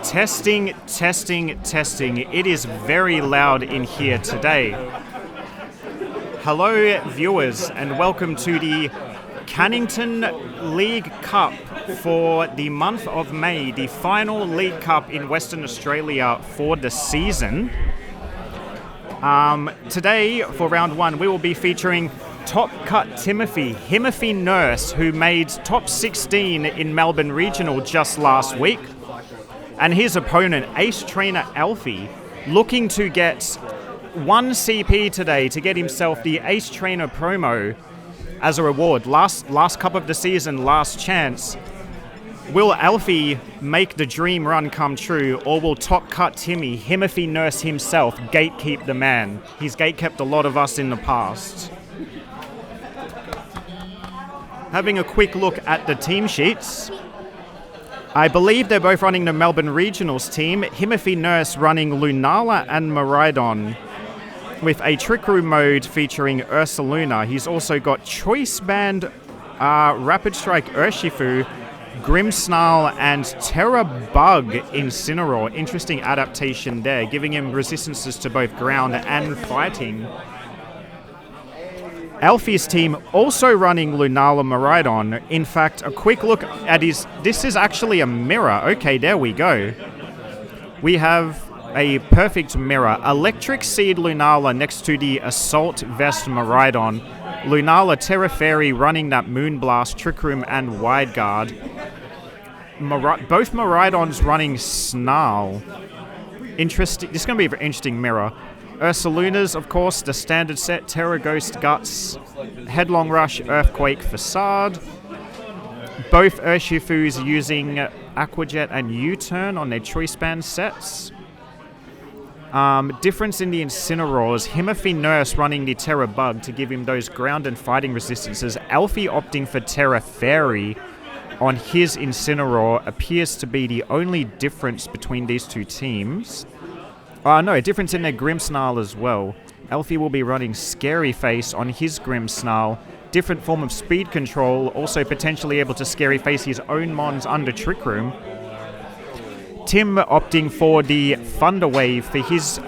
Testing. It is very loud in here today. Hello, viewers, and welcome to the Cannington League Cup for the month of May, the final League Cup in Western Australia for the season. Today, for round one, we will be featuring Top Cut Timothy Nurse, who made top 16 in Melbourne Regional just last week, and his opponent, ace trainer Alfie, looking to get 1 CP today to get himself the ace trainer promo as a reward. Last cup of the season, last chance. Will Alfie make the dream run come true, or will Top Cut Timothy Nurse himself, gatekeep the man? He's gatekept a lot of us in the past. Having a quick look at the team sheets, I believe they're both running the Melbourne Regionals team. Timothy Nurse running Lunala and Maridon with a Trick Room mode featuring Ursaluna. He's also got Choice Band, Rapid Strike Urshifu, Grimmsnarl, and Terra Bug Incineroar. Interesting adaptation there, giving him resistances to both ground and fighting. Alfie's team also running Lunala Maridon. In fact, a quick look at this is actually a mirror. Okay, there we go. We have a perfect mirror. Electric Seed Lunala next to the Assault Vest Maridon. Lunala Terra Fairy running that Moonblast, Trick Room, and Wide Guard. Both Maridons running Snarl. Interesting. This is going to be a very interesting mirror. Ursaluna's, of course, the standard set, Terra Ghost Guts, Headlong Rush, Earthquake Facade. Both Urshifus using Aquajet and U-Turn on their Choice Band sets. Difference in the Incineroars, Timothy Nurse running the Terra Bug to give him those ground and fighting resistances. Alfie opting for Terra Fairy on his Incineroar appears to be the only difference between these two teams. No, a difference in their Grimmsnarl as well. Alfie will be running Scary Face on his Grimmsnarl. Different form of speed control, also potentially able to Scary Face his own mons under Trick Room. Tim opting for the Thunder Wave for his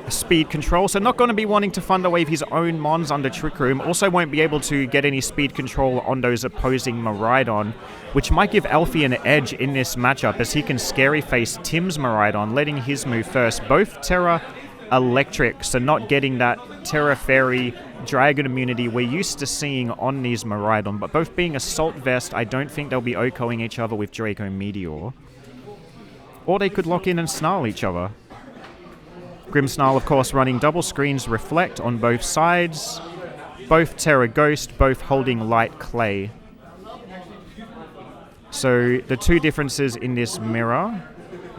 speed control, so not going to be wanting to Thunder Wave his own mons under Trick Room. Also won't be able to get any speed control on those opposing Maridon, which might give Alfie an edge in this matchup as he can Scary Face Tim's Maridon, letting his move first. Both Terra Electric, so not getting that Terra Fairy Dragon immunity we're used to seeing on these Maridon, but both being Assault Vest, I don't think they'll be OHKOing each other with Draco Meteor. Or they could lock in and snarl each other. Grimmsnarl, of course, running double screens Reflect on both sides. Both Terra Ghost, both holding Light Clay. So the two differences in this mirror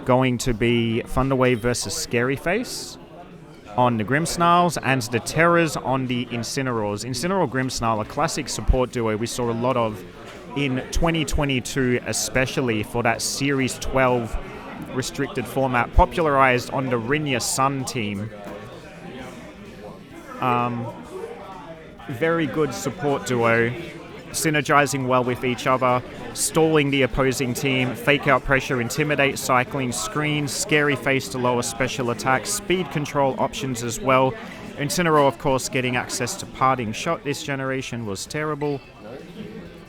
going to be Thunderwave versus Scary Face on the Grimmsnarls and the Terras on the Incineroars. Incineroar Grimmsnarl, a classic support duo we saw a lot of in 2022, especially for that Series 12 restricted format, popularized on the Rinya Sun team. Very good support duo, synergizing well with each other, stalling the opposing team, fake out pressure, intimidate, cycling, screens, Scary Face to lower special attacks, speed control options as well. Incineroar, of course, getting access to Parting Shot this generation was terrible,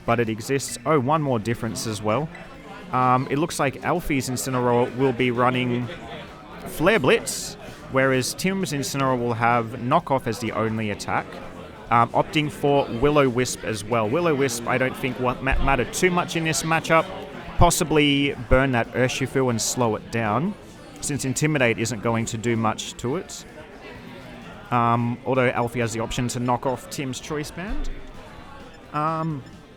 but it exists. Oh, one more difference as well. It looks like Alfie's Incineroar will be running Flare Blitz, whereas Tim's Incineroar will have Knockoff as the only attack, opting for Will-O-Wisp as well. Will-O-Wisp I don't think will matter too much in this matchup, possibly burn that Urshifu and slow it down, since Intimidate isn't going to do much to it. Although Alfie has the option to knock off Tim's Choice Band.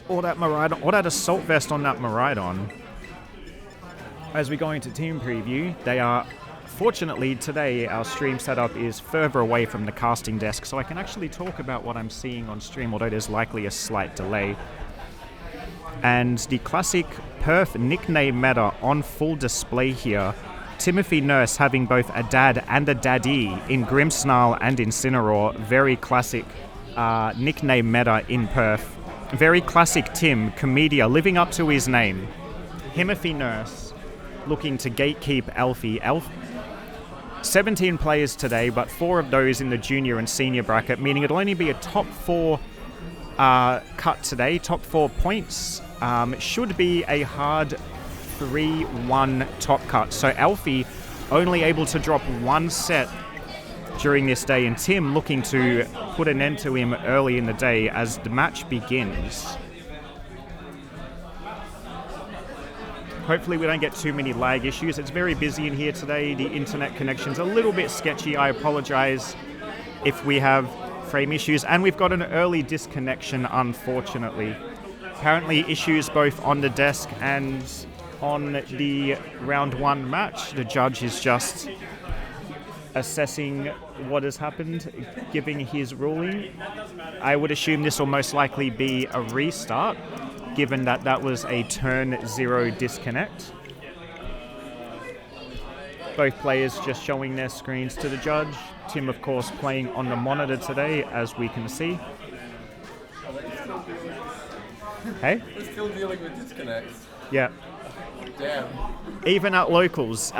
Or that Maridon, or that Assault Vest on that Maridon. As we go into team preview, they are, fortunately today our stream setup is further away from the casting desk, so I can actually talk about what I'm seeing on stream, although there's likely a slight delay. And the classic Perth nickname meta on full display here. Timothy Nurse having both a dad and a daddy in Grimmsnarl and Incineroar. Very classic nickname meta in Perth. Very classic Tim, Comedier, living up to his name. Timothy Nurse. looking to gatekeep Alfie. 17 players today, but 4 of those in the junior and senior bracket, meaning it'll only be a top 4 cut today. Top 4 points. Should be a hard 3-1 top cut. So Alfie only able to drop 1 set during this day, and Tim looking to put an end to him early in the day as the match begins. Hopefully we don't get too many lag issues. It's very busy in here today. The internet connection's a little bit sketchy. I apologize if we have frame issues, and we've got an early disconnection, unfortunately. Apparently issues both on the desk and on the round 1 match. The judge is just assessing what has happened, giving his ruling. I would assume this will most likely be a restart, given that that was a turn 0 disconnect. Both players just showing their screens to the judge. Tim, of course, playing on the monitor today, as we can see. Hey? We're still dealing with disconnects. Yeah. Damn. Even at locals.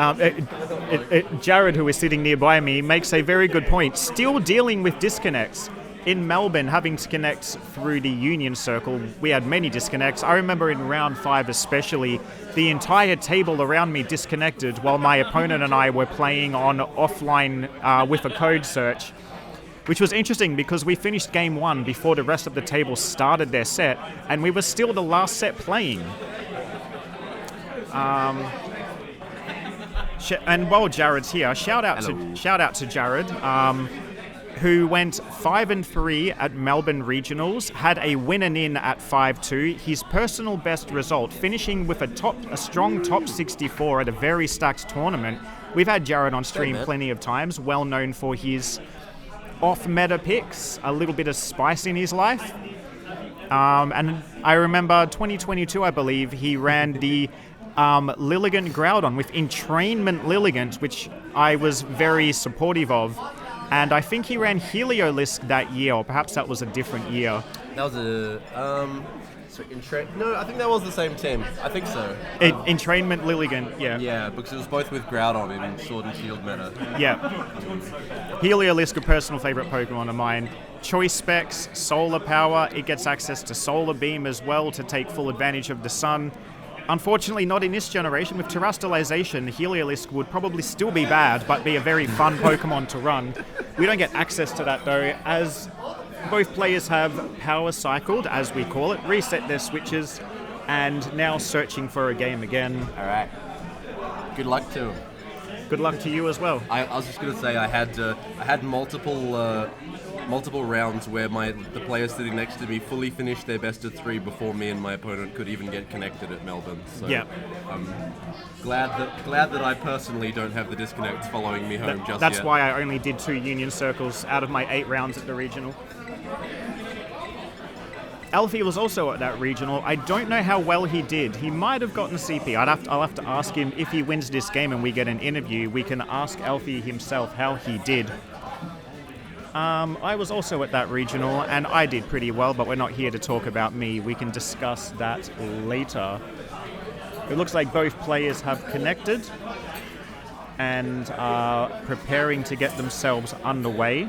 Jared, who is sitting nearby me, makes a very good point. Still dealing with disconnects. In Melbourne, having to connect through the Union Circle, we had many disconnects. I remember in round 5 especially, the entire table around me disconnected while my opponent and I were playing on offline with a code search, which was interesting because we finished game 1 before the rest of the table started their set, and we were still the last set playing. And while Jared's here, shout out to Jared, who went 5-3 at Melbourne Regionals, had a win-and-in at 5-2, his personal best result, finishing with a strong top 64 at a very stacked tournament. We've had Jared on stream plenty of times, well known for his off-meta picks, a little bit of spice in his life. And I remember 2022, I believe, he ran the Lilligant Groudon with Entrainment Lilligant, which I was very supportive of. And I think he ran Heliolisk that year, or perhaps that was a different year. That was no, I think that was the same team. I think so. Entrainment Lilligant, yeah. Yeah, because it was both with Groudon in Sword and Shield meta. Yeah. Heliolisk, a personal favorite Pokemon of mine. Choice specs, solar power, it gets access to solar beam as well to take full advantage of the sun. Unfortunately, not in this generation. With Terastallization, Heliolisk would probably still be bad, but be a very fun Pokemon to run. We don't get access to that, though, as both players have power cycled, as we call it, reset their switches, and now searching for a game again. All right. Good luck to him. Good luck to you as well. I was just going to say I had multiple rounds where the players sitting next to me fully finished their best of 3 before me and my opponent could even get connected at Melbourne. So yeah. I'm glad that I personally don't have the disconnects following me home just yet. That's why I only did 2 Union Circles out of my 8 rounds at the regional. Alfie was also at that regional. I don't know how well he did. He might have gotten CP. I'll have to ask him if he wins this game and we get an interview. We can ask Alfie himself how he did. I was also at that regional and I did pretty well, but we're not here to talk about me. We can discuss that later. It looks like both players have connected and are preparing to get themselves underway.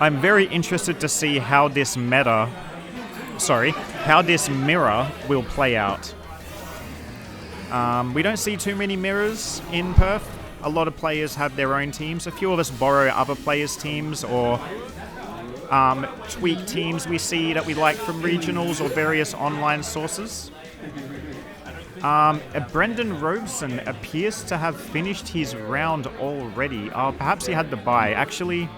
I'm very interested to see how this mirror will play out. We don't see too many mirrors in Perth. A lot of players have their own teams. A few of us borrow other players' teams or tweak teams we see that we like from regionals or various online sources. Brendan Robeson appears to have finished his round already. Perhaps he had the bye. Actually,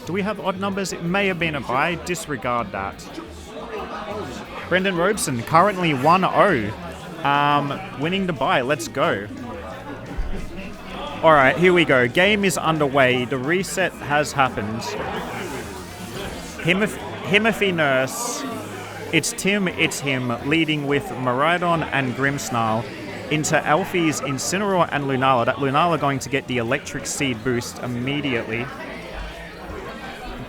do we have odd numbers? It may have been a bye. Disregard that. Brendan Robeson currently 1-0. Winning the bye. Let's go. Alright, here we go. Game is underway. The reset has happened. Himothy Nurse. It's Tim, it's him, leading with Miraidon and Grimmsnarl into Alfie's Incineroar and Lunala. That Lunala going to get the Electric Seed boost immediately.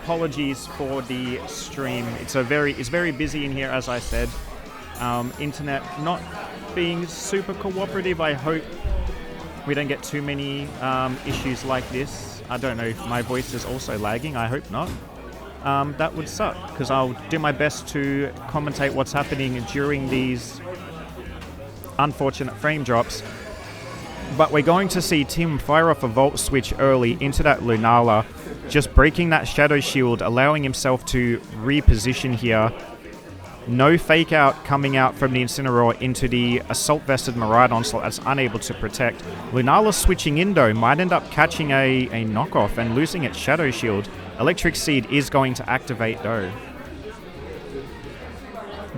Apologies for the stream. It's very busy in here, as I said. Internet not being super cooperative. I hope we don't get too many issues like this. I don't know if my voice is also lagging. I hope not. That would suck, because I'll do my best to commentate what's happening during these unfortunate frame drops. But we're going to see Tim fire off a Volt Switch early into that Lunala, just breaking that Shadow Shield, allowing himself to reposition here. No fake out coming out from the Incineroar into the Assault Vested Miraidon slot that's unable to protect. Lunala switching in though might end up catching a knockoff and losing its Shadow Shield. Electric Seed is going to activate though.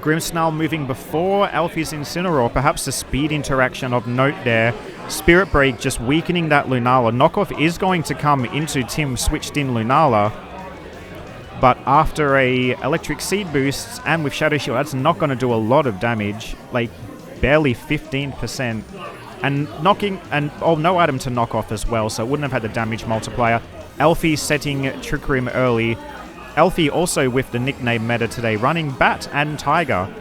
Grimmsnarl moving before Alfie's Incineroar, perhaps the speed interaction of note there. Spirit Break just weakening that Lunala. Knockoff is going to come into Tim switched in Lunala. But after a Electric Seed boost and with Shadow Shield, that's not going to do a lot of damage. Like, barely 15%. And knocking, and no item to knock off as well, so it wouldn't have had the damage multiplier. Alfie setting Trick Room early. Alfie also with the nickname meta today, running Bat and Tiger.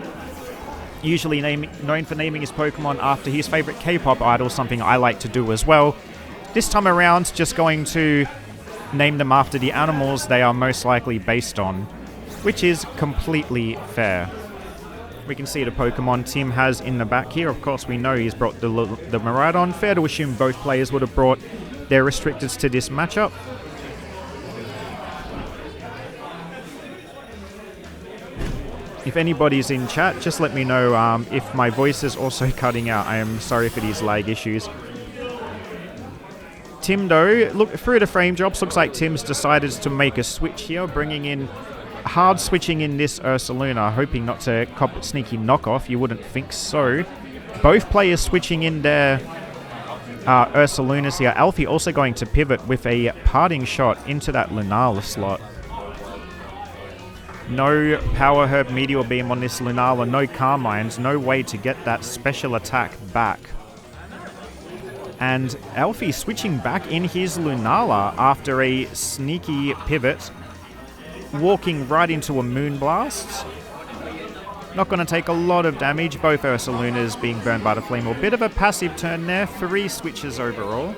Usually known for naming his Pokemon after his favorite K-pop idol, something I like to do as well. This time around, just going to name them after the animals they are most likely based on, which is completely fair. We can see the Pokemon Tim has in the back here. Of course, we know he's brought the Miraidon. Fair to assume both players would have brought their restricteds to this matchup. If anybody's in chat, just let me know if my voice is also cutting out. I am sorry for these lag issues. Tim, though, look through the frame drops, looks like Tim's decided to make a switch here, bringing in, hard switching in this Ursaluna, hoping not to cop a sneaky knockoff. You wouldn't think so. Both players switching in their Ursalunas here. Alfie also going to pivot with a parting shot into that Lunala slot. No Power Herb Meteor Beam on this Lunala, no Carmines, no way to get that special attack back. And Alfie switching back in his Lunala after a sneaky pivot, walking right into a Moonblast. Not going to take a lot of damage, both Ursalunas being burned by the Flame. A bit of a passive turn there, 3 switches overall.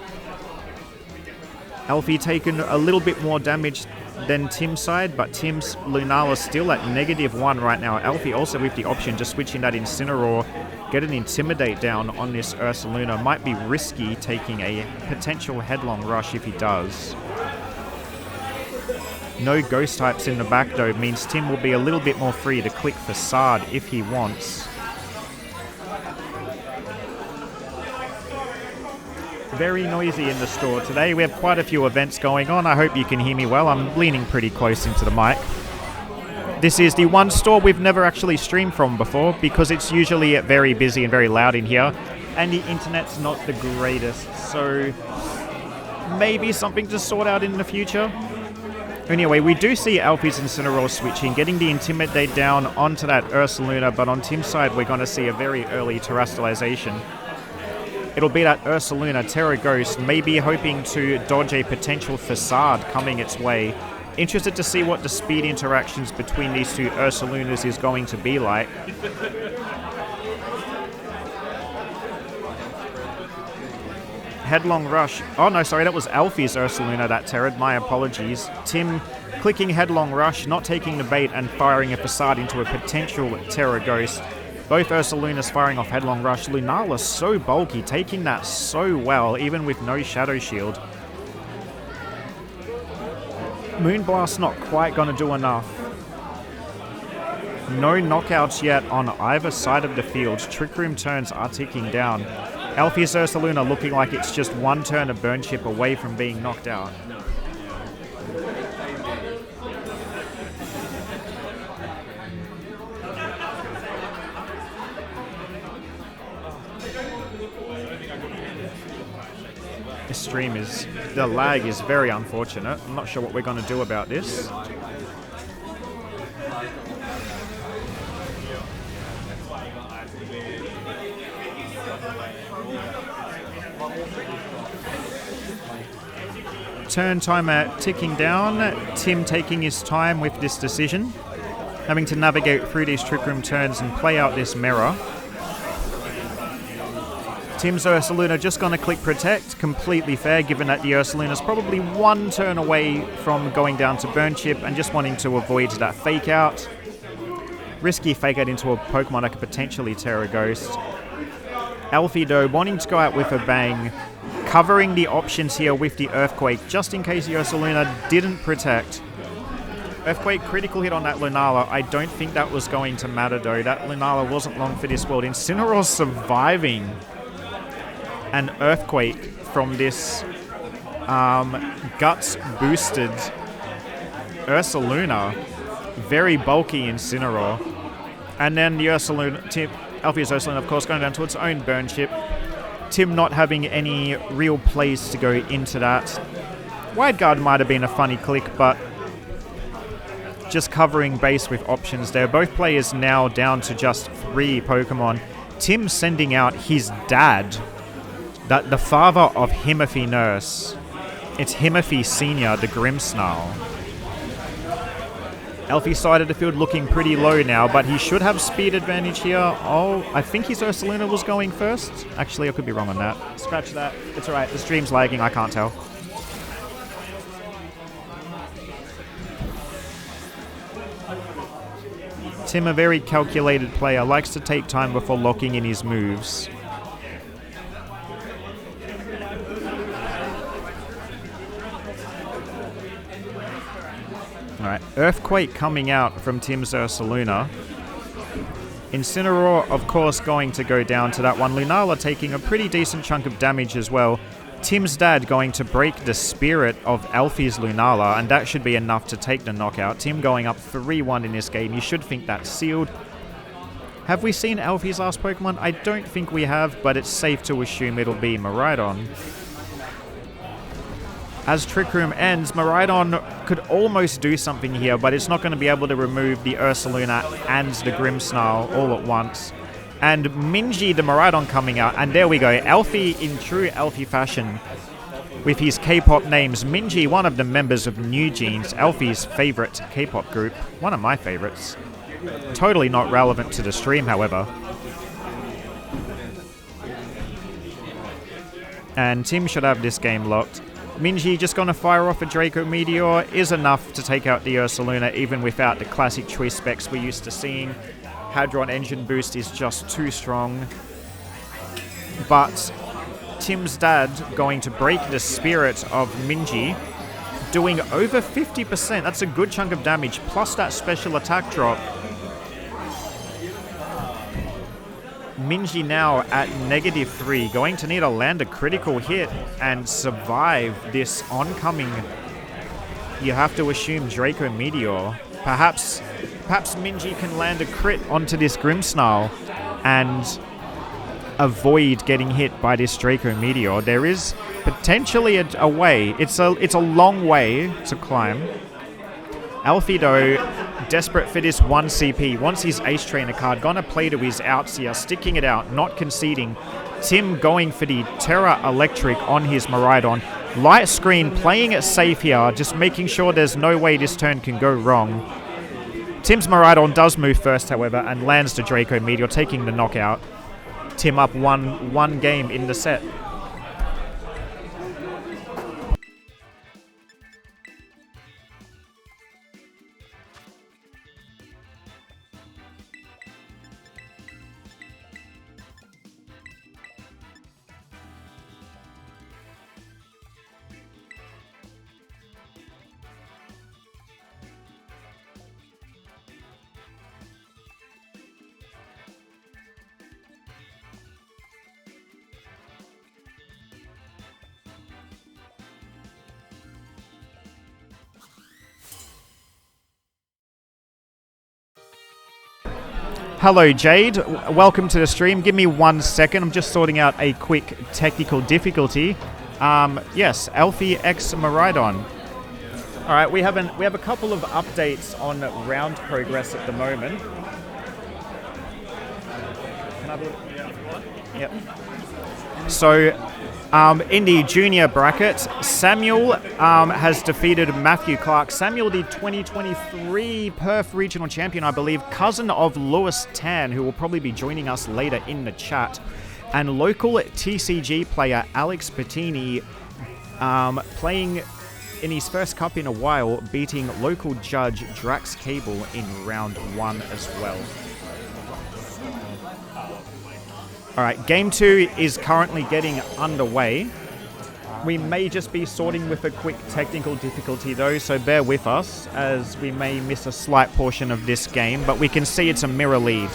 Alfie taking a little bit more damage than Tim's side, but Tim's Lunala still at -1 right now. Alfie also with the option to switch in that Incineroar, get an Intimidate down on this Ursaluna. Might be risky taking a potential Headlong Rush if he does. No Ghost types in the back though, means Tim will be a little bit more free to click Facade if he wants. Very noisy in the store today. We have quite a few events going on. I hope you can hear me well. I'm leaning pretty close into the mic. This is the one store we've never actually streamed from before because it's usually very busy and very loud in here and the internet's not the greatest, so maybe something to sort out in the future. Anyway, we do see Alfie's Incineroar switching, getting the Intimidate down onto that Ursaluna, but on Tim's side we're going to see a very early Terastallization. It'll be that Ursaluna Terra Ghost, maybe hoping to dodge a potential Facade coming its way. Interested to see what the speed interactions between these two Ursalunas is going to be like. Headlong Rush. Oh no, sorry, that was Alfie's Ursaluna that terrored. My apologies. Tim clicking Headlong Rush, not taking the bait and firing a Facade into a potential Terra Ghost. Both Ursalunas firing off Headlong Rush. Lunala so bulky, taking that so well, even with no Shadow Shield. Moonblast not quite going to do enough. No knockouts yet on either side of the field. Trick Room turns are ticking down. Alfie's Ursaluna looking like it's just one turn of Burn Chip away from being knocked out. This stream is, the lag is very unfortunate. I'm not sure what we're going to do about this. Turn timer ticking down. Tim taking his time with this decision, having to navigate through these Trick Room turns and play out this mirror. Tim's Ursaluna just going to click Protect. Completely fair, given that the Ursaluna's probably one turn away from going down to Burn Chip and just wanting to avoid that Fake Out. Risky Fake Out into a Pokemon that could potentially Terra Ghost. Alfie, though, wanting to go out with a bang, covering the options here with the Earthquake, just in case the Ursaluna didn't Protect. Earthquake, critical hit on that Lunala. I don't think that was going to matter, though. That Lunala wasn't long for this world. Incineroar surviving an Earthquake from this Guts-boosted Ursaluna. Very bulky Incineroar. And then the Ursaluna, Alfie's Ursaluna, of course, going down to its own Burn Chip. Tim not having any real plays to go into that. Wide Guard might have been a funny click, but just covering base with options there. Both players now down to just 3 Pokemon. Tim sending out his dad, the father of Himothy Nurse. It's Himothy Sr., the Grimmsnarl. Alfie side of the field looking pretty low now, but he should have speed advantage here. Oh, I think his Ursaluna was going first. Actually, I could be wrong on that. Scratch that. It's alright. The stream's lagging. I can't tell. Tim, a very calculated player, likes to take time before locking in his moves. Alright, Earthquake coming out from Tim's Ursaluna. Incineroar, of course, going to go down to that one. Lunala taking a pretty decent chunk of damage as well. Tim's dad going to break the spirit of Alfie's Lunala, and that should be enough to take the knockout. Tim going up 3-1 in this game. You should think that's sealed. Have we seen Alfie's last Pokemon? I don't think we have, but it's safe to assume it'll be Miraidon. As Trick Room ends, Miraidon could almost do something here, but it's not going to be able to remove the Ursaluna and the Grimmsnarl all at once. And Minji, the Miraidon, coming out. And there we go. Alfie in true Alfie fashion with his K-pop names. Minji, one of the members of New Jeans, Alfie's favorite K-pop group. One of my favorites. Totally not relevant to the stream, however. And Tim should have this game locked. Minji just going to fire off a Draco Meteor is enough to take out the Ursaluna, even without the classic choice specs we're used to seeing. Hadron Engine Boost is just too strong. But Tim's dad going to break the spirit of Minji, doing over 50%. That's a good chunk of damage, plus that special attack drop. Minji now at -3, going to need to land a critical hit and survive this oncoming, you have to assume, Draco Meteor. Perhaps Minji can land a crit onto this Grimmsnarl and avoid getting hit by this Draco Meteor. There is potentially a way. It's a long way to climb. Alfie, though, desperate for this 1 CP, wants his Ace Trainer card, gonna play to his outs here, sticking it out, not conceding. Tim going for the Terra Electric on his Miraidon. Light Screen playing it safe here, just making sure there's no way this turn can go wrong. Tim's Miraidon does move first, however, and lands the Draco Meteor, taking the knockout. Tim up one game in the set. Hello, Jade. Welcome to the stream. Give me 1 second. I'm just sorting out a quick technical difficulty. Yes, Alfie x Miraidon. All right, we have a couple of updates on round progress at the moment. Can I have a look? Yep. So, in the junior bracket, Samuel has defeated Matthew Clark. Samuel, the 2023 Perth Regional Champion, I believe, cousin of Lewis Tan, who will probably be joining us later in the chat. and local TCG player Alex Bettini playing in his first cup in a while, beating local judge Drax Cable in round 1 as well. Alright, game 2 is currently getting underway. We may just be sorting with a quick technical difficulty though, so bear with us as we may miss a slight portion of this game, but we can see it's a mirror lead.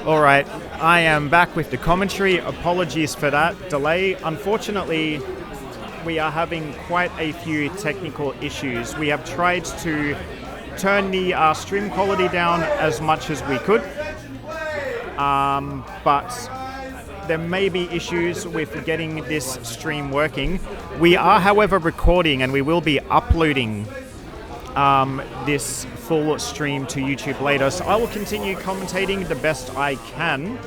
All right, I am back with the commentary. Apologies for that delay. Unfortunately, we are having quite a few technical issues. We have tried to turn the stream quality down as much as we could, but there may be issues with getting this stream working. We are, however, recording, and we will be uploading this full stream to YouTube later, so I will continue commentating the best I can.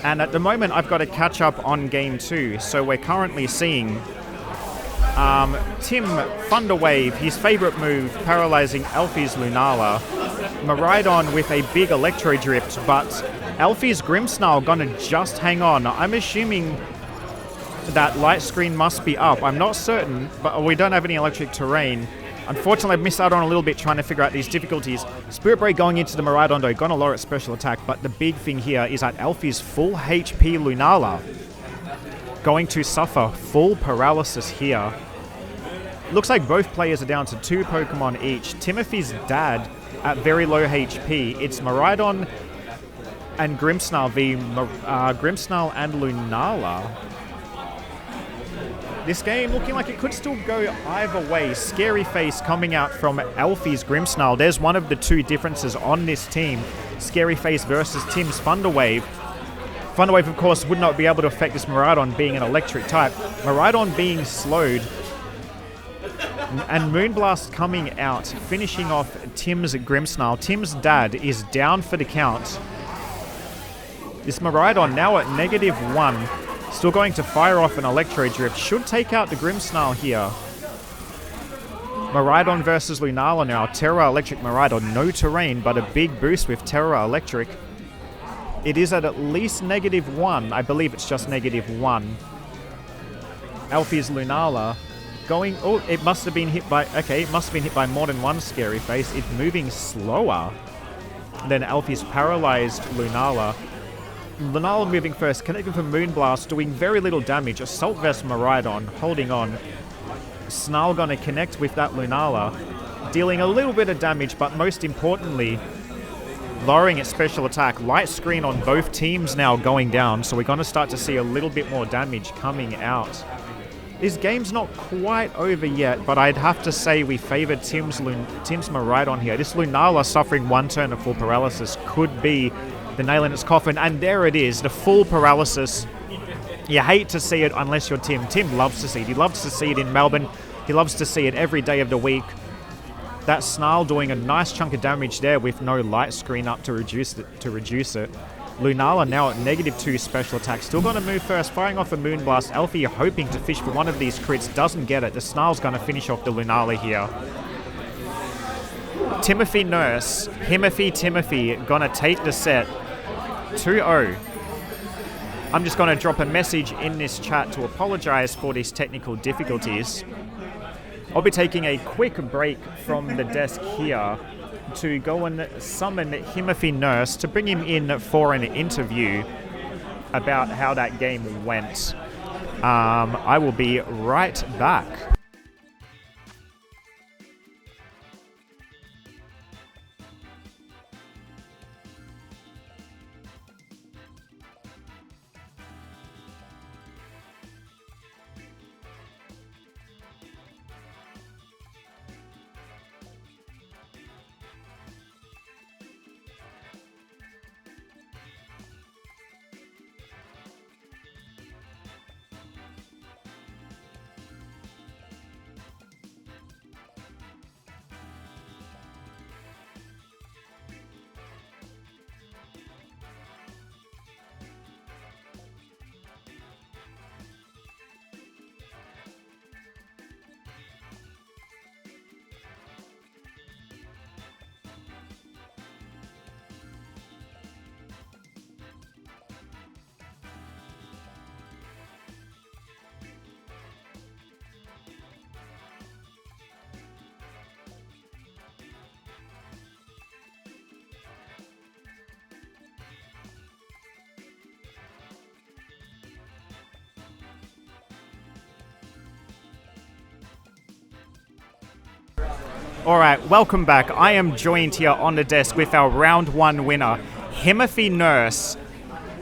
And at the moment, I've got to catch up on Game 2, so we're currently seeing Tim Thunderwave, his favourite move, paralysing Alfie's Lunala. Miraidon with a big Electro Drift, but Alfie's Grimmsnarl gonna just hang on. I'm assuming that light screen must be up. I'm not certain, but we don't have any electric terrain. Unfortunately, I've missed out on a little bit trying to figure out these difficulties. Spirit Break going into the Miraidon, though, gonna lower its special attack, but the big thing here is that Alfie's full HP Lunala going to suffer full paralysis here. Looks like both players are down to 2 Pokemon each. Timothy's dad at very low HP. It's Miraidon and Grimmsnarl v Grimmsnarl and Lunala. This game looking like it could still go either way. Scary Face coming out from Alfie's Grimmsnarl. There's one of the 2 differences on this team. Scary Face versus Tim's Thunderwave. Thunderwave, of course, would not be able to affect this Miraidon being an electric type. Miraidon being slowed. And Moonblast coming out, finishing off Tim's Grimmsnarl. Tim's dad is down for the count. This Miraidon now at -1. Still going to fire off an Electro Drift. Should take out the Grimmsnarl here. Miraidon versus Lunala now. Terra Electric Miraidon. No terrain, but a big boost with Terra Electric. It is at least -1. I believe it's just -1. Alfie's Lunala going... Oh, it must have been hit by... Okay, it must have been hit by more than one Scary Face. It's moving slower than Alfie's paralyzed Lunala. Lunala moving first, connecting for Moonblast, doing very little damage. Assault Vest Miraidon holding on. Snarl gonna connect with that Lunala, dealing a little bit of damage, but most importantly, lowering its special attack. Light screen on both teams now going down, so we're gonna start to see a little bit more damage coming out. This game's not quite over yet, but I'd have to say we favor Tim's Miraidon here. This Lunala suffering 1 turn of full paralysis could be the nail in its coffin, and there it is, the full paralysis. You hate to see it unless you're Tim. Tim loves to see it. He loves to see it in Melbourne. He loves to see it every day of the week. That Snarl doing a nice chunk of damage there with no light screen up to reduce it. Lunala now at -2 special attack. Still going to move first, firing off a Moonblast. Alfie hoping to fish for one of these crits. Doesn't get it. The Snarl's going to finish off the Lunala here. Timothy Nurse, Timothy, gonna take the set 2-0. I'm just gonna drop a message in this chat to apologize for these technical difficulties. I'll be taking a quick break from the desk here to go and summon Timothy Nurse to bring him in for an interview about how that game went. I will be right back. Alright, welcome back. I am joined here on the desk with our round 1 winner, Himothy Nurse,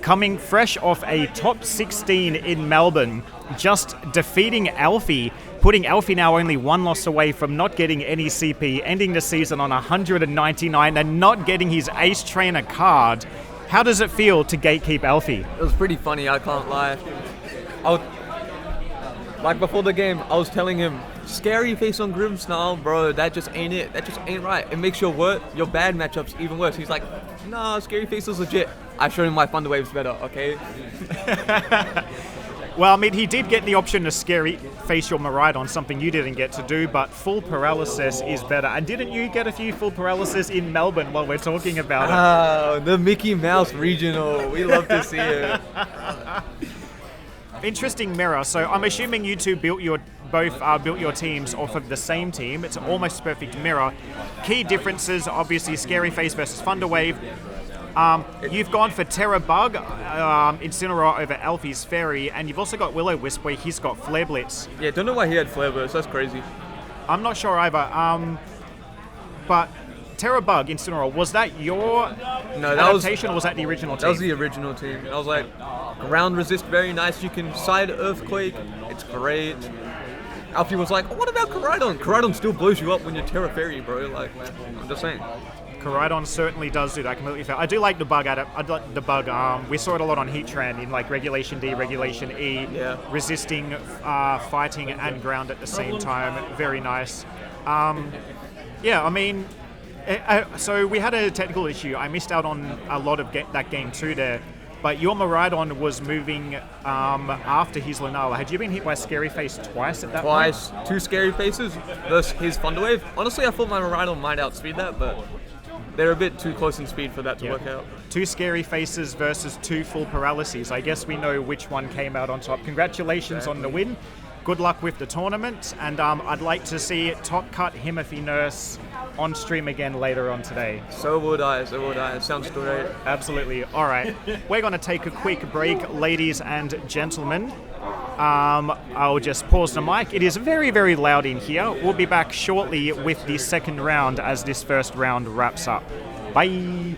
coming fresh off a top 16 in Melbourne, just defeating Alfie, putting Alfie now only one loss away from not getting any CP, ending the season on 199 and not getting his Ace Trainer card. How does it feel to gatekeep Alfie? It was pretty funny, I can't lie. Like before the game, I was telling him, scary face on Grim Snarl, bro, that just ain't it. That just ain't right. It makes your bad matchups even worse. He's like, nah, scary face is legit. I showed him my Thunder Wave's better, okay? Well, I mean, he did get the option to scary face your Miraidon, something you didn't get to do, but full paralysis is better. And didn't you get a few full paralysis in Melbourne while we're talking about it? Oh, the Mickey Mouse Regional. We love to see it. Interesting mirror. So I'm assuming you two built your teams off of the same team. It's an almost perfect mirror. Key differences, obviously, Scary Face versus Thunderwave. You've gone for Terra Bug, Incineroar over Alfie's Fairy, and you've also got Will-O-Wisp where he's got Flare Blitz. Yeah, don't know why he had Flare Blitz. That's crazy. I'm not sure either. But Terra Bug, Incineroar, was that your adaptation or was that the original team? That was the original team. I was like, ground resist, very nice. You can side Earthquake. It's great. Alfie was like, what about Koraidon? Koraidon still blows you up when you're Terra Fairy, bro. Like, I'm just saying. Koraidon certainly does do that completely fair. I do like the bug at it. I like the bug. We saw it a lot on Heatran in like Regulation D, Regulation E, resisting, fighting, and ground at the same time. Very nice. Yeah, I mean, so we had a technical issue. I missed out on a lot of that game too there. But your Miraidon was moving after his Lunala. Had you been hit by Scary Face twice at that point? Twice. 2 Scary Faces versus his Thunderwave. Honestly, I thought my Miraidon might outspeed that, but they're a bit too close in speed for that to work out. 2 Scary Faces versus 2 full paralyses. I guess we know which one came out on top. Congratulations on the win. Good luck with the tournament. And I'd like to see Top Cut Himothy Nurse on stream again later on today. So would I. It sounds great. Absolutely. All right. We're going to take a quick break, ladies and gentlemen. I'll just pause the mic. It is very, very loud in here. We'll be back shortly with the second round as this first round wraps up. Bye.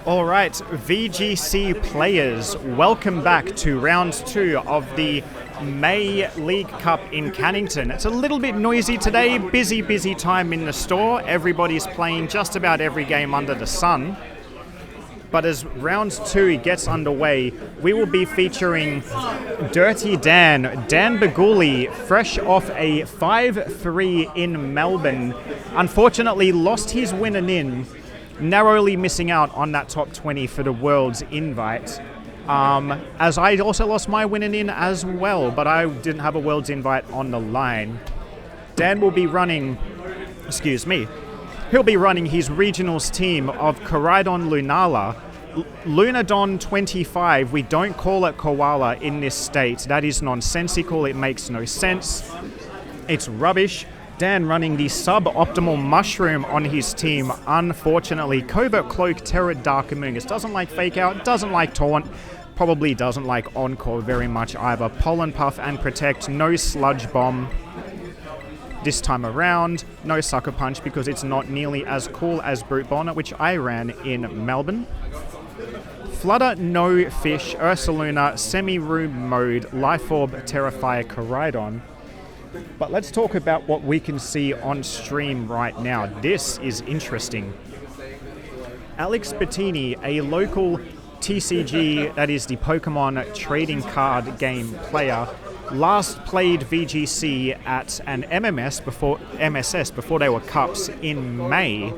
All right, VGC players, welcome back to round 2 of the May League Cup in Cannington. It's a little bit noisy today, busy time in the store. Everybody's playing just about every game under the sun. But as round 2 gets underway, we will be featuring Dirty Dan Baguli, fresh off a 5-3 in Melbourne. Unfortunately, lost his win and in, narrowly missing out on that top 20 for the World's invite. As I also lost my win and in as well, but I didn't have a World's invite on the line. Dan will be running, he'll be running his regionals team of Koraidon Lunala. Lunadon 25, we don't call it koala in this state. That is nonsensical, it makes no sense. It's rubbish. Dan running the suboptimal mushroom on his team, unfortunately. Covert Cloak, Terror, Dark Amoongus. Doesn't like Fake Out, doesn't like Taunt, probably doesn't like Encore very much either. Pollen Puff and Protect, no Sludge Bomb. This time around, no Sucker Punch because it's not nearly as cool as Brute Bonnet, which I ran in Melbourne. Flutter, no Fish, Ursaluna, Semi-Room Mode, Life Orb, Terrifier, Koraidon. But let's talk about what we can see on stream right now. This is interesting. Alex Bettini, a local TCG, that is the Pokemon trading card game player, last played VGC at an MSS before they were cups in May.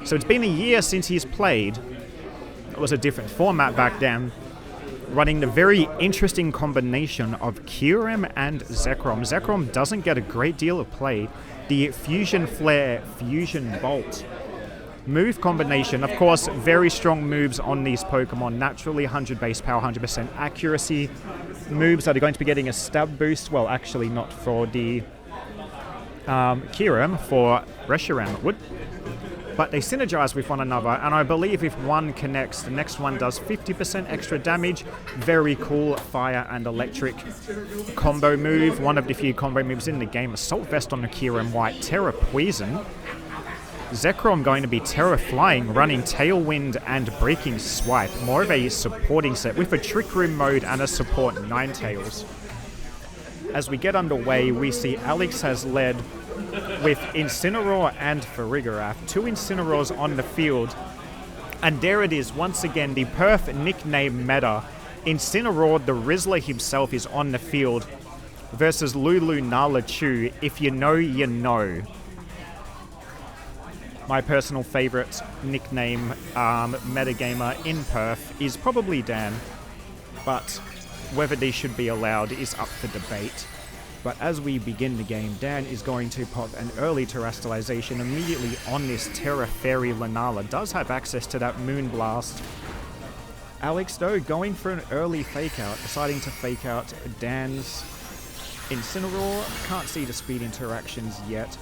So it's been a year since he's played. It was a different format back then, running the very interesting combination of Kyurem and Zekrom. Zekrom doesn't get a great deal of play. The Fusion Flare, Fusion Bolt move combination, of course, very strong moves on these Pokemon. Naturally 100 base power, 100% accuracy. Moves that are going to be getting a stab boost. Well, actually not for the Kyurem, for Reshiram it would. But they synergize with one another, and I believe if one connects, the next one does 50% extra damage. Very cool fire and electric combo move. One of the few combo moves in the game. Assault Vest on the Kyurem White. Terra Poison. Zekrom going to be Terra Flying, running Tailwind and Breaking Swipe. More of a supporting set with a Trick Room mode and a support Ninetales. As we get underway, we see Alex has led with Incineroar and Farigiraf. 2 Incineroars on the field. And there it is, once again, the Perth nickname meta. Incineroar, the Rizzler himself, is on the field versus Lulu Nalachu. If you know, you know. My personal favourite nickname metagamer in Perth is probably Dan. But whether these should be allowed is up for debate. But as we begin the game, Dan is going to pop an early Terrestrialization immediately on this Terra Fairy Lunala. Does have access to that Moonblast. Alex, though, going for an early Fake Out, deciding to Fake Out Dan's Incineroar. Can't see the speed interactions yet.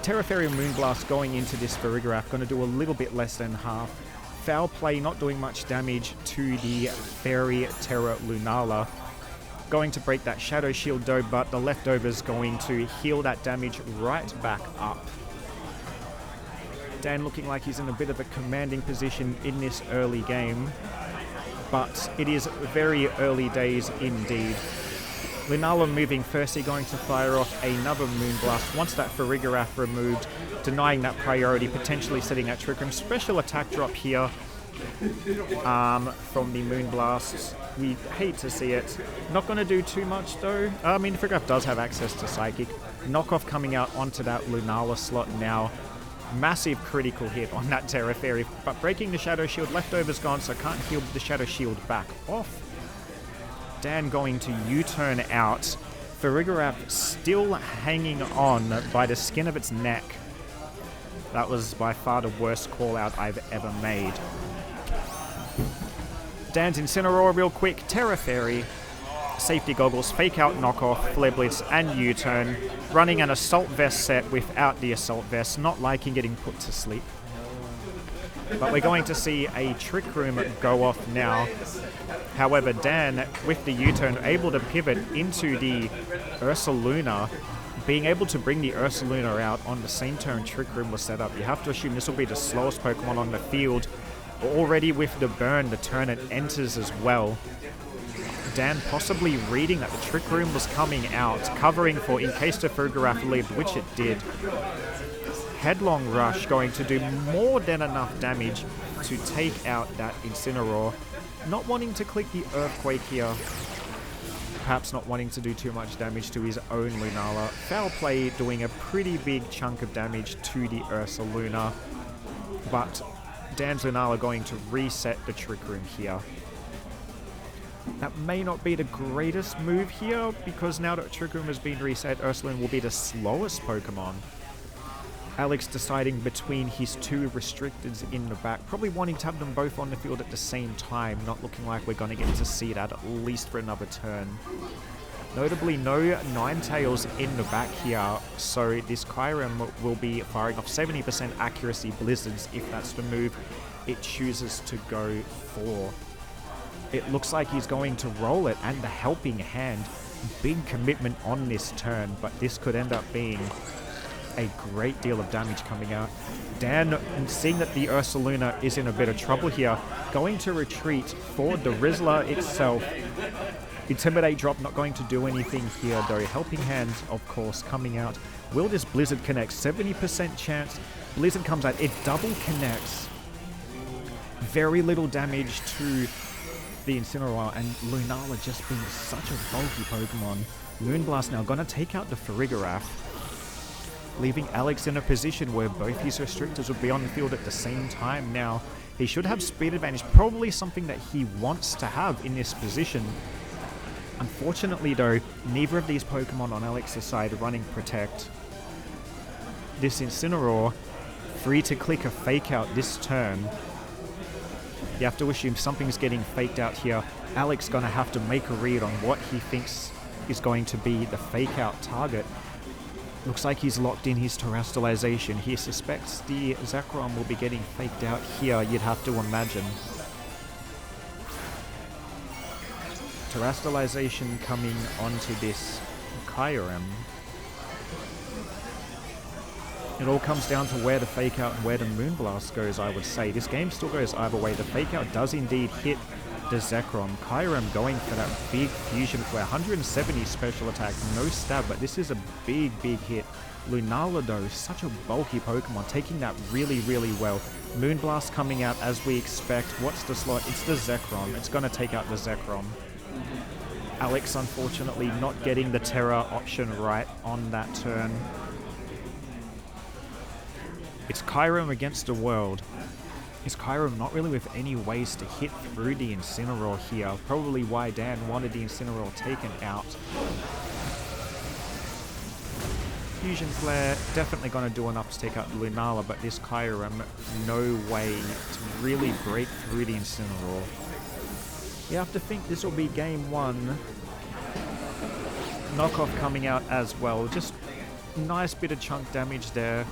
Terra Fairy Moonblast going into this Farigiraf, going to do a little bit less than half. Foul Play not doing much damage to the Fairy Terra Lunala. Going to break that Shadow Shield though, but the leftovers going to heal that damage right back up. Dan looking like he's in a bit of a commanding position in this early game, but it is very early days indeed. Lunala moving firstly, going to fire off another Moonblast. Once that Farigiraf removed, denying that priority, potentially setting that Trick Room. Special attack drop here from the Moonblast. We hate to see it. Not going to do too much though. I mean, Farigiraf does have access to Psychic. Knockoff coming out onto that Lunala slot now. Massive critical hit on that Terra Fairy, but breaking the Shadow Shield. Leftovers gone, so can't heal the Shadow Shield back off. Dan going to U-turn out. Farigiraf still hanging on by the skin of its neck. That was by far the worst call out I've ever made. Dan's Incineroar real quick. Terra Fairy. Safety Goggles, Fake Out, Knockoff, Flare Blitz, and U-turn. Running an Assault Vest set without the Assault Vest. Not liking getting put to sleep. But we're going to see a Trick Room go off now. However, Dan, with the U-turn, able to pivot into the Ursaluna, being able to bring the Ursaluna out on the same turn Trick Room was set up. You have to assume this will be the slowest Pokemon on the field. Already with the burn, the Turnip enters as well. Dan possibly reading that the Trick Room was coming out, covering for in case the Farigiraf lived, which it did. Headlong Rush going to do more than enough damage to take out that Incineroar. Not wanting to click the Earthquake here. Perhaps not wanting to do too much damage to his own Lunala. Foul Play doing a pretty big chunk of damage to the Ursaluna. But Dan's Lunala going to reset the Trick Room here. That may not be the greatest move here, because now that Trick Room has been reset, Ursaluna will be the slowest Pokemon. Alex deciding between his two restricteds in the back, probably wanting to have them both on the field at the same time, not looking like we're going to get to see that at least for another turn. Notably, no Ninetales in the back here, so this Kyurem will be firing off 70% accuracy Blizzards if that's the move it chooses to go for. It looks like he's going to roll it, and the Helping Hand. Big commitment on this turn, but this could end up being a great deal of damage coming out. Dan, seeing that the Ursaluna is in a bit of trouble here, going to retreat for the Rizzler itself. Intimidate drop not going to do anything here though. Helping Hand, of course, coming out. Will this Blizzard connect? 70% chance. Blizzard comes out. It double connects. Very little damage to the Incineroar, and Lunala just being such a bulky Pokemon. Moonblast now going to take out the Farigiraf, leaving Alex in a position where both his restrictors would be on the field at the same time now. He should have speed advantage, probably something that he wants to have in this position. Unfortunately though, neither of these Pokemon on Alex's side are running Protect. This Incineroar, free to click a Fake Out this turn. You have to assume something's getting faked out here. Alex gonna have to make a read on what he thinks is going to be the Fake Out target. Looks like he's locked in his Terastallization. He suspects the Zekrom will be getting faked out here, you'd have to imagine. Terastallization coming onto this Kyurem. It all comes down to where the Fake Out and where the Moonblast goes, I would say. This game still goes either way. The Fake Out does indeed hit the Zekrom. Kyurem going for that big Fusion Flare. 170 special attack, no stab, but this is a big, big hit. Lunala though, such a bulky Pokemon, taking that really, really well. Moonblast coming out as we expect. What's the slot? It's the Zekrom. It's going to take out the Zekrom. Alex, unfortunately, not getting the Terra option right on that turn. It's Kyurem against the world. Is Kyurem not really with any ways to hit through the Incineroar here? Probably why Dan wanted the Incineroar taken out. Fusion Flare, definitely going to do enough to take out Lunala, but this Kyurem, no way to really break through the Incineroar. You have to think this will be game one. Knockoff coming out as well. Just nice bit of chunk damage there.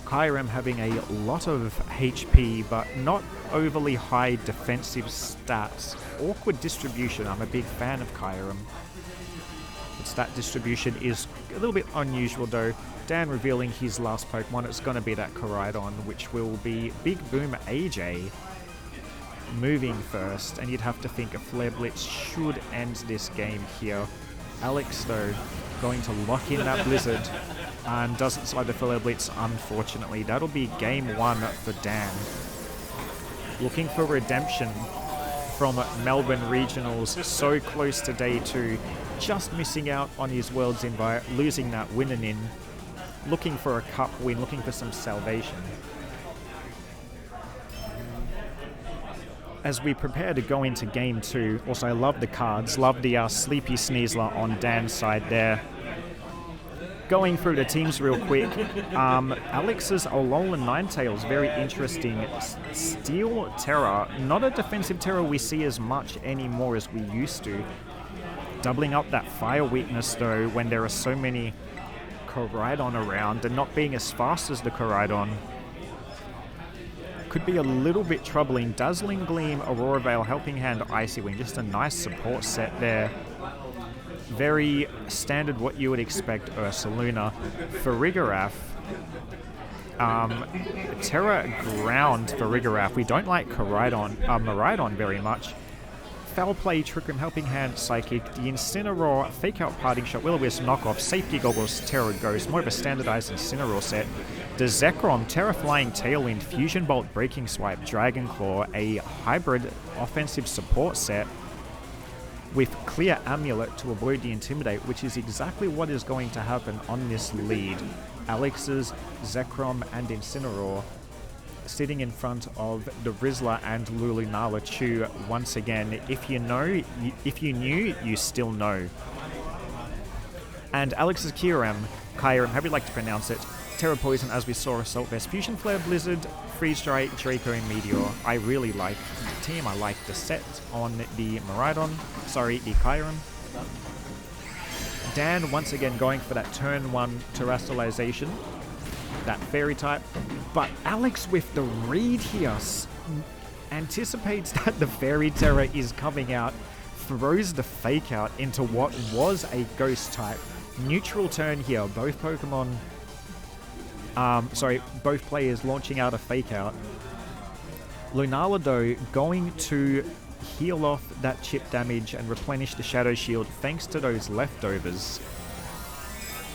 Kyurem having a lot of HP, but not overly high defensive stats. Awkward distribution. I'm a big fan of Kyurem. Its stat distribution is a little bit unusual though. Dan revealing his last Pokemon. It's going to be that Koraidon, which will be Big Boom AJ moving first. And you'd have to think a Flare Blitz should end this game here. Alex though, going to lock in that Blizzard. And doesn't slide the Flare Blitz, unfortunately. That'll be game one for Dan. Looking for redemption from Melbourne Regionals. So close to day two. Just missing out on his Worlds invite. Losing that Winnanin. Looking for a cup win. Looking for some salvation. As we prepare to go into game two. Also, I love the cards. Love the Sleepy Sneasler on Dan's side there. Going through the teams real quick, Alex's Alolan Ninetales, very interesting. Steel Terra, not a defensive Terra we see as much anymore as we used to. Doubling up that fire weakness though when there are so many Koraidon around and not being as fast as the Koraidon. Could be a little bit troubling. Dazzling Gleam, Aurora Veil, Helping Hand, Icy Wing, just a nice support set there. Very standard what you would expect Ursaluna. Farigiraf Terra ground for Rigoraph. We don't like Miraidon very much. Foul play, Trick Room, Helping Hand, Psychic, the Incineroar, Fake Out, Parting Shot, Will-O-Wisp, Knockoff, Safety Goggles, Terra Ghost, more of a standardized Incineroar set. The Zekrom, Terra Flying, Tailwind, Fusion Bolt, Breaking Swipe, Dragon Claw, a hybrid offensive support set with Clear Amulet to avoid the Intimidate, which is exactly what is going to happen on this lead. Alex's Zekrom and Incineroar sitting in front of the Rizzler and Lunala Chew once again. If you knew, you still know. And Alex's Kyurem, however you like to pronounce it, Terra Poison, as we saw, Assault Vest, Fusion Flare, Blizzard, Freeze Dry, Draco, and Meteor. I really like the team. I like the set on the the Kyurem. Dan once again going for that turn 1 Terrestrialization, that Fairy type, but Alex with the read here anticipates that the Fairy Terror is coming out, throws the Fake Out into what was a Ghost type. Neutral turn here, both players launching out a Fake Out. Lunala though going to heal off that chip damage and replenish the Shadow Shield thanks to those leftovers.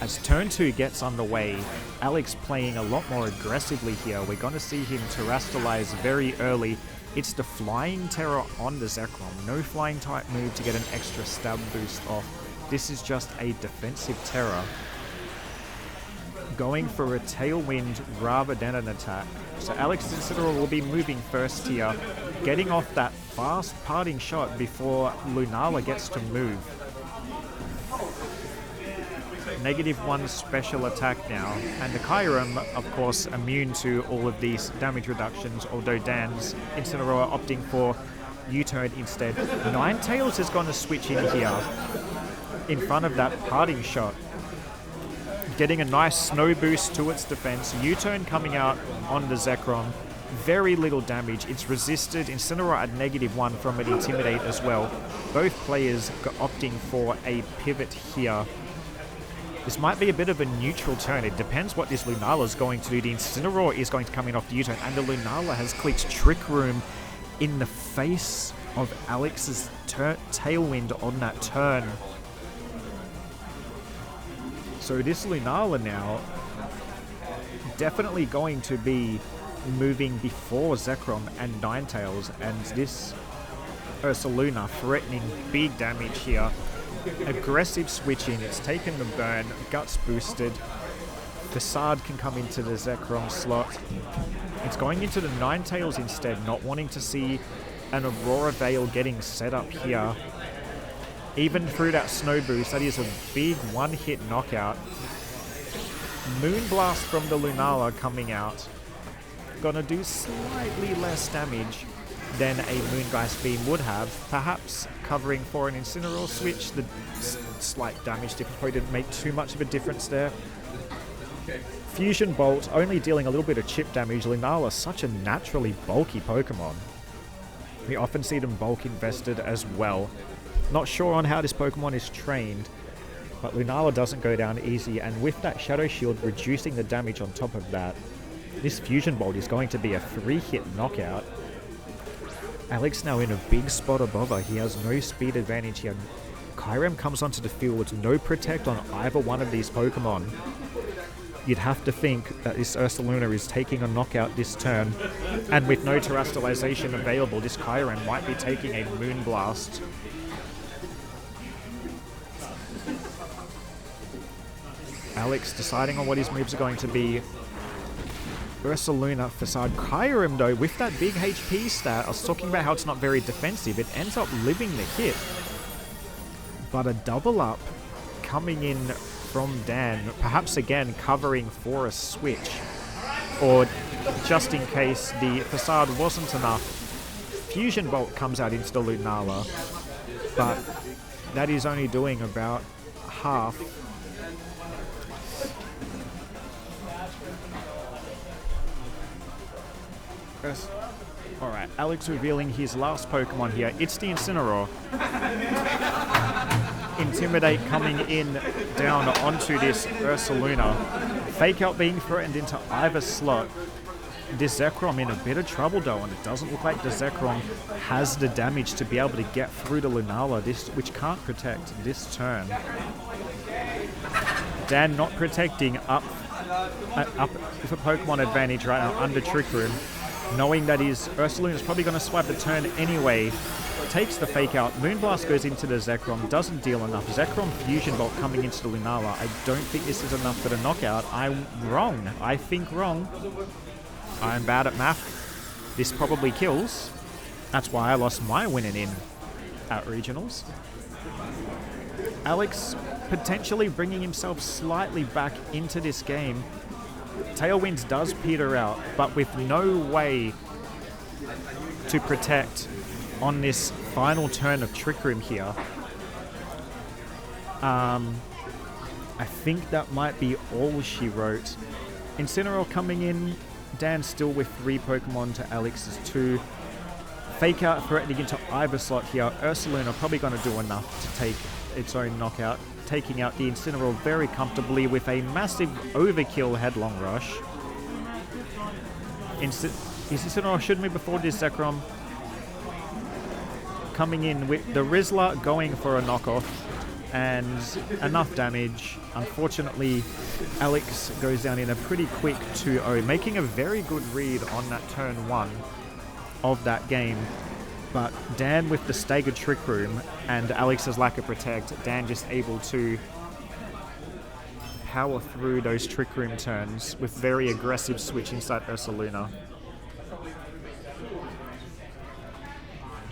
As turn 2 gets underway, Alex playing a lot more aggressively here. We're going to see him Terrestrialize very early. It's the Flying Terror on the Zekrom. No Flying type move to get an extra stab boost off. This is just a defensive Terror. Going for a Tailwind rather than an attack. So Alex Incineroar will be moving first here, getting off that fast Parting Shot before Lunala gets to move. -1 special attack now, and the Kyurem, of course, immune to all of these damage reductions, although Dan's Incineroar opting for U-turn instead. Ninetales is going to switch in here in front of that Parting Shot, getting a nice snow boost to its defense. U-turn coming out on the Zekrom. Very little damage. It's resisted. Incineroar at -1 from an Intimidate as well. Both players opting for a pivot here. This might be a bit of a neutral turn. It depends what this Lunala is going to do. The Incineroar is going to come in off the U-turn, and the Lunala has clicked Trick Room in the face of Alex's Tailwind on that turn. So this Lunala now definitely going to be moving before Zekrom and Ninetales, and this Ursaluna threatening big damage here. Aggressive switching, it's taken the burn, Guts boosted. Facade can come into the Zekrom slot. It's going into the Ninetales instead, not wanting to see an Aurora Veil getting set up here. Even through that Snow Boost, that is a big one-hit knockout. Moonblast from the Lunala coming out. Gonna do slightly less damage than a Moongeist Beam would have, perhaps covering for an Incineroar switch. The slight damage difference probably didn't make too much of a difference there. Fusion Bolt only dealing a little bit of chip damage. Lunala is such a naturally bulky Pokemon. We often see them bulk invested as well. Not sure on how this Pokemon is trained, but Lunala doesn't go down easy, and with that Shadow Shield reducing the damage on top of that, this Fusion Bolt is going to be a 3-hit knockout. Alex now in a big spot above her. He has no speed advantage here. Kyurem comes onto the field with no Protect on either one of these Pokemon. You'd have to think that this Ursaluna is taking a knockout this turn, and with no Terrestrialization available, this Kyurem might be taking a Moonblast. Alex deciding on what his moves are going to be. Ursaluna, Facade. Kyurem though, with that big HP stat, I was talking about how it's not very defensive, it ends up living the hit. But a double up coming in from Dan, perhaps again covering for a switch. Or just in case the Facade wasn't enough, Fusion Bolt comes out into the Lunala, but that is only doing about half. Alright, Alex revealing his last Pokemon here. It's the Incineroar. Intimidate coming in down onto this Ursaluna. Fake out being threatened into either slot. This Zekrom in a bit of trouble though, and it doesn't look like the Zekrom has the damage to be able to get through to Lunala, which can't protect this turn. Dan not protecting up with a Pokemon advantage right now under Trick Room, knowing that his Ursaluna is probably going to swipe the turn anyway. Takes the fake out. Moonblast goes into the Zekrom, doesn't deal enough. Zekrom Fusion Bolt coming into the Lunala. I don't think this is enough for the knockout. I'm wrong. I think wrong. I'm bad at math. This probably kills. That's why I lost my winning in at Regionals. Alex potentially bringing himself slightly back into this game. Tailwinds does peter out, but with no way to protect on this final turn of Trick Room here. I think that might be all she wrote. Incineroar coming in. Dan still with 3 Pokemon to Alex's 2. Fake out threatening into either slot here. Ursaluna probably going to do enough to take its own knockout, taking out the Incineroar very comfortably with a massive overkill Headlong Rush. Incineroar should move before this Zekrom. Coming in with the Rizzler going for a knockoff and enough damage. Unfortunately, Alex goes down in a pretty quick 2-0, making a very good read on that turn 1 of that game. But Dan with the staggered Trick Room and Alex's lack of protect, Dan just able to power through those Trick Room turns with very aggressive switch inside Ursaluna.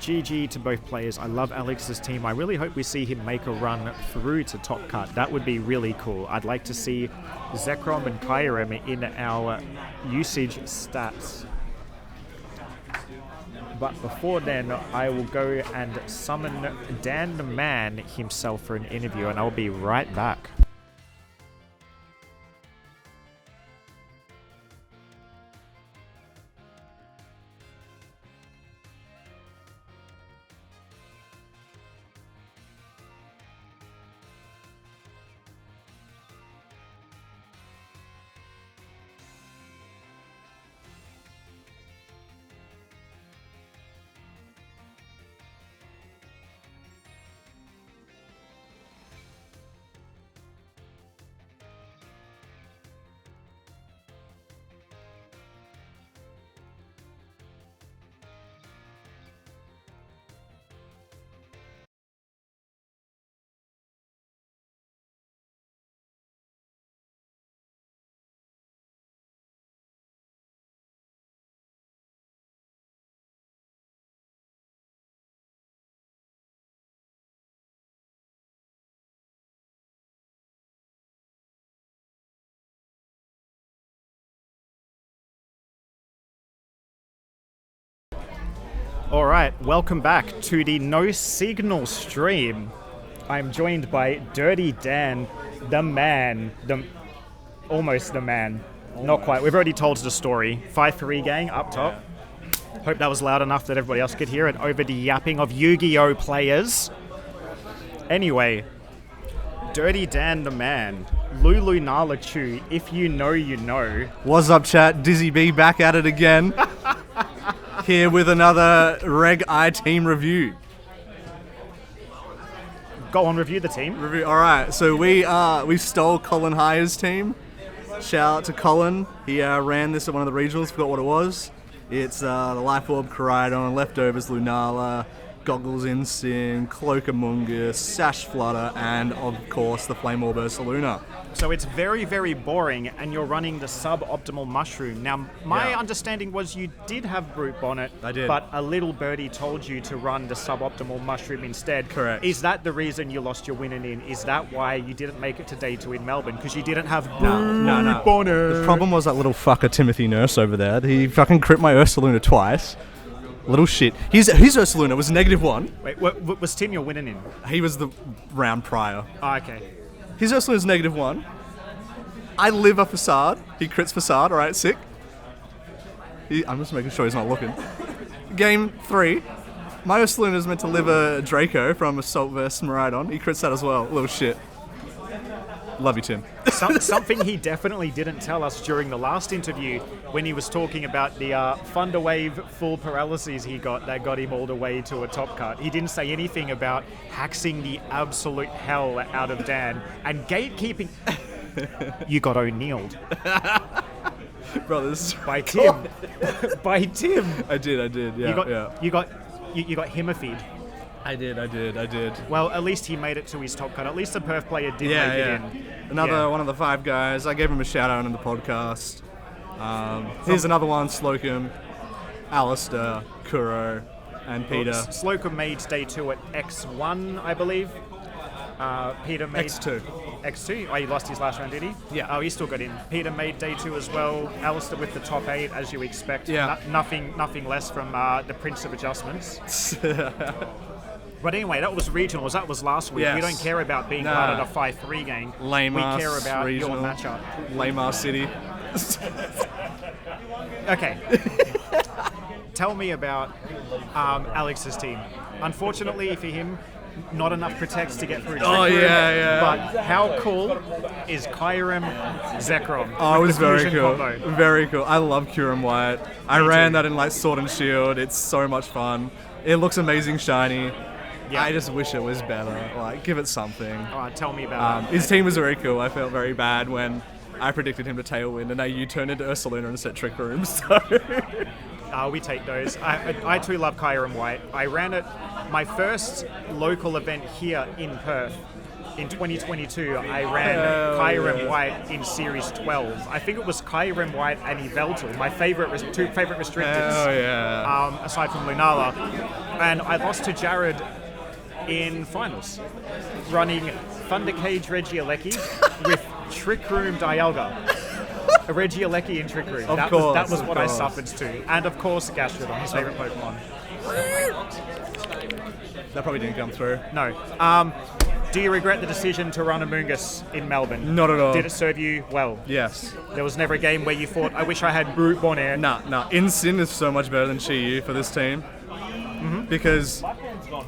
GG to both players. I love Alex's team. I really hope we see him make a run through to top cut. That would be really cool. I'd like to see Zekrom and Kyurem in our usage stats. But before then, I will go and summon Dan the Man himself for an interview, and I'll be right back. Alright, welcome back to the No Signal stream. I'm joined by Dirty Dan, the man, almost the man. Not quite, we've already told the story. 5-3 gang up top. Hope that was loud enough that everybody else could hear it over the yapping of Yu-Gi-Oh players. Anyway, Dirty Dan the man, Lulu Nala Chu, if you know, you know. What's up, chat? Dizzy B back at it again. Here with another Reg I team review. Go on, review the team. All right, so we stole Colin Hyer's team. Shout out to Colin. He ran this at one of the regionals. Forgot what it was. It's the Life Orb Koraidon, Leftovers Lunala, Goggles Instinct, Cloacamungus, Sash Flutter, and of course the Flame Orb Ursaluna. So it's very, very boring, and you're running the suboptimal mushroom. Now, my understanding was you did have Brute Bonnet. I did. But a little birdie told you to run the suboptimal mushroom instead. Correct. Is that the reason you lost your winning in? Is that why you didn't make it to day 2 in Melbourne? Because you didn't have No. Bonnet. The problem was that little fucker Timothy Nurse over there. He fucking crit my Ursaluna twice. Little shit. His Ursaluna was -1. Wait, what was Tim your winning in? He was the round prior. Oh, okay. His Ursaluna is -1. I live a Facade. He crits Facade. All right, sick. I'm just making sure he's not looking. Game 3. My Ursaluna is meant to live a Draco from Assault vs. Miraidon. He crits that as well. Little shit. Love you, Tim. Something he definitely didn't tell us during the last interview when he was talking about the Thunderwave full paralyses he got that got him all the way to a top cut. He didn't say anything about haxing the absolute hell out of Dan and gatekeeping. You got O'Neilled. Brothers. By Tim. By Tim. I did. Yeah, You got him a feed. I did. Well, at least he made it to his top cut. At least the Perth player did make it in. Another one of the 5 guys. I gave him a shout out in the podcast. Here's another one: Slocum, Alistair, Kuro, and Peter. Slocum made day 2 at X1, I believe. Peter made X2. X2? Oh, he lost his last round, did he? Yeah. Oh, he still got in. Peter made day 2 as well. Alistair with the top 8, as you expect. Yeah. Nothing less from the Prince of Adjustments. But anyway, that was regionals. That was last week. Yes. We don't care about being part of the 5-3 game. Lame we ass care about regional. your matchup. Lame ass city. Okay. Tell me about Alex's team. Unfortunately for him, not enough protects to get through. Oh, yeah. But how cool is Kyurem Zekrom? Oh, it was very fusion cool. combo? Very cool. I love Kyurem White. I ran that in like Sword and Shield. It's so much fun. It looks amazing shiny. Yeah. I just wish it was better. Like, give it something. All right, tell me about His team was very cool. I felt very bad when I predicted him to Tailwind and now you turned into Ursaluna and set Trick Room. So we take those. I too love Kyurem White. I ran it, my first local event here in Perth. In 2022, I ran Kyurem White in Series 12. I think it was Kyurem White and Yveltal, my two favorite restrictors. Oh yeah. Aside from Lunala. And I lost to Jared in finals, running Thundercage Regieleki with Trick Room Dialga. A Regieleki in Trick Room. That was what I suffered to. And of course, Gastrodon, his favorite Pokemon. That probably didn't come through. No. Do you regret the decision to run Amoonguss in Melbourne? Not at all. Did it serve you well? Yes. There was never a game where you thought, I wish I had Brute Bonaire. Nah. Insyn is so much better than Chi-Yu for this team. Mm-hmm. Because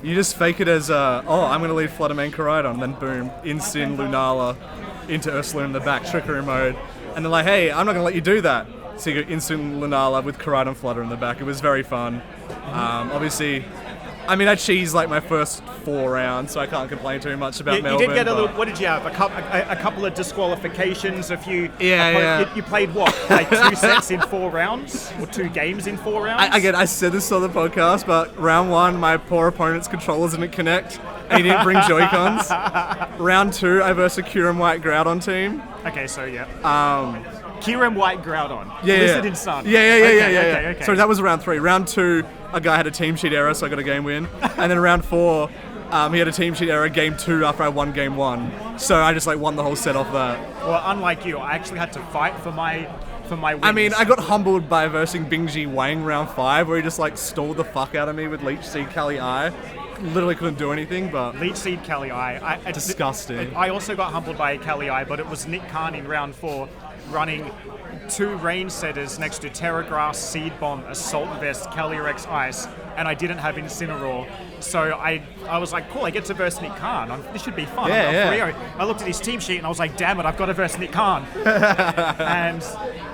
you just fake it as, I'm going to lead Fluttermane Koraidon, then boom, Insyn, Lunala, into Ursaluna in the back, Trickery mode. And they're like, hey, I'm not going to let you do that. So you go Insyn, Lunala with Koraidon Flutter in the back. It was very fun. Obviously, I mean, I cheesed like my first 4 rounds, so I can't complain too much about Melbourne. You did get a little. What did you have? A couple of disqualifications. A few. Yeah. You played what? Like 2 sets in 4 rounds, or 2 games in 4 rounds? I said this on the podcast, but round 1, my poor opponent's controllers didn't connect, and he didn't bring Joy-Cons. Round 2, I versed a Kyurem White Groudon team. Okay, so yeah. Kyurem White Groudon. Yeah. Listed in Sun. Yeah. Okay. So that was round 3. Round 2, a guy had a team sheet error, so I got a game win. And then round 4, he had a team sheet error game 2 after I won game 1. So I just won the whole set off that. Well, unlike you, I actually had to fight for my wins. I mean, I got humbled by versing Bingji Wang round 5, where he just stalled the fuck out of me with Leech Seed Kali I. Literally couldn't do anything, but Leech Seed Kali I. Disgusting. I also got humbled by Kali I, but it was Nick Khan in round 4 running 2 range setters next to Terra Grass, Seed Bomb, Assault Vest, Calyrex Ice, and I didn't have Incineroar. So I was like, cool, I get to verse Nick Khan. This should be fun. Yeah. I looked at his team sheet and I was like, damn it, I've got to verse Nick Khan. And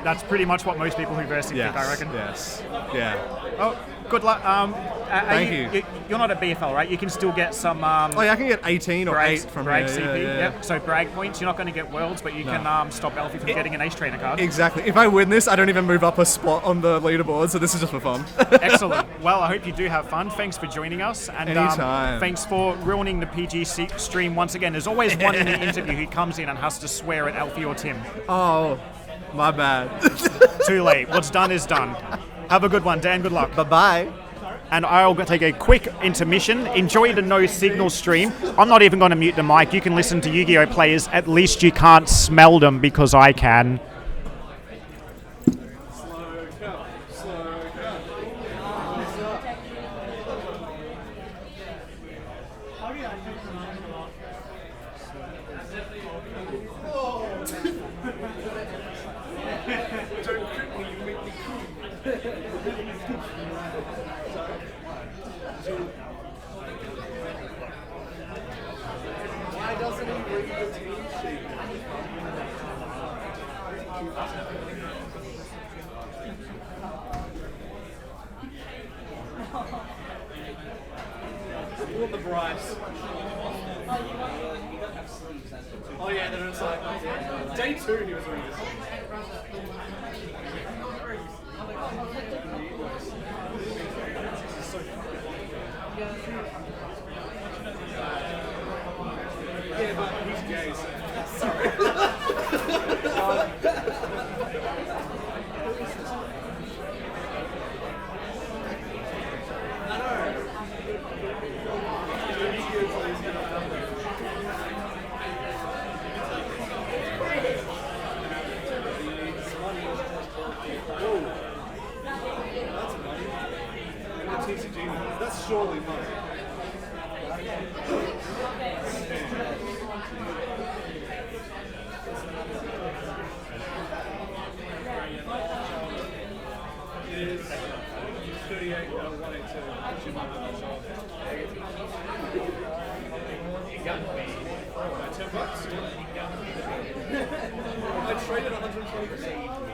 that's pretty much what most people who verse him think, I reckon. Yes. Yeah. Oh, good luck. Thank you. You're not at BFL, right? You can still get some... I can get 18 or 8 from Bragg here. CP. Yeah. Yep. So Bragg points, you're not going to get Worlds, but you can stop Alfie from getting an Ace Trainer card. Exactly. If I win this, I don't even move up a spot on the leaderboard, so this is just for fun. Excellent. Well, I hope you do have fun. Thanks for joining us. And Anytime. Thanks for ruining the PG stream once again. There's always one in the interview who comes in and has to swear at Alfie or Tim. Oh, my bad. Too late. What's done is done. Have a good one, Dan. Good luck. Bye-bye. And I'll take a quick intermission. Enjoy the no signal stream. I'm not even going to mute the mic. You can listen to Yu-Gi-Oh! Players. At least you can't smell them because I can. want the Bryce. Oh yeah, then it's like day 2 he was doing this. Yeah, but he's gay, so sorry. That's surely money. It is 38,182. You got me. $10. I traded 120%.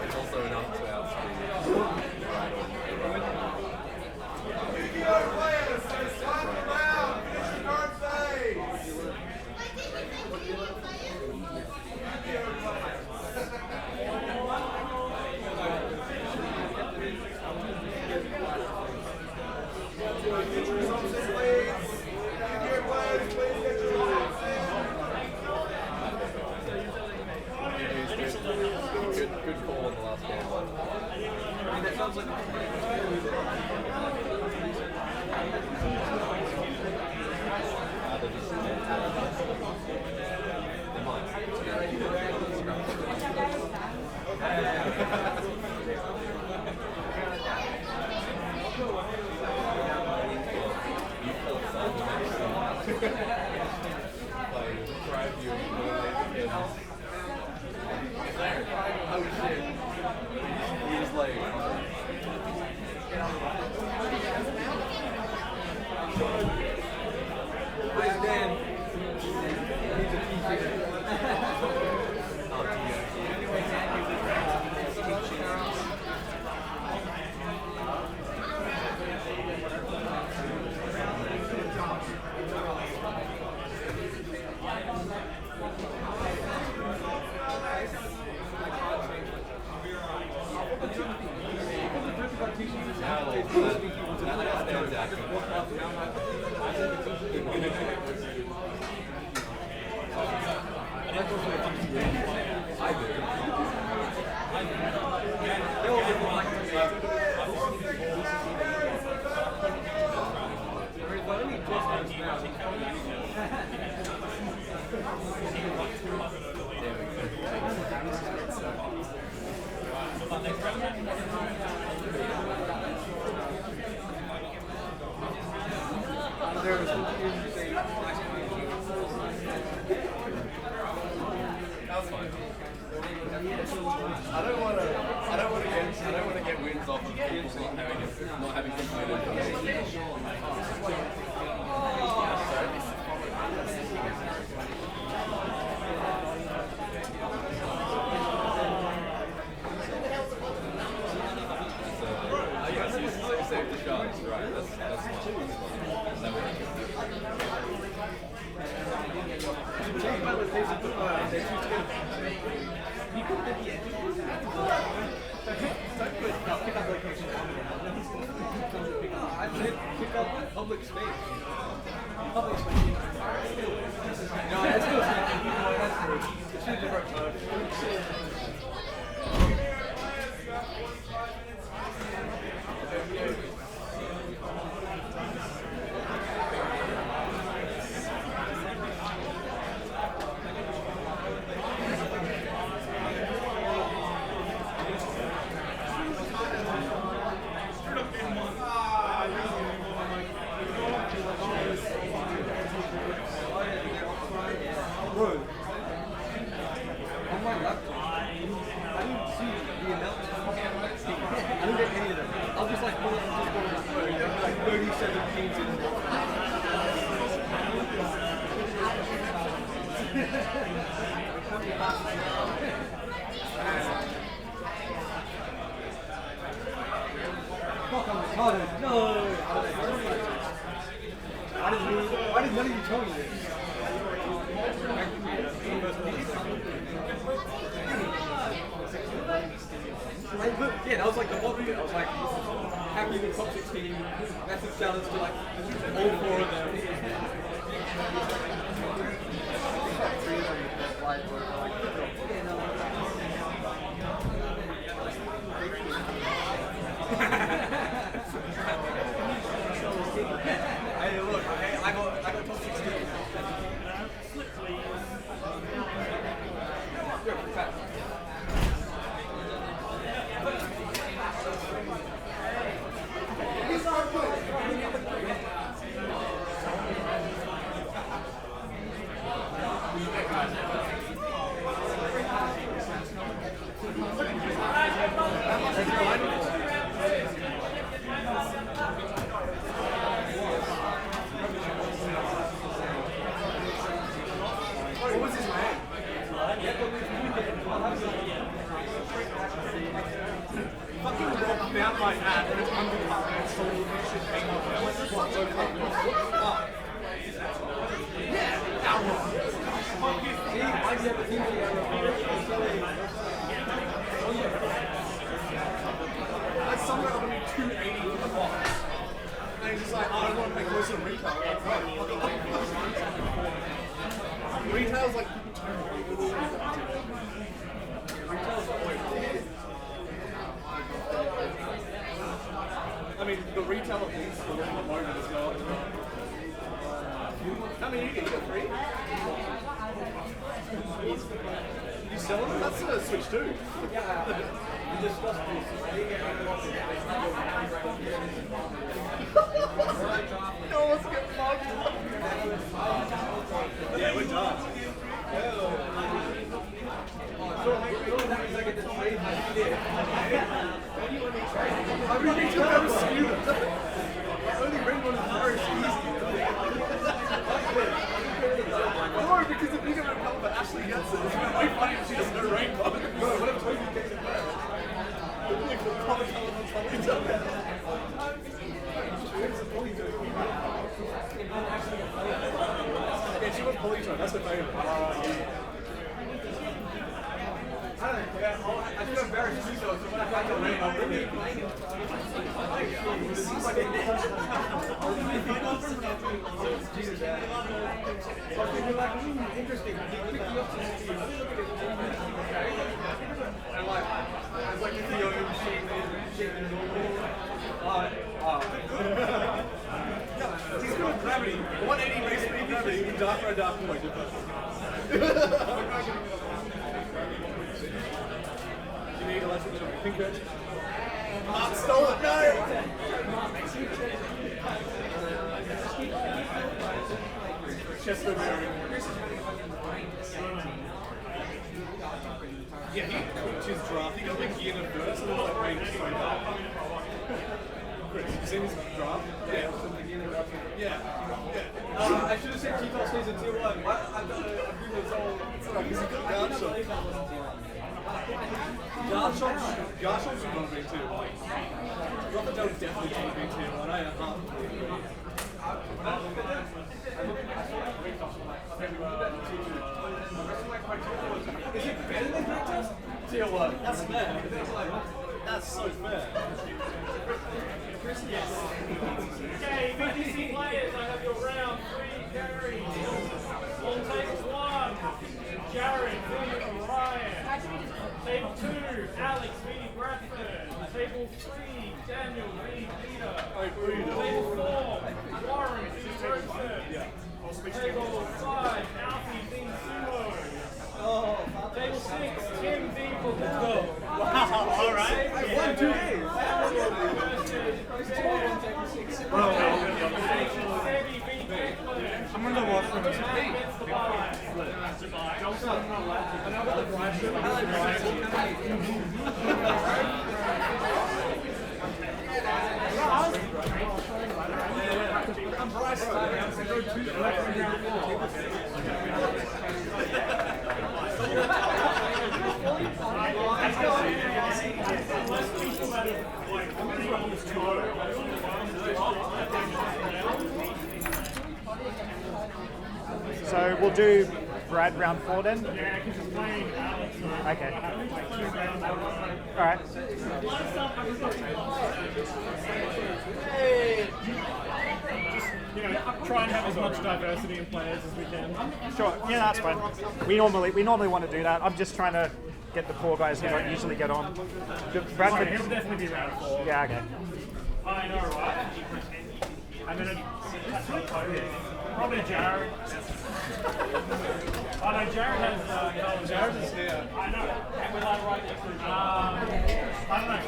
It's also enough to outspeed. Good call on the last game. I mean, that sounds like fine. I don't want to get wins off of people not having completed. Save the shots, right? That's pick up public space. Public space. No, that's still it's two different Why did none of you tell me this? Yeah, that was like the bottom bit. I was like, happy with top 16, massive challenge to like all four of them. Hey, look, I got top 16. What was his name? Fucking rock found my hat and it's undercut and it's all this shit hanging off. I'm like, this one's so fucking what the fuck? Yeah, that one. Fuck you. See, I never think he had that's somewhere up to 280 for the box. And he's just like, oh, I don't want to pay closer to retail. I'm like, what? Retail's like retail's always I mean, the retail of these stores at the moment as well. I mean, you can get free. You sell them? That's a Switch too. Yeah. You just lost this. No one's getting fucked. Yeah, we're done. So, that means I get to trade my shit. I really need to have a skewer. Only ring one is very easy. No, because if you get a couple but Ashley gets it, it's going to be funny if she doesn't know rainbow. No, what if Toby gets it first? Yeah, she was Polito, that's her favourite. I don't know, yeah, I feel embarrassed too, so when I find the rain, I'll bring it. This is like a Jesus, yeah. So I think we're like, interesting. He picked me up to see you. And like, it's like the own shape and normal. He's good with gravity. 180 race speed gravity, darker and darker like different. You need a lesson to think it. Mark stole it, no! Chesterberry. Yeah, he cooked his draft. He got like in a first, and it was like made it so bad. Chris, you seen his draft? Yeah. I should have said Keith stays in tier 1. I've got a group that's all. He's a good guard shot. Guard shots are not a big tier 1. Robert Dell definitely not a big tier 1. I am. Is it better than Victor's? Tier 1. That's fair. That's so fair. Okay, VGC players, I have your round 3 carries. On table 1, Jared v. Orion. Table 2, Alex v. Bradford. Table 3, Daniel v. Peter. Table 4, Warren v. Robeson. Table 5, Alfie v. Sumo. Table 6, Tim v. Portugal. Wow, alright. I won 2 days. I'm gonna go watch them. So we'll do Brad round 4 then? Yeah, because he's playing Alex. Okay. Alright. Try and have as much diversity in players as we can. Sure, yeah, that's fine. We normally want to do that. I'm just trying to get the poor guys who don't usually get on. Bradford. He'll definitely be round 4. Yeah, okay. I know, right? And then probably Jared. Oh no, Jared has. Jared is here. I know. And we're like right next to each other. I don't know.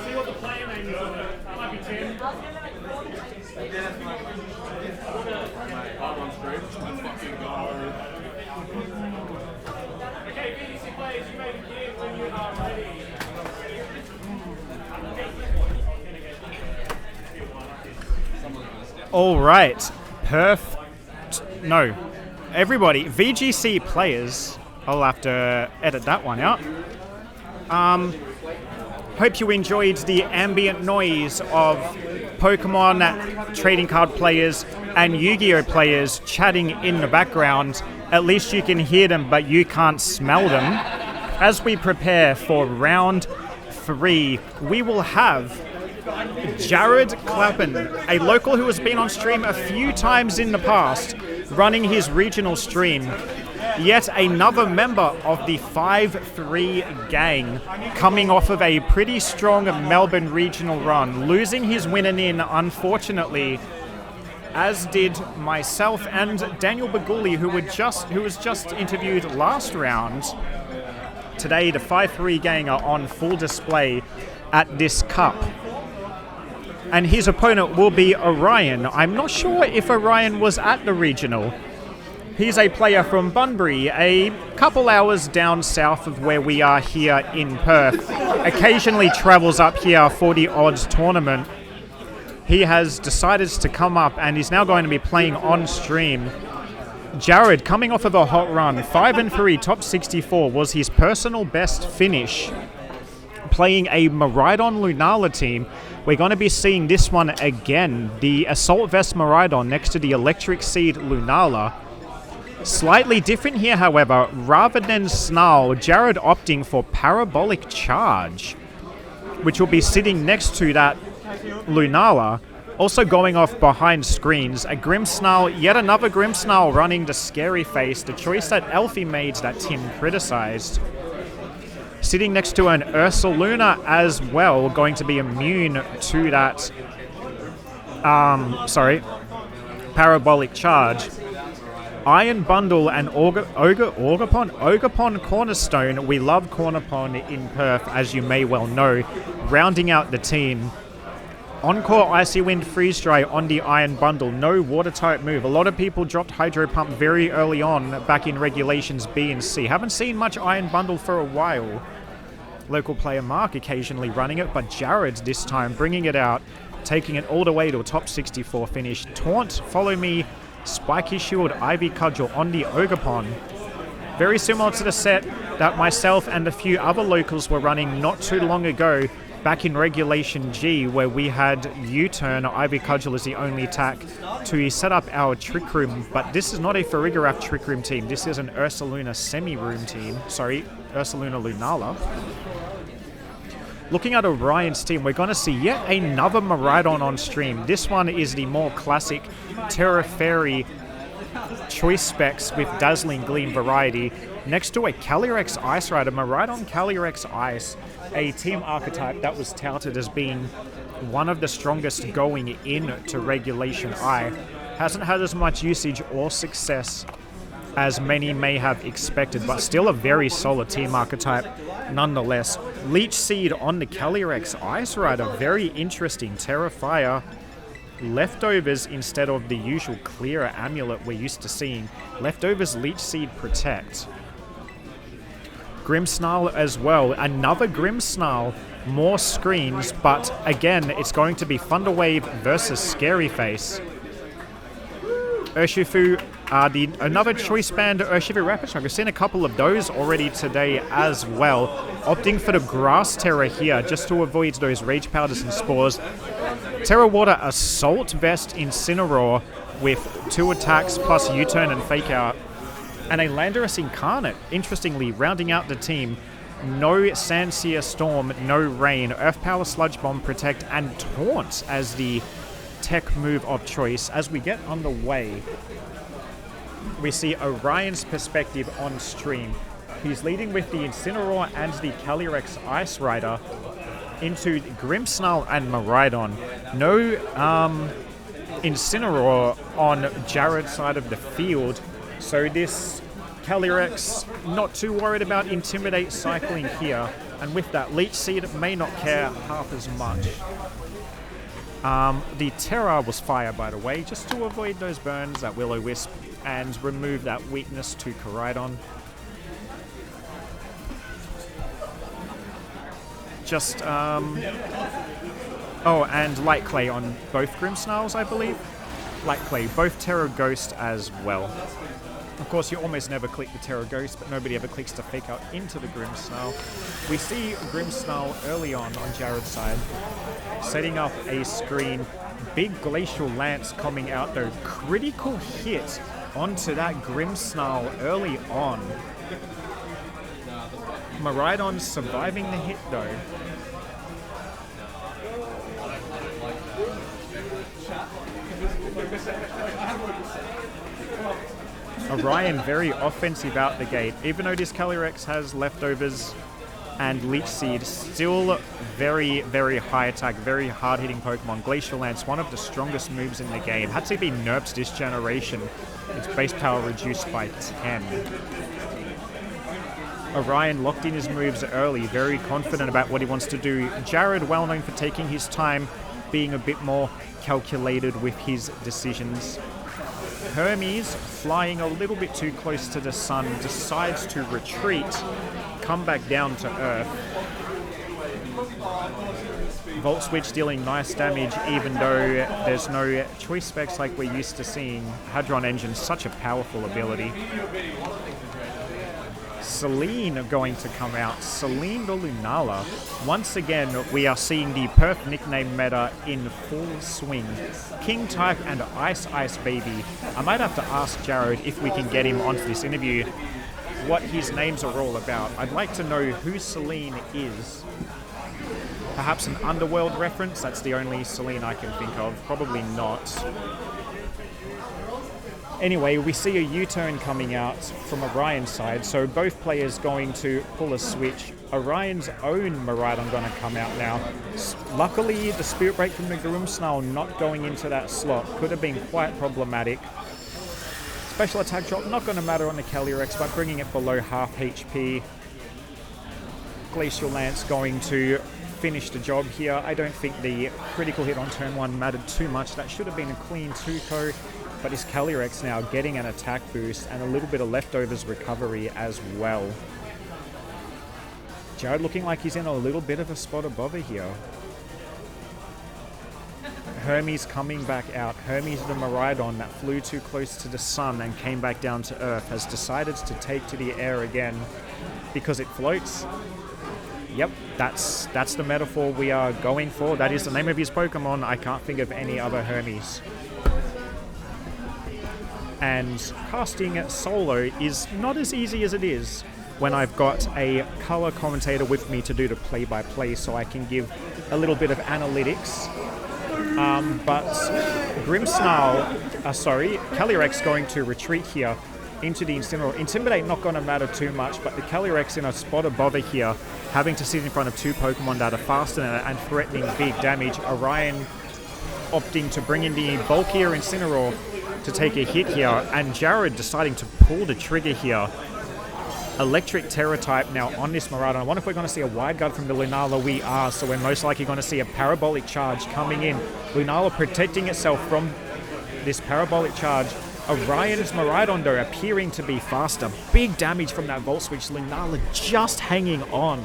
See what the player name is on it. It might be Tim. Okay, VGC players, you may begin when you are ready. All right, Perth. No, everybody. VGC players. I'll have to edit that one out. Hope you enjoyed the ambient noise of Pokemon trading card players and Yu-Gi-Oh players chatting in the background. At least you can hear them, but you can't smell them. As we prepare for round 3, we will have Jared Clapin, a local who has been on stream a few times in the past, running his regional stream. Yet another member of the 5-3 gang, coming off of a pretty strong Melbourne regional run, losing his win and in, unfortunately, as did myself and Daniel Baguli, who was just interviewed last round. Today, the 5-3 gang are on full display at this cup. And his opponent will be Orion. I'm not sure if Orion was at the regional. He's a player from Bunbury, a couple hours down south of where we are here in Perth. Occasionally travels up here for the odds tournament. He has decided to come up and is now going to be playing on stream. Jared, coming off of a hot run, 5-3, top 64 was his personal best finish. Playing a Miraidon Lunala team. We're going to be seeing this one again. The Assault Vest Miraidon next to the Electric Seed Lunala. Slightly different here, however. Rather than Snarl, Jared opting for Parabolic Charge, which will be sitting next to that Lunala. Also going off behind screens, a Grimmsnarl, yet another Grimmsnarl running the Scary Face, the choice that Alfie made that Tim criticized. Sitting next to an Ursaluna as well, going to be immune to that, Parabolic Charge. Iron Bundle and Ogapon Cornerstone. We love Cornerpon in Perth, as you may well know. Rounding out the team. Encore Icy Wind Freeze Dry on the Iron Bundle. No watertight move. A lot of people dropped Hydro Pump very early on back in Regulations B and C. Haven't seen much Iron Bundle for a while. Local player Mark occasionally running it, but Jared this time bringing it out, taking it all the way to a top 64 finish. Taunt, Follow Me, Spiky Shield, Ivy Cudgel on the Ogerpon. Very similar to the set that myself and a few other locals were running not too long ago back in Regulation G, where we had U-Turn, Ivy Cudgel as the only attack to set up our Trick Room. But this is not a Farigiraf Trick Room team. This is an Ursaluna Semi-Room team. Sorry, Ursaluna Lunala. Looking at Orion's team, we're going to see yet another Miraidon on stream. This one is the more classic Terra Fairy choice specs with Dazzling Gleam variety. Next to a Calyrex Ice Rider, Miraidon Calyrex Ice, a team archetype that was touted as being one of the strongest going into Regulation I. Hasn't had as much usage or success as many may have expected, but still a very solid team archetype nonetheless. Leech Seed on the Calyrex Ice Rider, very interesting. Terra Fire. Leftovers instead of the usual Clearer Amulet we're used to seeing. Leftovers Leech Seed Protect. Grimmsnarl as well. Another Grimmsnarl. More screens, but again, it's going to be Thunderwave versus Scary Face. Urshifu, another Choice Band Urshifu Rapid Strike. We've seen a couple of those already today as well. Opting for the Grass Terror here just to avoid those Rage Powders and Spores. Terra Water Assault Vest Incineroar with 2 attacks plus U-Turn and Fake Out. And a Landorus Incarnate, interestingly, rounding out the team. No Sandsear Storm, no Rain, Earth Power Sludge Bomb Protect, and Taunt as the tech move of choice. As we get underway, we see Orion's perspective on stream. He's leading with the Incineroar and the Calyrex Ice Rider into Grimmsnarl and Miraidon. No Incineroar on Jared's side of the field, so this Calyrex not too worried about Intimidate cycling here, and with that Leech Seed may not care half as much. The Terra was fire, by the way, just to avoid those burns, that Will-O-Wisp, and remove that weakness to Koraidon. Just, oh, and Light Clay on both Grimmsnarls, I believe. Light Clay, both Terra Ghost as well. Of course, you almost never click the Terra Ghost, but nobody ever clicks to Fake Out into the Grimmsnarl. We see Grimmsnarl early on Jared's side, setting up a screen. Big Glacial Lance coming out though. Critical hit onto that Grimmsnarl early on. Miraidon surviving the hit though. Orion very offensive out the gate. Even though this Calyrex has Leftovers and Leech Seed, still very, very high attack, very hard-hitting Pokemon. Glacial Lance, one of the strongest moves in the game. Had to be nerfed this generation. Its base power reduced by 10. Orion locked in his moves early, very confident about what he wants to do. Jared, well known for taking his time, being a bit more calculated with his decisions. Hermes, flying a little bit too close to the sun, decides to retreat, come back down to Earth. Volt Switch dealing nice damage, even though there's no choice specs like we're used to seeing. Hadron Engine, such a powerful ability. Celine going to come out. Celine the Lunala. Once again, we are seeing the Perth nickname meta in full swing. King type and Ice Baby. I might have to ask Jared if we can get him onto this interview what his names are all about. I'd like to know who Celine is. Perhaps an Underworld reference? That's the only Celine I can think of. Probably not. Anyway, we see a U-turn coming out from Orion's side, so both players going to pull a switch. Orion's own Miraidon going to come out now. Luckily, the Spirit Break from the Grimmsnarl not going into that slot could have been quite problematic. Special attack drop not going to matter on the Calyrex, but bringing it below half HP. Glacial Lance going to finish the job here. I don't think the critical hit on turn 1 mattered too much. That should have been a clean 2-co, but his Calyrex now getting an attack boost and a little bit of leftovers recovery as well. Jared looking like he's in a little bit of a spot above here. Hermes coming back out. Hermes, the Miraidon that flew too close to the sun and came back down to Earth, has decided to take to the air again because it floats. Yep, that's the metaphor we are going for. That is the name of his Pokemon. I can't think of any other Hermes. And casting solo is not as easy as it is when I've got a color commentator with me to do the play-by-play, so I can give a little bit of analytics. But Calyrex going to retreat here into the Incineroar. Intimidate not going to matter too much, but the Calyrex in a spot above here, having to sit in front of 2 Pokemon that are faster and threatening big damage. Orion opting to bring in the bulkier Incineroar to take a hit here, and Jared deciding to pull the trigger here. Electric Terror type now on this Miraidon. I wonder if we're going to see a Wide Guard from the Lunala. We are, so we're most likely going to see a Parabolic Charge coming in. Lunala protecting itself from this Parabolic Charge. Orion's Miraidon, though, appearing to be faster. Big damage from that Volt Switch. Lunala just hanging on.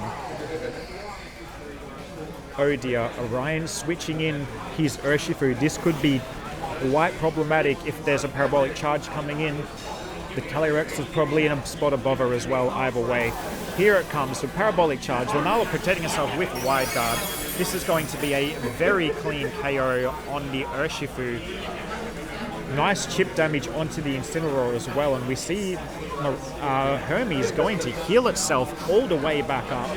Oh dear, Orion switching in his Urshifu. This could be quite problematic if there's a Parabolic Charge coming in. The Calyrex is probably in a spot above her as well, either way. Here it comes, the Parabolic Charge. Lunala protecting herself with Wide Guard. This is going to be a very clean KO on the Urshifu. Nice chip damage onto the Incineroar as well, and we see Hermes going to heal itself all the way back up.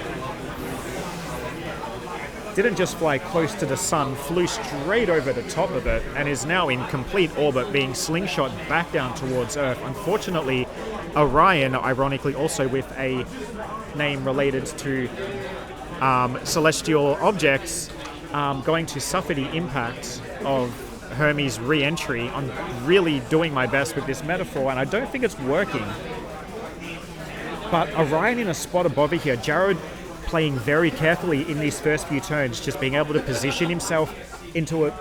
Didn't just fly close to the sun, flew straight over the top of it, and is now in complete orbit, being slingshot back down towards Earth. Unfortunately, Orion, ironically also with a name related to celestial objects, going to suffer the impact of Hermes' re-entry. I'm really doing my best with this metaphor, and I don't think it's working. But Orion in a spot above here, Jared playing very carefully in these first few turns, just being able to position himself into it,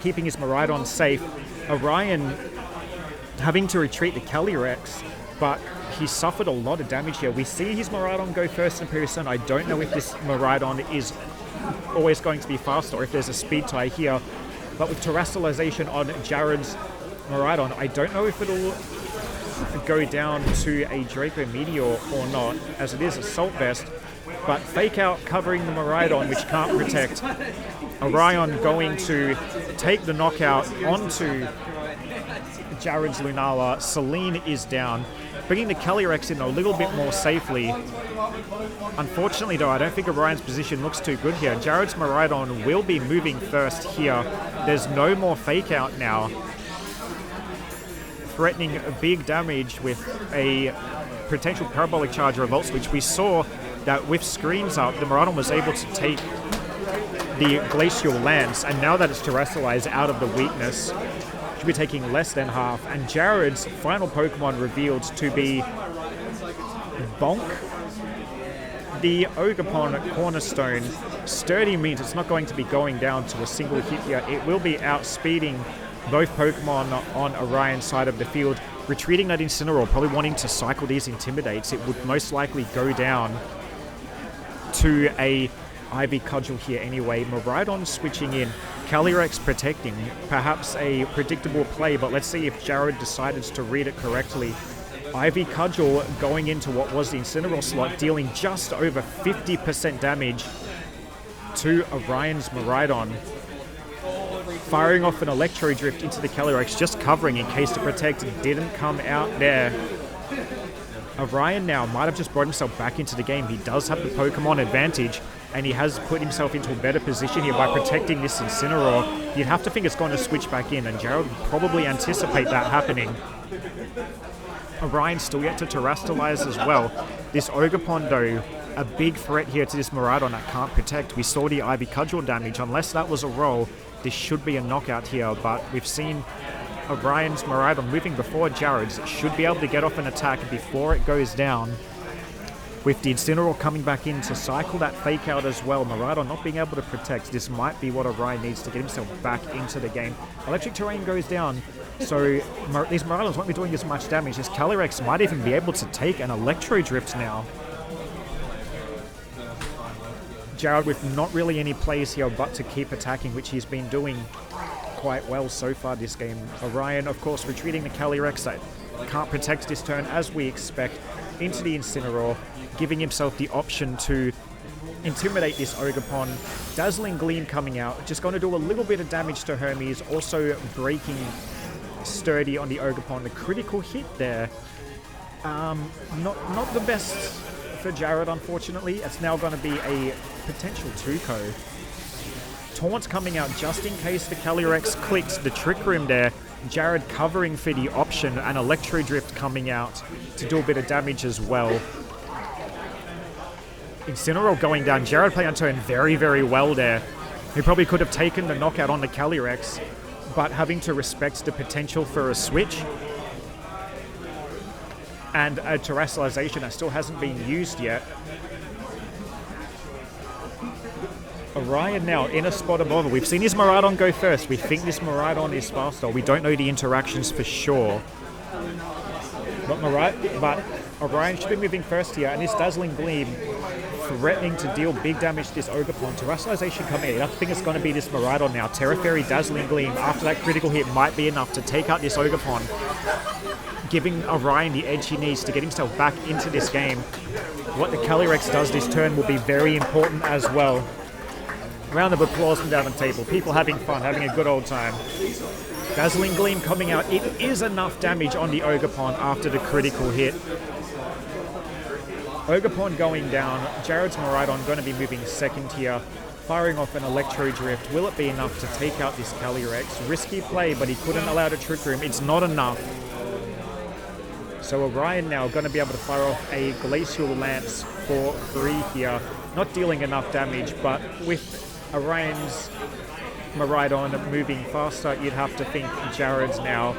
keeping his Miraidon safe. Orion having to retreat the Calyrex, but he suffered a lot of damage here. We see his Miraidon go first in previous turn. I don't know if this Miraidon is always going to be fast or if there's a speed tie here, but with Terrestrialization on Jared's Miraidon, I don't know if it'll go down to a Draco Meteor or not, as it is Assault Vest. But Fake Out covering the Miraidon, which can't protect. Orion going to take the knockout onto Jared's Lunala. Celine is down, bringing the Calyrex in a little bit more safely. Unfortunately, though, I don't think Orion's position looks too good here. Jared's Miraidon will be moving first here. There's no more Fake Out now, threatening big damage with a potential Parabolic Charge or a Volt Switch. We saw that with screens up, the Miraidon was able to take the Glacial Lance, and now that it's terrestrialized out of the weakness, should be taking less than half. And Jared's final Pokemon revealed to be Bonk, the Ogerpon Cornerstone. Sturdy means it's not going to be going down to a single hit here. It will be outspeeding both Pokemon on Orion's side of the field. Retreating that Incineroar, probably wanting to cycle these Intimidates. It would most likely go down to a Ivy Cudgel here anyway. Miraidon switching in, Calyrex protecting. Perhaps a predictable play, but let's see if Jared decided to read it correctly. Ivy Cudgel going into what was the Incineroar slot, dealing just over 50% damage to Orion's Miraidon. Firing off an Electro Drift into the Calyrex, just covering in case the Protect didn't come out there. Orion now might have just brought himself back into the game. He does have the Pokemon advantage, and he has put himself into a better position here by protecting this Incineroar. You'd have to think it's going to switch back in, and Jared would probably anticipate that happening. Orion still yet to terrestrialize as well. This Ogerpon, though, a big threat here to this Miraidon that can't protect. We saw the Ivy Cudgel damage. Unless that was a roll, this should be a knockout here, but we've seen Orion's Miraidon moving before Jared's. It should be able to get off an attack before it goes down. With the Incineroar coming back in to cycle that fake out as well, Miraidon not being able to protect. This might be what Orion needs to get himself back into the game. Electric Terrain goes down, so these Miraidons won't be doing as much damage. This Calyrex might even be able to take an Electro Drift now. Jared with not really any plays here but to keep attacking, which he's been doing quite well so far this game. Orion, of course, retreating the Calyrex that can't protect this turn as we expect into the Incineroar, giving himself the option to intimidate this Ogerpon. Dazzling Gleam coming out, just going to do a little bit of damage to Hermes, also breaking Sturdy on the Ogerpon. The critical hit there, not the best for Jared, unfortunately. It's now going to be a potential 2-co. Taunt coming out just in case the Calyrex clicks. The Trick Room there, Jared covering for the option, and Electro Drift coming out to do a bit of damage as well. Incineroar going down. Jared playing on turn very, very well there. He probably could have taken the knockout on the Calyrex, but having to respect the potential for a switch and a terrestrialization that still hasn't been used yet. Orion now in a spot of bother. We've seen his Miraidon go first. We think this Miraidon is faster. We don't know the interactions for sure. But Orion should be moving first here, and this Dazzling Gleam threatening to deal big damage to this Ogerpon. Terrestrialization coming in. I think it's going to be this Miraidon now. Terra Fairy, Dazzling Gleam, after that critical hit, might be enough to take out this Ogerpon, giving Orion the edge he needs to get himself back into this game. What the Calyrex does this turn will be very important as well. Round of applause from down the table. People having fun, having a good old time. Dazzling Gleam coming out. It is enough damage on the Ogerpon after the critical hit. Ogerpon going down. Jared's Miraidon going to be moving second here, firing off an Electro Drift. Will it be enough to take out this Calyrex? Risky play, but he couldn't allow the Trick Room. It's not enough. So Orion now going to be able to fire off a Glacial Lance for free here. Not dealing enough damage, but with Orion's Miraidon moving faster, you'd have to think Jared's now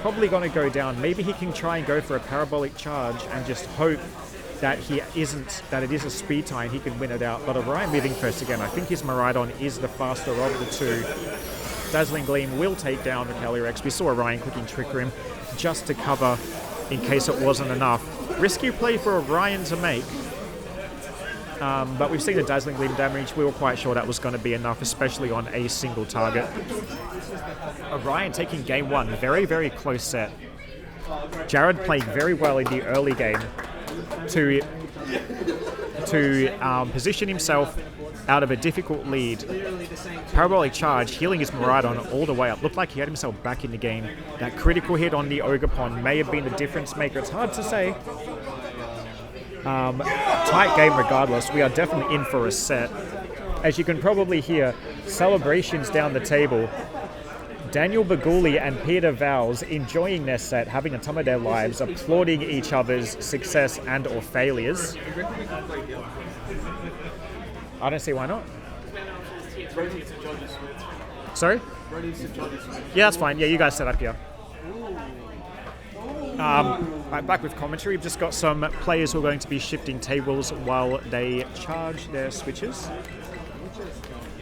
probably going to go down. Maybe he can try and go for a Parabolic Charge and just hope that it is a speed tie and he can win it out. But Orion moving first again. I think his Miraidon is the faster of the two. Dazzling Gleam will take down the Calyrex. We saw Orion clicking Trick Room just to cover in case it wasn't enough. Risky play for Orion to make. But we've seen the Dazzling Gleam damage. We were quite sure that was going to be enough, especially on a single target. Orion taking game one. Very, very close set. Jared playing very well in the early game to position himself out of a difficult lead. Parabolic Charge, healing his Miraidon all the way up. Looked like he had himself back in the game. That critical hit on the Ogerpon may have been the difference maker. It's hard to say. Tight game regardless. We are definitely in for a set. As you can probably hear, celebrations down the table. Daniel Baguli and Peter Vowles enjoying their set, having a time of their lives, applauding each other's success and or failures. I don't see why not. Sorry? Yeah, that's fine. Yeah, you guys set up here. Right, back with commentary. We've just got some players who are going to be shifting tables while they charge their switches.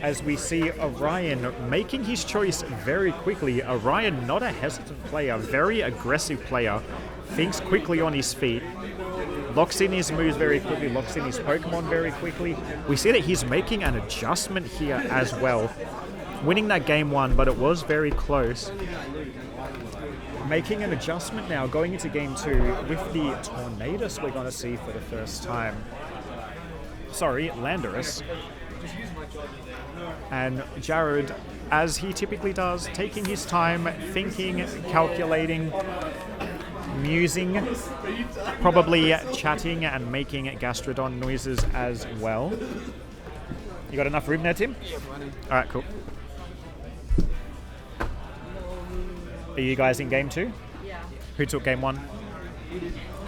As we see Orion making his choice very quickly. Orion, not a hesitant player, very aggressive player, thinks quickly on his feet, locks in his moves very quickly, locks in his Pokemon very quickly. We see that he's making an adjustment here as well. Winning that game one, but it was very close. Making an adjustment now, going into game two with the Tornadus we're going to see for the first time. Sorry, Landorus. And Jared, as he typically does, taking his time, thinking, calculating, musing, probably chatting and making Gastrodon noises as well. You got enough room there, Tim? Alright, cool. Are you guys in game two? Yeah. Who took game one?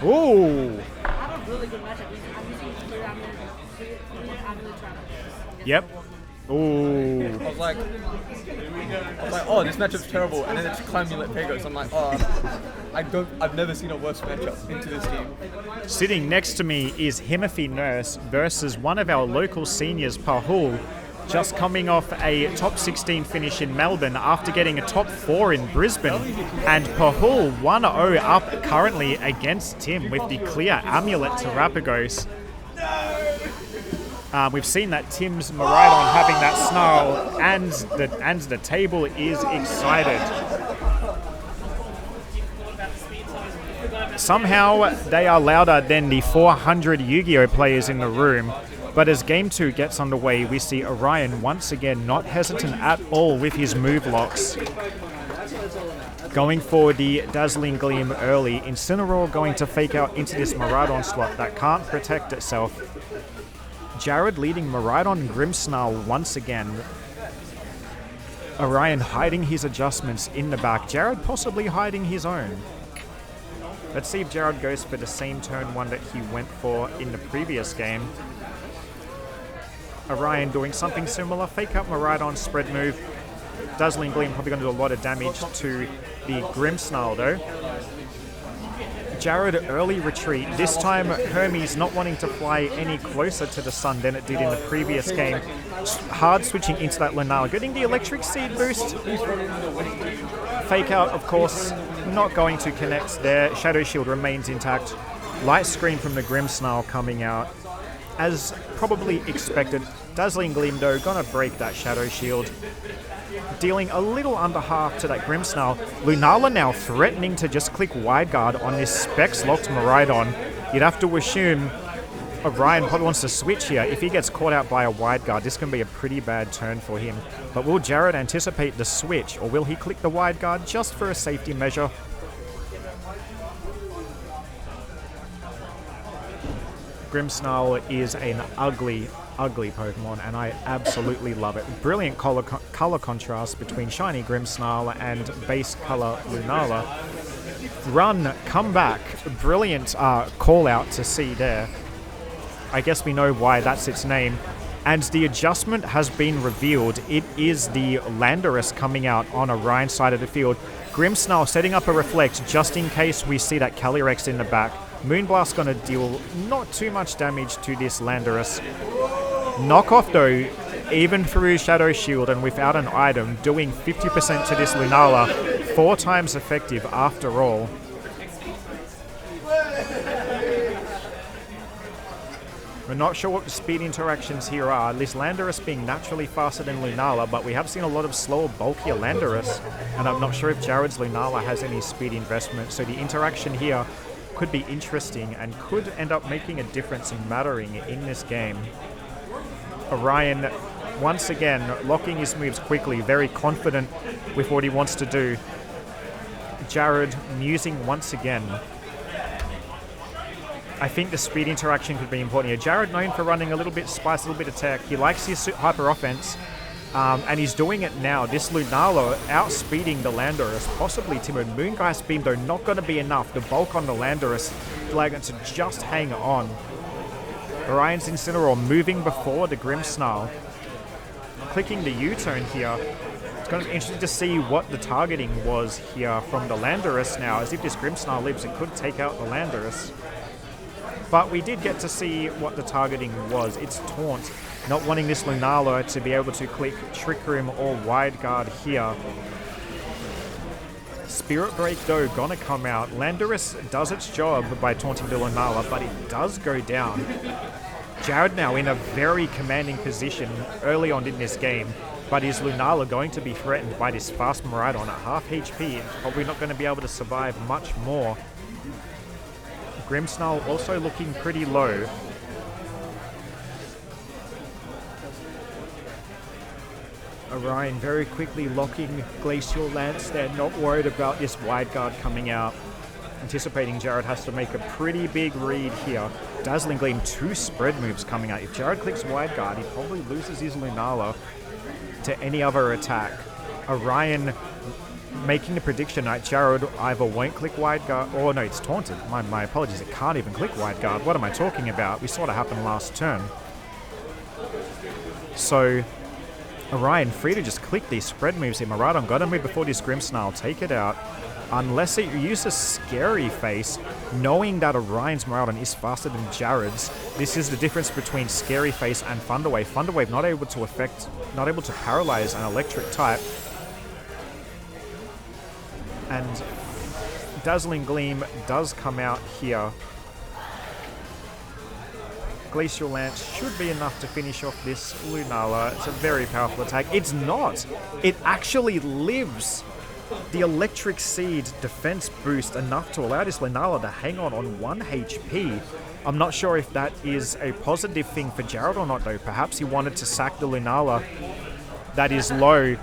Ooh! I have a really good matchup. I'm using I'm really trying to. Yep. Ooh. I was like, oh, this matchup's terrible, and then it's Clamulate Pegos. I'm like, oh, I've never seen a worse matchup into this team. Sitting next to me is Himothy Nurse versus one of our local seniors, Pahul, just coming off a top 16 finish in Melbourne after getting a top 4 in Brisbane. And Pahul 1-0 up currently against Tim with the clear Amulet to Rapagos. We've seen that Tim's Miraidon having that snarl, and the table is excited. Somehow they are louder than the 400 Yu-Gi-Oh players in the room. But as Game 2 gets underway, we see Orion once again not hesitant at all with his move locks. Going for the Dazzling Gleam early, Incineroar going to fake out into this Miraidon slot that can't protect itself. Jared leading Miraidon Grimmsnarl once again. Orion hiding his adjustments in the back. Jared possibly hiding his own. Let's see if Jared goes for the same turn one that he went for in the previous game. Orion doing something similar. Fake out Miraidon spread move. Dazzling Gleam probably going to do a lot of damage to the Grimmsnarl though. Jared early retreat. This time Hermes not wanting to fly any closer to the sun than it did in the previous game. Hard switching into that Lunala. Getting the Electric Seed boost. Fake out, of course, not going to connect there. Shadow Shield remains intact. Light Screen from the Grimmsnarl coming out. As probably expected, Dazzling Gleam though gonna break that Shadow Shield. Dealing a little under half to that Grimmsnarl. Lunala now threatening to just click Wide Guard on this Specs locked Miraidon. You'd have to assume Orion probably wants to switch here. If he gets caught out by a Wide Guard, this can be a pretty bad turn for him. But will Jared anticipate the switch, or will he click the Wide Guard just for a safety measure? Grimmsnarl is an ugly Pokemon, and I absolutely love it. Brilliant color contrast between shiny Grimmsnarl and base color Lunala. Run, come back. Brilliant call out to see there. I guess we know why that's its name. And the adjustment has been revealed. It is the Landorus coming out on Orion's side of the field. Grimmsnarl setting up a Reflect just in case we see that Calyrex in the back. Moonblast going to deal not too much damage to this Landorus. Knockoff though, even through Shadow Shield and without an item, doing 50% to this Lunala, 4 times effective after all. We're not sure what the speed interactions here are. This Landorus being naturally faster than Lunala, but we have seen a lot of slower, bulkier Landorus, and I'm not sure if Jared's Lunala has any speed investment, so the interaction here could be interesting and could end up making a difference and mattering in this game. Orion, once again, locking his moves quickly, very confident with what he wants to do. Jared musing once again. I think the speed interaction could be important here. Jared known for running a little bit spice, a little bit of tech. He likes his hyper offense, and he's doing it now. This Lunala outspeeding the Landorus, possibly Timid. Moongeist Beam though not going to be enough. The bulk on the Landorus, Dragon to just hang on. Orion's Incineroar moving before the Grimmsnarl. Clicking the U-turn here. It's going to be interesting to see what the targeting was here from the Landorus now. As if this Grimmsnarl lives, it could take out the Landorus. But we did get to see what the targeting was. It's Taunt, not wanting this Lunala to be able to click Trick Room or Wide Guard here. Spirit Break though gonna come out. Landorus does its job by taunting the Lunala, but it does go down. Jared now in a very commanding position early on in this game, but is Lunala going to be threatened by this fast Miraidon at half HP? Probably not going to be able to survive much more. Grimmsnarl also looking pretty low. Orion very quickly locking Glacial Lance there, not worried about this Wide Guard coming out. Anticipating Jared has to make a pretty big read here. Dazzling Gleam, 2 spread moves coming out. If Jared clicks Wide Guard, he probably loses his Lunala to any other attack. Orion making the prediction that Jared either won't click Wide Guard, or no, it's Taunted. My apologies, it can't even click Wide Guard. What am I talking about? We saw it happen last turn. So Orion free to just click these spread moves here. Miraidon got to move before this Grimmsnarl. Take it out. Unless it uses Scary Face, knowing that Orion's Miraidon is faster than Jared's. This is the difference between Scary Face and Thunderwave. Thunderwave not able to paralyze an electric type. And Dazzling Gleam does come out here. Glacial Lance should be enough to finish off this Lunala. It's a very powerful attack. It's not. It actually lives. The Electric Seed defense boost enough to allow this Lunala to hang on 1 HP. I'm not sure if that is a positive thing for Jared or not, though. Perhaps he wanted to sack the Lunala that is low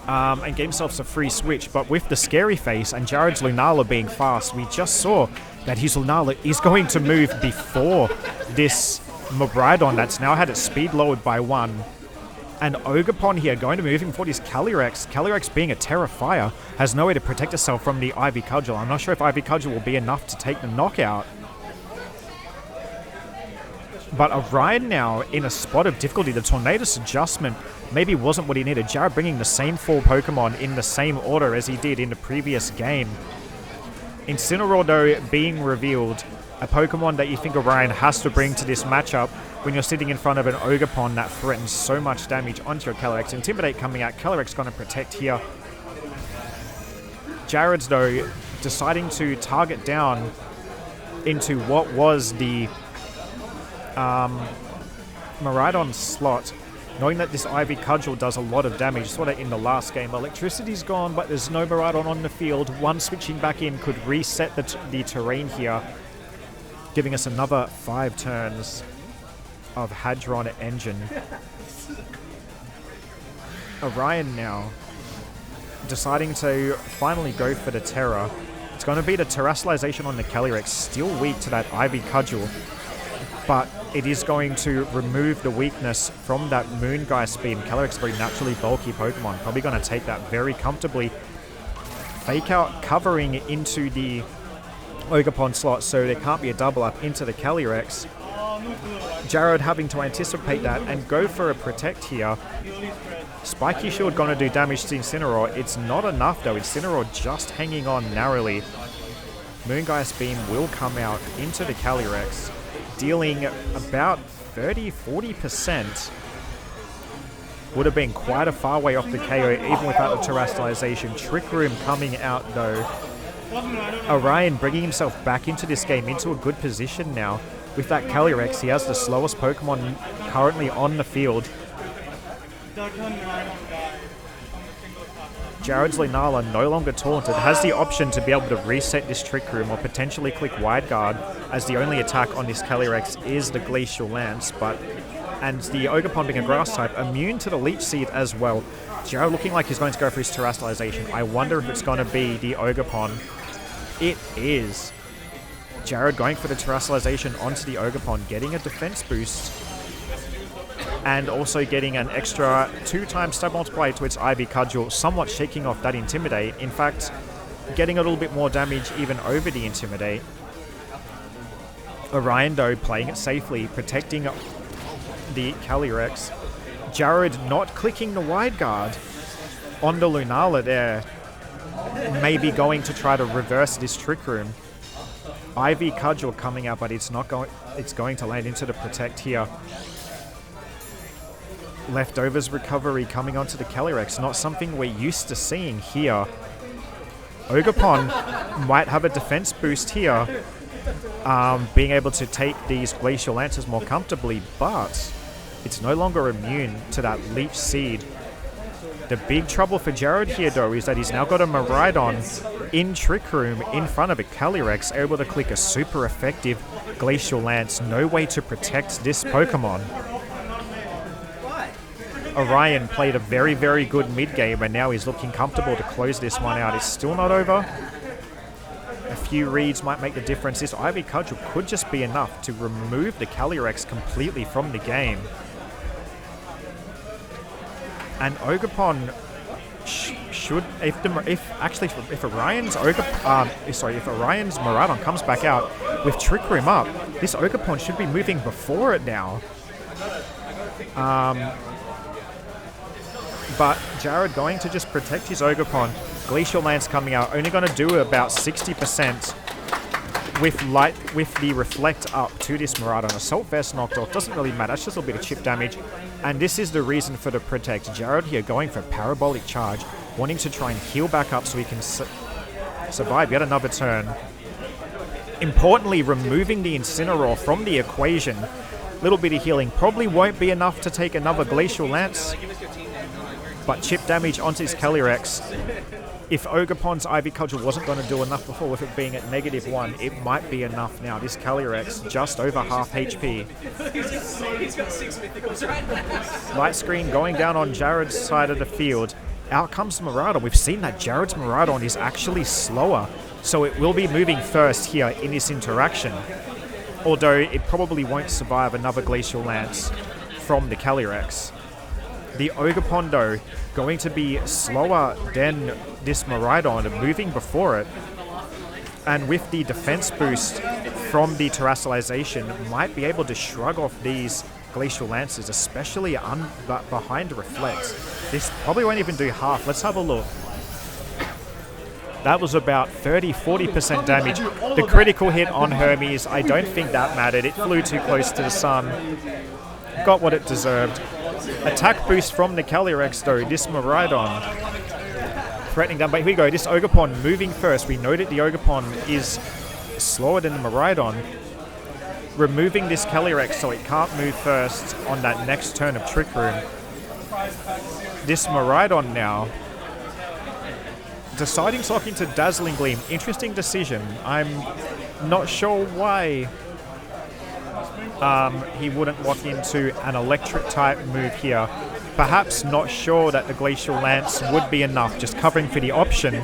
and get himself a free switch. But with the Scary Face and Jared's Lunala being fast, we just saw that his Lunala is going to move before this Miraidon that's now had its speed lowered by 1. And Ogerpon here going to move him for this Calyrex. Calyrex, being a Terra Fire, has no way to protect itself from the Ivy Cudgel. I'm not sure if Ivy Cudgel will be enough to take the knockout. But Orion now in a spot of difficulty. The Tornadus adjustment maybe wasn't what he needed. Jared bringing the same 4 Pokemon in the same order as he did in the previous game. Incineroar, though, being revealed. A Pokemon that you think Orion has to bring to this matchup when you're sitting in front of an Ogerpon that threatens so much damage onto your Calyrex. Intimidate coming out. Calyrex going to protect here. Jared's, though, deciding to target down into what was the Miraidon slot, knowing that this Ivy Cudgel does a lot of damage. Saw that in the last game. Electricity's gone, but there's no Miraidon on the field. One switching back in could reset the terrain here, giving us another 5 turns of Hadron Engine. Orion now deciding to finally go for the Terra. It's going to be the Terrestrialization on the Calyrex, still weak to that Ivy Cudgel, but it is going to remove the weakness from that Moongeist Beam. Calyrex is a very naturally bulky Pokemon, probably going to take that very comfortably. Fake Out covering into the Ogerpon slot, so there can't be a double up into the Calyrex. Jared having to anticipate that and go for a Protect here. Spiky Shield going to do damage to Incineroar. It's not enough, though. Incineroar just hanging on narrowly. Moongeist Beam will come out into the Calyrex, dealing about 30-40%. Would have been quite a far way off the KO, even without the Terrestrialization. Trick Room coming out, though. Orion bringing himself back into this game, into a good position now. With that Calyrex, he has the slowest Pokemon currently on the field. Jared's Lunala, no longer taunted, has the option to be able to reset this Trick Room or potentially click Wide Guard, as the only attack on this Calyrex is the Glacial Lance, and the Ogerpon being a Grass type, immune to the Leech Seed as well. Jared looking like he's going to go for his Terrestrialization. I wonder if it's going to be the Ogerpon. It is. Jared going for the Terrestrialization onto the Ogerpon, getting a defense boost, and also getting an extra 2x stab multiplier to its Ivy Cudgel, somewhat shaking off that Intimidate. In fact, getting a little bit more damage even over the Intimidate. Orion, though, playing it safely, protecting the Calyrex. Jared not clicking the Wide Guard on the Lunala there, maybe going to try to reverse this Trick Room. Ivy Cudgel coming out, but it's going to land into the Protect here. Leftovers recovery coming onto the Calyrex, not something we're used to seeing here. Ogerpon might have a defense boost here, being able to take these Glacial Lances more comfortably, but it's no longer immune to that Leech Seed. The big trouble for Jared here, though, is that he's now got a Miraidon in Trick Room in front of a Calyrex, able to click a super effective Glacial Lance. No way to protect this Pokemon. Orion played a very, very good mid-game, and now he's looking comfortable to close this one out. It's still not over. A few reads might make the difference. This Ivy Cudgel could just be enough to remove the Calyrex completely from the game. And Ogerpon should, if Orion's Miraidon comes back out with Trick Room up, this Ogerpon should be moving before it now. but Jared going to just protect his Ogerpon. Glacial Lance coming out, only going to do about 60% with the Reflect up to this Maraudon. Assault Vest knocked off, doesn't really matter, it's just a little bit of chip damage. And this is the reason for the Protect. Jared here going for Parabolic Charge, wanting to try and heal back up so he can survive yet another turn. Importantly, removing the Incineroar from the equation. Little bit of healing probably won't be enough to take another Glacial Lance, but chip damage onto his Calyrex. If Ogerpon's Ivy Cudgel wasn't going to do enough before, with it being at -1, it might be enough now. This Calyrex just over half HP. He's got 6 mythicals right now. Light Screen going down on Jared's side of the field. Out comes Maraudon. We've seen that Jared's Maraudon is actually slower, so it will be moving first here in this interaction. Although it probably won't survive another Glacial Lance from the Calyrex. The Ogerpon, though, going to be slower than this Maraudon, moving before it. And with the defense boost from the Terastallization, might be able to shrug off these Glacial Lances, especially behind Reflect. This probably won't even do half. Let's have a look. That was about 30-40% damage. The critical hit on Hermes, I don't think that mattered. It flew too close to the sun. Got what it deserved. Attack boost from the Calyrex, though. This Maraudon threatening them. But here we go. This Ogerpon moving first. We know that the Ogerpon is slower than the Maraudon. Removing this Calyrex so it can't move first on that next turn of Trick Room. This Maraudon now deciding to lock into Dazzling Gleam. Interesting decision. I'm not sure why he wouldn't lock into an electric type move here. Perhaps not sure that the Glacial Lance would be enough, just covering for the option.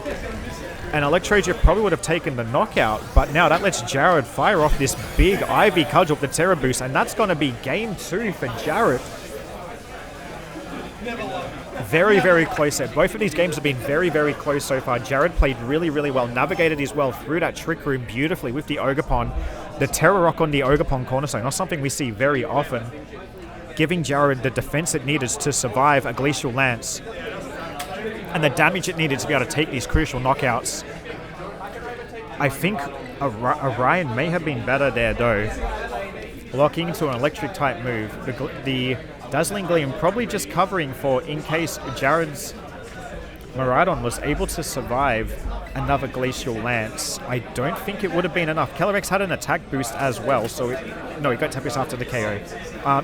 And Electrogia probably would have taken the knockout, but now that lets Jared fire off this big Ivy Cudgel with the Terra Boost, and that's going to be game 2 for Jared. Very, very close set. Both of these games have been very, very close so far. Jared played really, really well, navigated his well through that Trick Room beautifully with the Ogerpon. The Terror Rock on the Ogerpon Cornerstone, not something we see very often. Giving Jared the defense it needed to survive a Glacial Lance. And the damage it needed to be able to take these crucial knockouts. I think Orion may have been better there, though. Locking into an electric type move. The Dazzling Gleam probably just covering for in case Jared's Maraudon was able to survive another Glacial Lance. I don't think it would have been enough. Calyrex had an attack boost as well, so no, he got Tempest after the KO.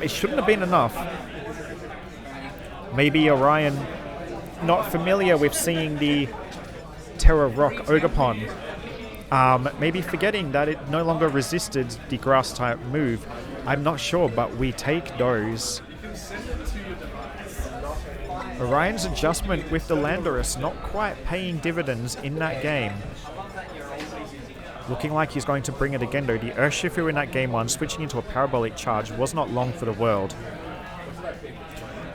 It shouldn't have been enough. Maybe Orion not familiar with seeing the Terra Rock Ogerpon. Maybe forgetting that it no longer resisted the grass type move. I'm not sure, but we take those. Orion's adjustment with the Landorus not quite paying dividends in that game. Looking like he's going to bring it again, though. The Urshifu in that game 1, switching into a Parabolic Charge, was not long for the world.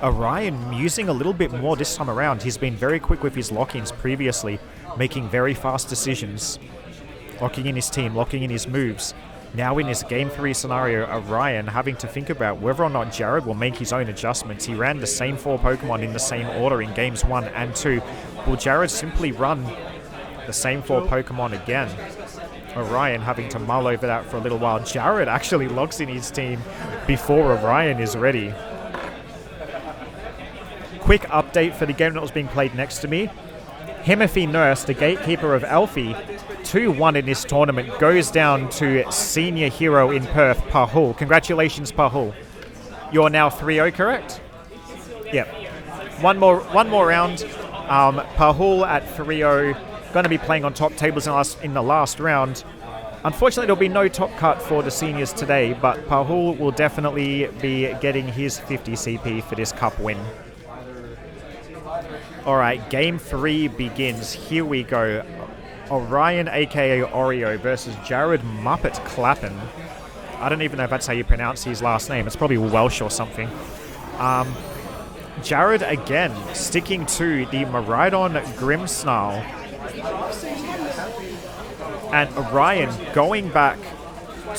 Orion using a little bit more this time around. He's been very quick with his lock-ins previously, making very fast decisions. Locking in his team, locking in his moves. Now in this Game 3 scenario, Orion having to think about whether or not Jared will make his own adjustments. He ran the same 4 Pokemon in the same order in Games 1 and 2. Will Jared simply run the same 4 Pokemon again? Orion having to mull over that for a little while. Jared actually locks in his team before Orion is ready. Quick update for the game that was being played next to me. Himothy Nurse, the gatekeeper of Alfie, 2-1 in this tournament, goes down to senior hero in Perth, Pahul. Congratulations, Pahul. You're now 3-0, correct? Yep. One more round. Pahul at 3-0, going to be playing on top tables in the last round. Unfortunately, there'll be no top cut for the seniors today, but Pahul will definitely be getting his 50 CP for this cup win. Alright, Game 3 begins. Here we go. Orion, aka Oreo, versus Jared MUPPET Clapin. I don't even know if that's how you pronounce his last name. It's probably Welsh or something. Jared, again, sticking to the Maraudon Grimmsnarl. And Orion going back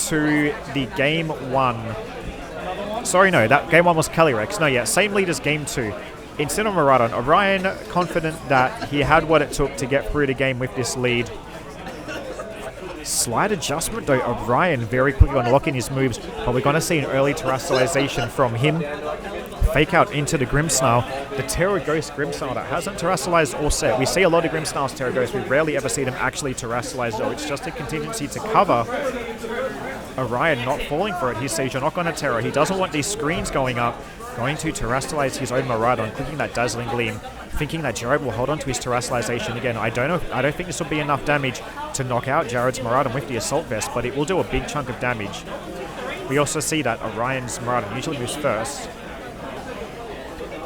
to the Game 1. Sorry, no, that Game 1 was Calyrex. No, yeah, same lead as Game 2. Incineroar Miraidon. Orion confident that he had what it took to get through the game with this lead. Slight adjustment though, Orion very quickly unlocking his moves, but we're going to see an early terrestrialization from him. Fake out into the Grimmsnarl. The Terra Ghost Grimmsnarl that hasn't terrestrialized all set. We see a lot of Grimmsnarls Terra Ghost. We rarely ever see them actually terrestrialize though. It's just a contingency to cover. Orion not falling for it. He says you're not going to Terra. He doesn't want these screens going up. Going to terrestrialize his own Miraidon, clicking that Dazzling Gleam, thinking that Jared will hold on to his terrestrialization again. I don't think this will be enough damage to knock out Jared's Miraidon with the Assault Vest, but it will do a big chunk of damage. We also see that Orion's Miraidon usually moves first.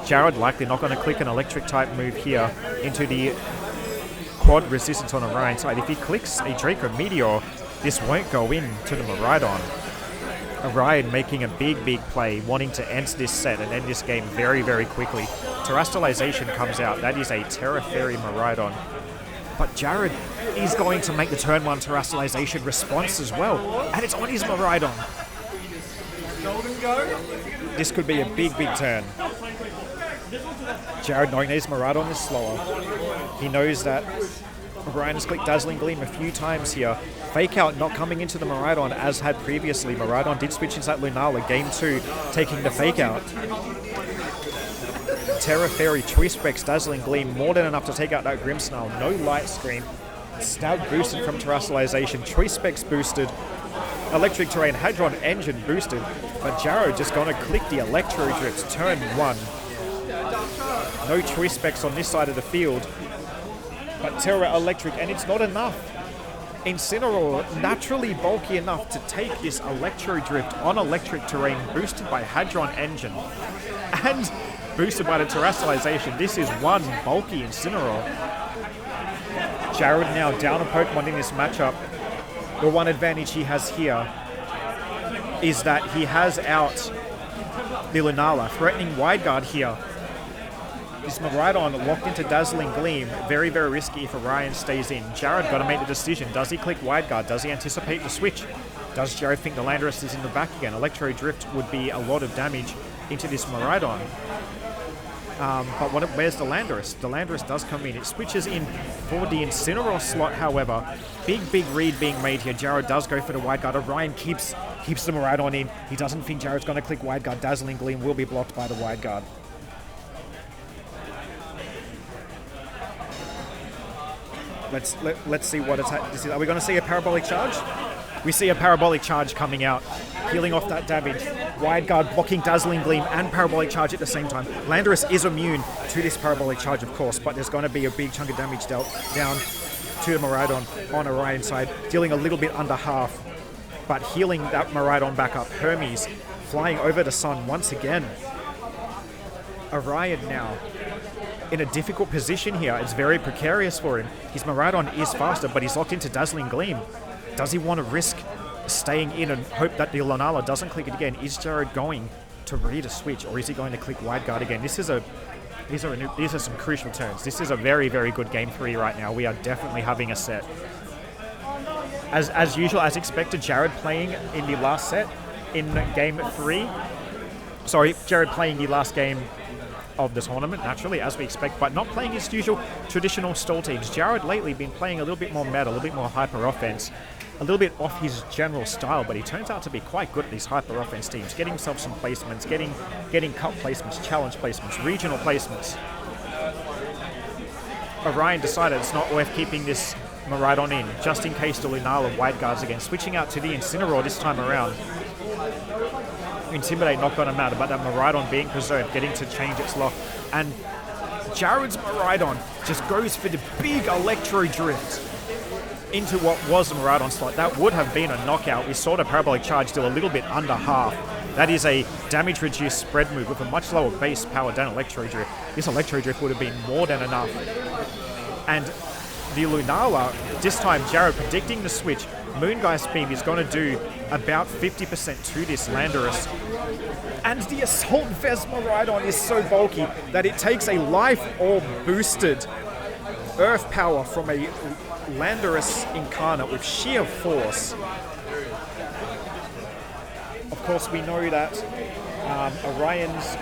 Jared likely not going to click an electric type move here into the quad resistance on Orion's side. If he clicks a Draco Meteor, this won't go in to the Miraidon. Orion making a big play, wanting to end this set and end this game very, very quickly. Terrestrialization comes out. That is a Terra Fairy Miraidon. But Jared is going to make the turn 1 terrestrialization response as well. And it's on his Miraidon. This could be a big turn. Jared, knowing that his Miraidon is slower, he knows that Orion has clicked Dazzling Gleam a few times here. Fake out not coming into the Miraidon as had previously. Miraidon did switch into that Lunala, game 2, taking the fake out. Terra Fairy, Choice Specs, Dazzling Gleam, more than enough to take out that Grimmsnarl. No Light Scream. Stab boosted from Terrestrialization, Choice Specs boosted. Electric Terrain, Hadron Engine boosted. But Jarrow just gonna click the Electro Drift, turn 1. No Choice Specs on this side of the field. But Terra Electric, and it's not enough. Incineroar naturally bulky enough to take this Electro Drift on Electric Terrain, boosted by Hadron Engine. And boosted by the Terrestrialization. This is one bulky Incineroar. Jared now down a Pokemon in this matchup. The one advantage he has here is that he has out the Lunala, threatening Wide Guard here. This Miraidon locked into Dazzling Gleam. Very, very risky if Orion stays in. Jared got to make the decision. Does he click Wide Guard? Does he anticipate the switch? Does Jared think the Landorus is in the back again? Electro Drift would be a lot of damage into this Miraidon. But where's the Landorus? The Landorus does come in. It switches in for the Incineroar slot, however. Big read being made here. Jared does go for the Wide Guard. Orion keeps the Miraidon in. He doesn't think Jared's going to click Wide Guard. Dazzling Gleam will be blocked by the Wide Guard. Let's see what this is. Are we going to see a Parabolic Charge? We see a Parabolic Charge coming out, peeling off that damage. Wide Guard blocking Dazzling Gleam and Parabolic Charge at the same time. Landorus is immune to this Parabolic Charge, of course, but there's going to be a big chunk of damage dealt down to the Miraidon on Orion's side, dealing a little bit under half, but healing that Miraidon back up. Hermes flying over the sun once again. Orion now in a difficult position here. It's very precarious for him. His Miraidon is faster, but he's locked into Dazzling Gleam. Does he want to risk staying in and hope that the Lunala doesn't click it again? Is Jared going to read a switch, or is he going to click Wide Guard again? These are some crucial turns. This is a very, very good game 3 right now. We are definitely having a set. As usual, as expected, Jared playing in the last set in game 3. Sorry, Jared playing the last game of the tournament, naturally, as we expect, but not playing his usual traditional stall teams. Jared lately been playing a little bit more meta, a little bit more hyper offense, a little bit off his general style, but he turns out to be quite good at these hyper offense teams, getting himself some placements, getting cup placements, challenge placements, regional placements. Orion decided it's not worth keeping this Miraidon in, just in case the Lunala Wide Guards again, switching out to the Incineroar this time around. Intimidate not going to matter, but that Miraidon being preserved, getting to change its lock. And Jared's Miraidon just goes for the big Electro Drift into what was the Miraidon slot. That would have been a knockout. We saw the Parabolic Charge do a little bit under half. That is a damage reduced spread move with a much lower base power than Electro Drift. This Electro Drift would have been more than enough. And the Lunala, this time Jared predicting the switch. Moongeist Beam is going to do about 50% to this Landorus. And the Assault Vest Miraidon is so bulky that it takes a Life Orb boosted Earth Power from a Landorus Incarnate with sheer force. Of course, we know that Orion's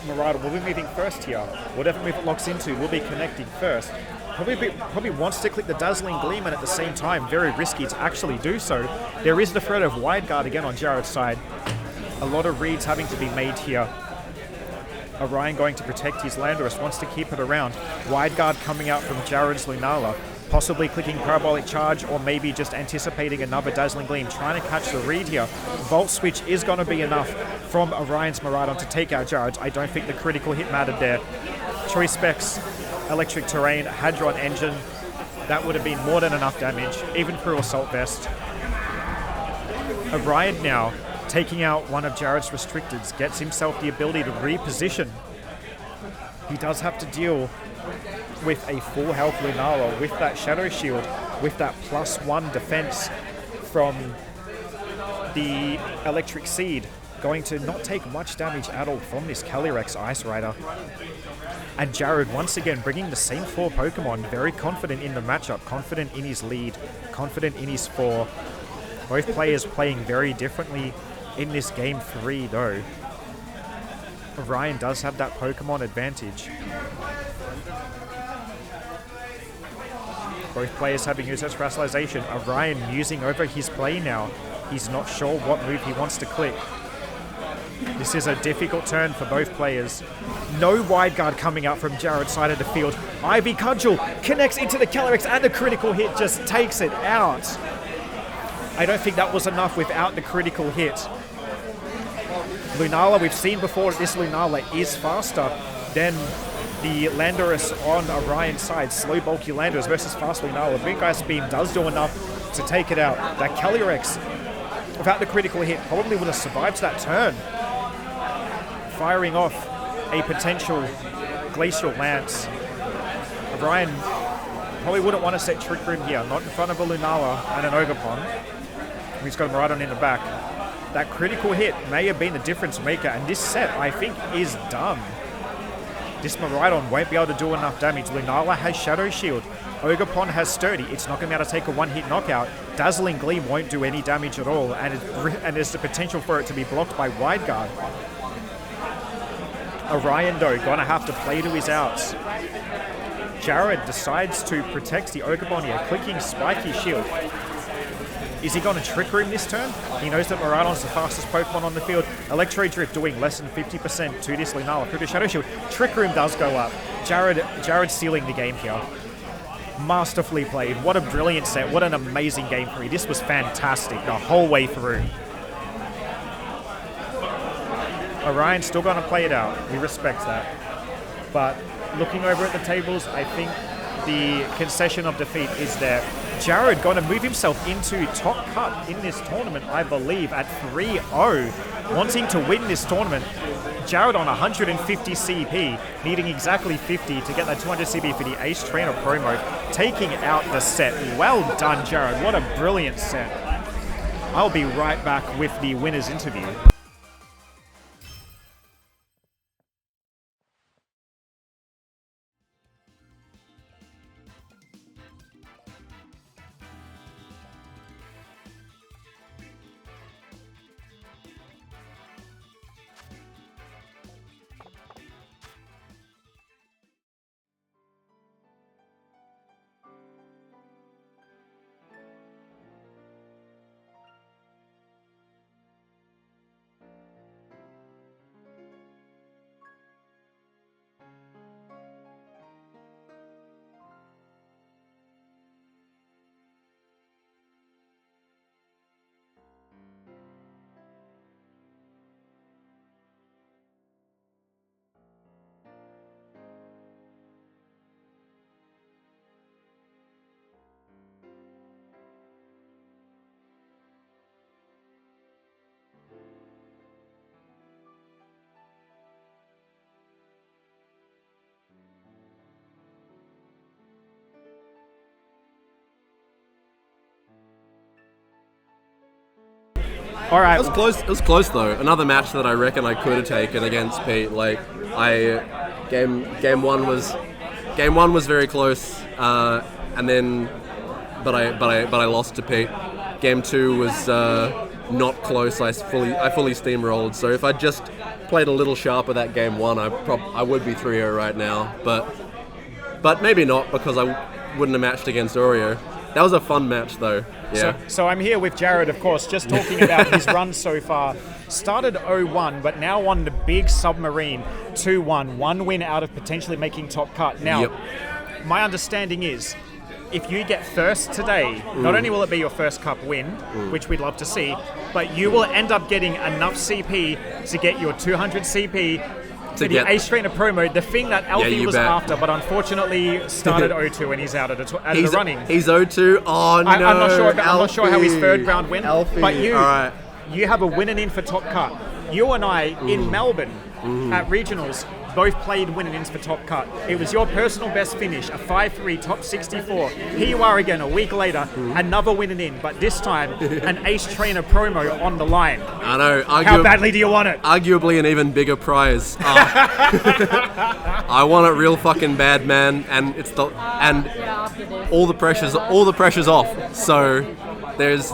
Maraudon will be moving first here. Whatever move it locks into will be connecting first. Probably wants to click the Dazzling Gleam, and at the same time, very risky to actually do so. There is the threat of Wide Guard again on Jared's side. A lot of reads having to be made here. Orion going to protect his Landorus, wants to keep it around. Wide Guard coming out from Jared's Lunala. Possibly clicking Parabolic Charge, or maybe just anticipating another Dazzling Gleam, trying to catch the read here. Volt Switch is going to be enough from Orion's Maraudon to take out Jared's. I don't think the critical hit mattered there. Choice Specs, Electric Terrain, Hadron Engine, that would have been more than enough damage, even through Assault Vest. Orion now taking out one of Jared's Restricteds, gets himself the ability to reposition. He does have to deal with a full health Lunala, with that Shadow Shield, with that +1 defense from the Electric Seed, going to not take much damage at all from this Calyrex Ice Rider. And Jared once again bringing the same 4 Pokemon, very confident in the matchup, confident in his lead, confident in his 4. Both players playing very differently in this game 3 though. Orion does have that Pokemon advantage. Both players having used their Specialization. Orion musing over his play now. He's not sure what move he wants to click. This is a difficult turn for both players. No Wide Guard coming out from Jared's side of the field. Ivy Cudgel connects into the Calyrex, and the critical hit just takes it out. I don't think that was enough without the critical hit. Lunala, we've seen before that this Lunala is faster than the Landorus on Orion's side. Slow, bulky Landorus versus fast Lunala. Big Ice Beam does do enough to take it out. That Calyrex, without the critical hit, probably would have survived that turn. Firing off a potential Glacial Lance. Orion probably wouldn't want to set Trick Room here. Not in front of a Lunala and an Ogerpon. He's got him right on in the back. That critical hit may have been the difference maker, and this set, I think, is done. This Miraidon won't be able to do enough damage. Lunala has Shadow Shield. Ogerpon has Sturdy. It's not going to be able to take a one-hit knockout. Dazzling Gleam won't do any damage at all, and there's the potential for it to be blocked by Wide Guard. Orion, though, going to have to play to his outs. Jared decides to protect the Ogerpon here, clicking Spiky Shield. Is he going to Trick Room this turn? He knows that Miraidon's the fastest Pokemon on the field. Electro Drift doing less than 50% to this Lunala through the Shadow Shield. Trick Room does go up. Jared sealing the game here. Masterfully played. What a brilliant set. What an amazing game 3. This was fantastic the whole way through. Orion's still going to play it out. We respect that. But looking over at the tables, I think the concession of defeat is there. Jared going to move himself into top cut in this tournament, I believe, at 3-0. Wanting to win this tournament. Jared on 150 CP, needing exactly 50 to get that 200 CP for the Ace Trainer promo. Taking out the set. Well done, Jared. What a brilliant set. I'll be right back with the winner's interview. All right. It was close. It was close though. Another match that I reckon I could have taken against Pete. Like game one was very close, and then but I lost to Pete. Game 2 was not close. I fully steamrolled. So if I just played a little sharper that Game 1, I would be 3-0 right now. But maybe not, because I wouldn't have matched against Oreo. That was a fun match, though. Yeah. So I'm here with Jared, of course, just talking about his run so far. Started 0-1, but now won the big submarine 2-1. 1 win out of potentially making top cut. Now, my understanding is, if you get first today, not only will it be your first cup win, which we'd love to see, but you will end up getting enough CP to get your 200 CP to the Ace Trainer promo, the thing that Alfie was after, but unfortunately started 0-2 and he's out of the running. He's 0-2 Oh no! I'm not sure how his third round went. Alfie. But Alright. you have a winning in for top cut. You and I in Melbourne at regionals both played winning-ins for top cut. It was your personal best finish, a 5-3 top 64. Here you are again a week later, another winning in, but this time an Ace Trainer promo on the line. I know. How badly do you want it? Arguably an even bigger prize. I want it real fucking bad, man, and all the pressure's off. So there's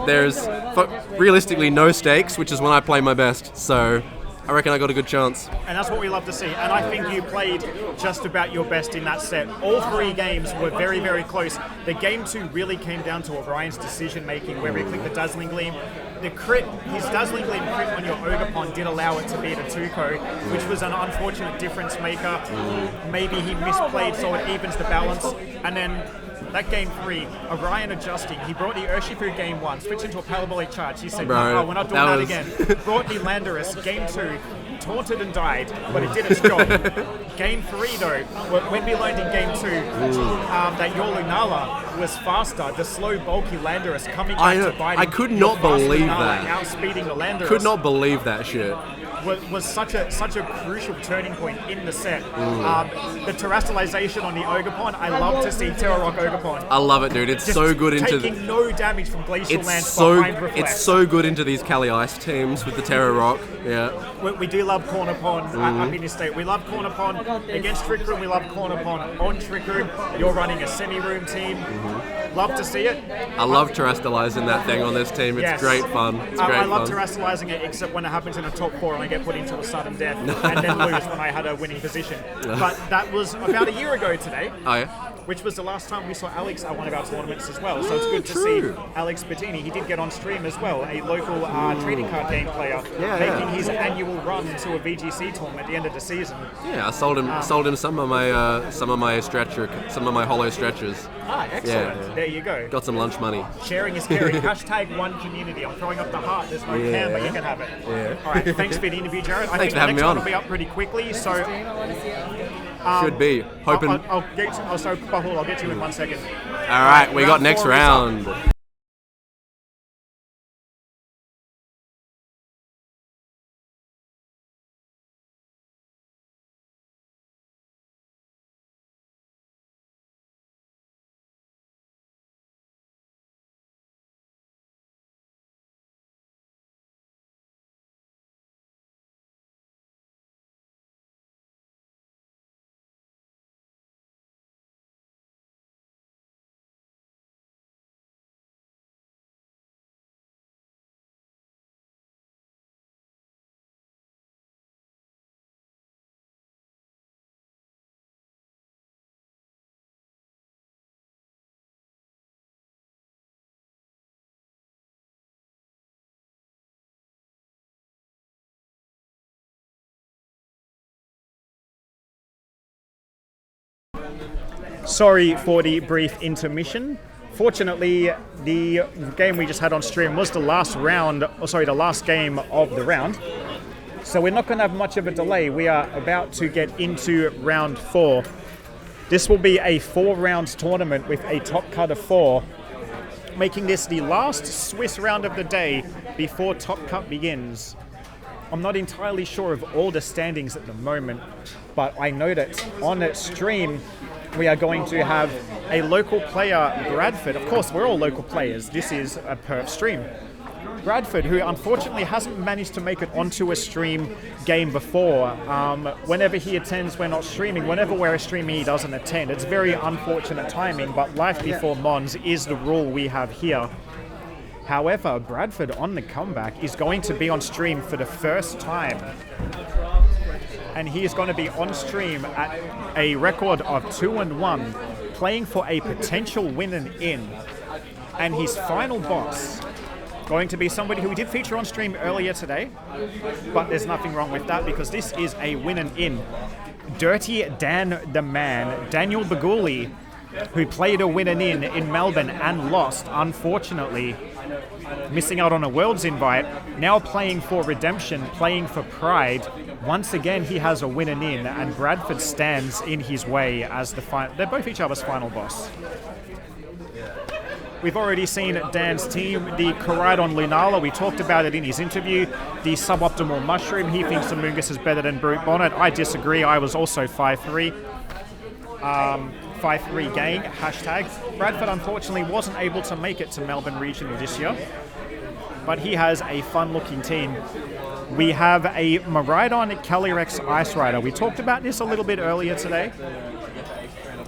realistically no stakes, which is when I play my best. So I reckon I got a good chance. And that's what we love to see. And I think you played just about your best in that set. All 3 games were very, very close. The Game 2 really came down to Orion's decision-making, where he clicked the Dazzling Gleam. The crit, his Dazzling Gleam crit on your Ogre did allow it to be the 2-co, which was an unfortunate difference maker. Maybe he misplayed, so it evens the balance. And then that Game 3, Orion adjusting. He brought the Urshifu Game 1, switched into a parabolic charge. He said, no, we're not doing that again. Brought the Landorus Game 2, taunted and died, but it did its job. Game 3, though, when we learned in Game 2 that your Lunala was faster, the slow, bulky Landorus coming back to bite him. I could not believe Lunala that. Outspeeding the Landorus. Could not believe that shit. Was such a crucial turning point in the set. The terrestrialization on the Ogre-Pond, I love to see Terra Rock Ogre-Pond. I love it, dude. It's Just so good into taking no damage from Glacial Lance behind Reflect. It's so good into these Kali Ice teams with the Terra Rock. Yeah. We do love Corner Pond up in this state. We love Corner Pond against Trick Room. We love Corner Pond on Trick Room. You're running a semi-room team. Love to see it. I love terrestrializing that thing on this team. It's great fun. It's great I love fun. terrestrializing it, except when it happens in a top 4 and I get put into a sudden death and then lose when I had a winning position. But that was about a year ago today. Oh, yeah? Which was the last time we saw Alex at one of our tournaments as well. So it's good to see Alex Bettini. He did get on stream as well, a local trading card game player, making his annual run to a VGC tournament at the end of the season. Yeah, I sold him some of my hollow stretchers. Excellent. Yeah. There you go. Got some lunch money. Sharing is caring. Hashtag one community. I'm throwing up the heart. There's no can, but you can have it. Yeah. All right. Thanks for the interview, Jared. I think for the having next me one on. will be up pretty quickly. So should be. Hoping. I'll get you in 1 second. All right, we got next round. Sorry for the brief intermission. Fortunately, the game we just had on stream was the last game of the round. So we're not going to have much of a delay. We are about to get into round 4. This will be a 4-round tournament with a top cut of 4, making this the last Swiss round of the day before top cut begins. I'm not entirely sure of all the standings at the moment, but I know that on that stream we are going to have a local player, Bradford. Of course, we're all local players. This is a Perth stream. Bradford, who unfortunately hasn't managed to make it onto a stream game before. Whenever he attends, we're not streaming. Whenever we're streaming, he doesn't attend. It's very unfortunate timing, but life before Mons is the rule we have here. However, Bradford on the comeback is going to be on stream for the first time. And he is going to be on stream at a record of 2-1, playing for a potential win and in. And his final boss, going to be somebody who we did feature on stream earlier today, but there's nothing wrong with that because this is a win and in. Dirty Dan the Man, Daniel Baguli, who played a win and in Melbourne and lost, unfortunately, missing out on a Worlds invite, now playing for Redemption, playing for Pride. Once again, he has a win and in, and Bradford stands in his way as they're both each other's final boss. We've already seen Dan's team, the Koraidon Lunala. We talked about it in his interview. The suboptimal Mushroom. He thinks Amoongus is better than Brute Bonnet. I disagree. I was also 5-3. 5-3 gang, hashtag. Bradford unfortunately wasn't able to make it to Melbourne Regional this year, but he has a fun-looking team. We have a Miraidon Calyrex Ice Rider. We talked about this a little bit earlier today.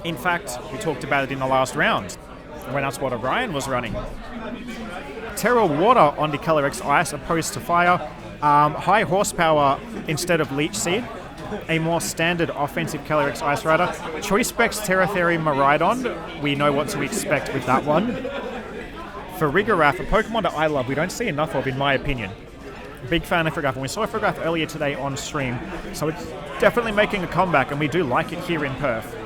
In fact, we talked about it in the last round, when that's what Orion was running. Terra Water on the Calyrex Ice opposed to Fire. High horsepower instead of Leech Seed. A more standard offensive Calyrex Ice Rider. Choice Specs Terra Fairy Miraidon. We know what to expect with that one. For Farigiraf, a Pokemon that I love, we don't see enough of in my opinion. Big fan of Farigiraf, and we saw Farigiraf earlier today on stream, so it's definitely making a comeback, and we do like it here in Perth.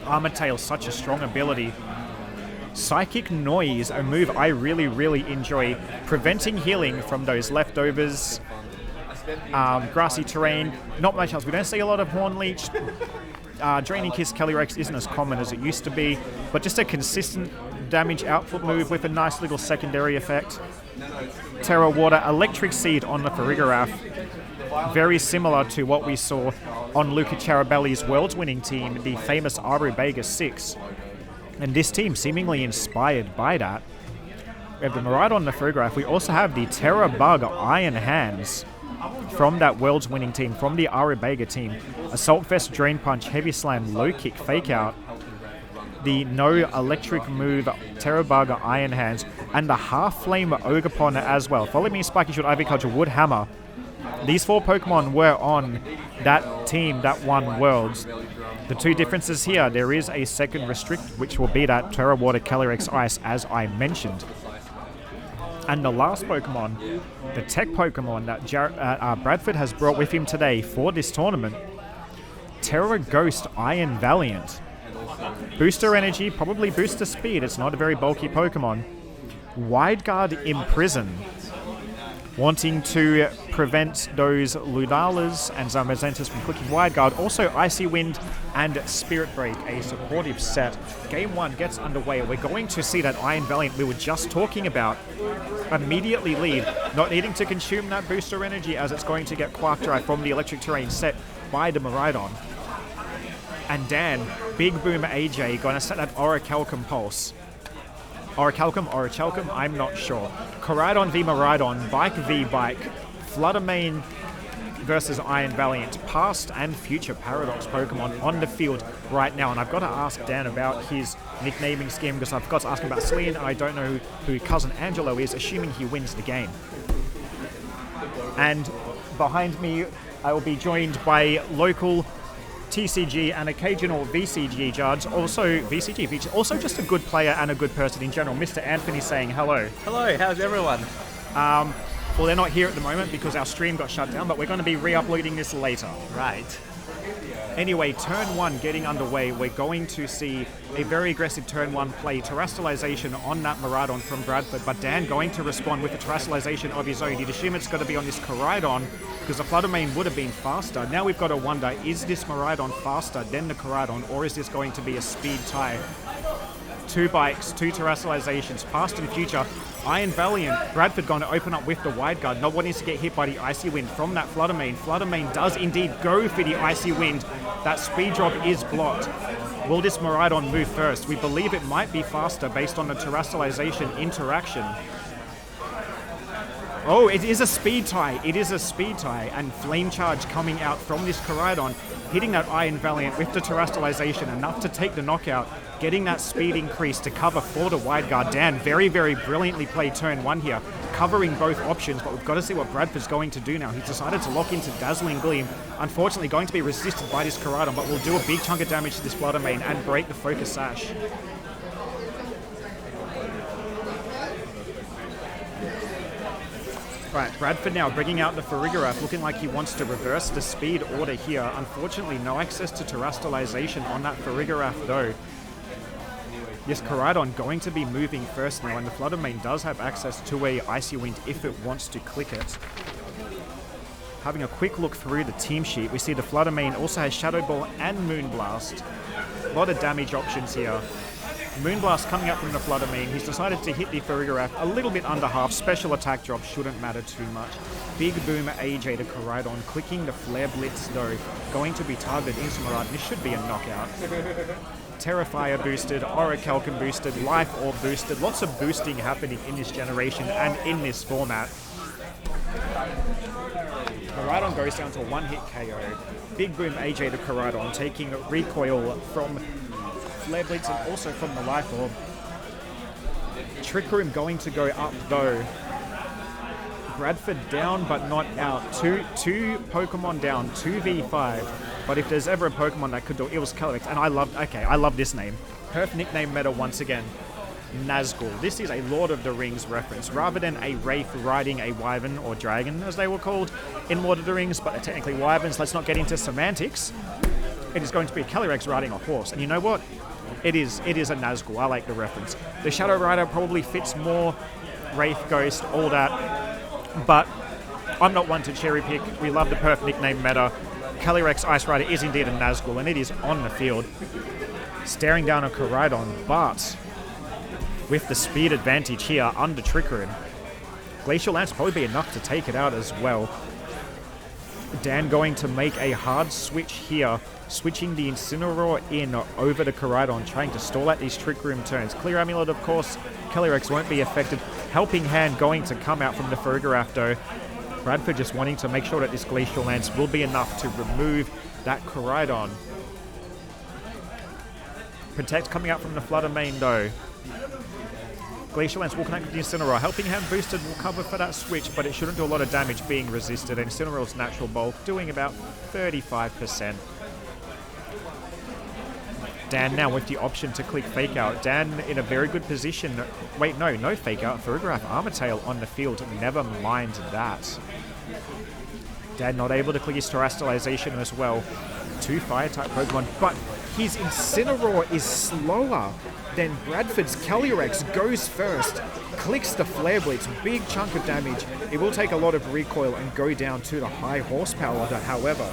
Armored Tail, such a strong ability. Psychic Noise, a move I really, really enjoy, preventing healing from those leftovers. Grassy terrain, not much else. We don't see a lot of Horn Leech. Draining Kiss Calyrex isn't as common as it used to be, but just a consistent damage output move with a nice little secondary effect. Terra Water, Electric Seed on the Farigiraf. Very similar to what we saw on Luca Charabelli's Worlds winning team, the famous Arubega 6. And this team seemingly inspired by that. We have the Miraidon on the Farigiraf. We also have the Terra Bug Iron Hands from that Worlds winning team, from the Arubega team. Assault Vest, Drain Punch, Heavy Slam, Low Kick, Fake Out. The no electric move, Terra Bug Iron Hands, and the Half Flame Ogerpon as well. Follow me, Spiky Shoot, Ivyculture, Wood Hammer. These 4 Pokemon were on that team that won Worlds. The 2 differences here, there is a second restrict, which will be that Terra Water Calyrex Ice, as I mentioned. And the last Pokemon, the tech Pokemon that Bradford has brought with him today for this tournament, Terra Ghost Iron Valiant. Booster Energy, probably booster speed, it's not a very bulky Pokemon. Wide Guard Imprison, wanting to prevent those Lunalas and Zamazentas from clicking Wide Guard. Also Icy Wind and Spirit Break, a supportive set. Game 1 gets underway. We're going to see that Iron Valiant we were just talking about immediately lead, not needing to consume that booster energy as it's going to get Quark Drive from the electric terrain set by the Miraidon. And Dan, Big Boom AJ, going to set that Orichalcum Pulse. Orichalcum, I'm not sure. Koraidon v Miraidon, Bike v Bike, Fluttermane versus Iron Valiant, past and future Paradox Pokemon on the field right now. And I've got to ask Dan about his nicknaming scheme because I've got to ask him about Celine and I don't know who Cousin Angelo is, assuming he wins the game. And behind me, I will be joined by local TCG and occasional VCG judge, also VCG feature, also just a good player and a good person in general, Mr. Anthony saying hello. Hello, how's everyone? Well, they're not here at the moment because our stream got shut down, but we're going to be re-uploading this later. Right. Anyway, turn 1 getting underway. We're going to see a very aggressive turn 1 play, Terrestrialization on that Miraidon from Bradford, but Dan going to respond with a Terrestrialization of his own. You'd assume it's going to be on this Koraidon because the Fluttermane would have been faster. Now we've got to wonder, is this Miraidon faster than the Koraidon, or is this going to be a speed tie? 2 bikes, 2 Terrestrializations, past and future. Iron Valiant, Bradford going to open up with the Wide Guard, not wanting to get hit by the Icy Wind from that Fluttermane. Fluttermane does indeed go for the Icy Wind. That speed drop is blocked. Will this Miraidon move first? We believe it might be faster based on the Terrestrialization interaction. Oh, it is a speed tie. It is a speed tie. And Flame Charge coming out from this Koraidon, hitting that Iron Valiant with the Terrestrialization, enough to take the knockout. getting that speed increase to cover for the wide guard. Dan very, very brilliantly played turn 1 here, covering both options, but we've got to see what Bradford's going to do now. He's decided to lock into Dazzling Gleam, unfortunately going to be resisted by this Koraidon, but will do a big chunk of damage to this Fluttermane and break the Focus Sash. Right, Bradford now bringing out the Farigiraf, looking like he wants to reverse the speed order here. Unfortunately, no access to terrestrialization on that Farigiraf though. This Koraidon going to be moving first now, and the Fluttermane does have access to a Icy Wind if it wants to click it. Having a quick look through the team sheet, we see the Fluttermane also has Shadow Ball and Moonblast. A lot of damage options here. Moonblast coming up from the Fluttermane. He's decided to hit the Farigiraf a little bit under half. Special attack drop shouldn't matter too much. Big Boom AJ to Koraidon, clicking the Flare Blitz though. Going to be targeted Incineroar. This should be a knockout. Terrifier boosted, Orichalcum boosted, Life Orb boosted. Lots of boosting happening in this generation and in this format. Koraidon goes down to a one-hit KO. Big Boom AJ to Koraidon, taking recoil from Flare Blitz and also from the Life Orb. Trick Room going to go up though. Bradford down but not out. Two Pokemon down, 2v5. But if there's ever a Pokemon that could do it, it was Calyrex. And I love this name. Perth nickname meta once again. Nazgul. This is a Lord of the Rings reference. Rather than a Wraith riding a Wyvern or Dragon, as they were called in Lord of the Rings, but they're technically Wyverns. Let's not get into semantics. It is going to be a Calyrex riding a horse. And you know what? It is a Nazgul. I like the reference. The Shadow Rider probably fits more. Wraith, Ghost, all that. But I'm not one to cherry pick. We love the Perth nickname meta. Calyrex Ice Rider is indeed a Nazgul, and it is on the field. Staring down a Koraidon, but with the speed advantage here under Trick Room, Glacial Lance will probably be enough to take it out as well. Dan going to make a hard switch here, switching the Incineroar in over the Koraidon, trying to stall out these Trick Room turns. Clear Amulet, of course, Calyrex won't be affected. Helping Hand going to come out from the Farigiraf though. Bradford just wanting to make sure that this Glacial Lance will be enough to remove that Koraidon. Protect coming out from the Fluttermane though. Glacial Lance will connect with the Incineroar. Helping Hand boosted will cover for that switch, but it shouldn't do a lot of damage being resisted. And Incineroar's natural bulk doing about 35%. Dan now with the option to click Fake Out. Dan in a very good position. Wait, no Fake Out. Farigiraf Armatail on the field. Never mind that. Dan not able to click his Terrestrialization as well. 2 Fire-type Pokemon, but his Incineroar is slower than Bradford's Calyrex. Goes first, clicks the Flare Blitz, big chunk of damage. It will take a lot of recoil and go down to the high horsepower, however.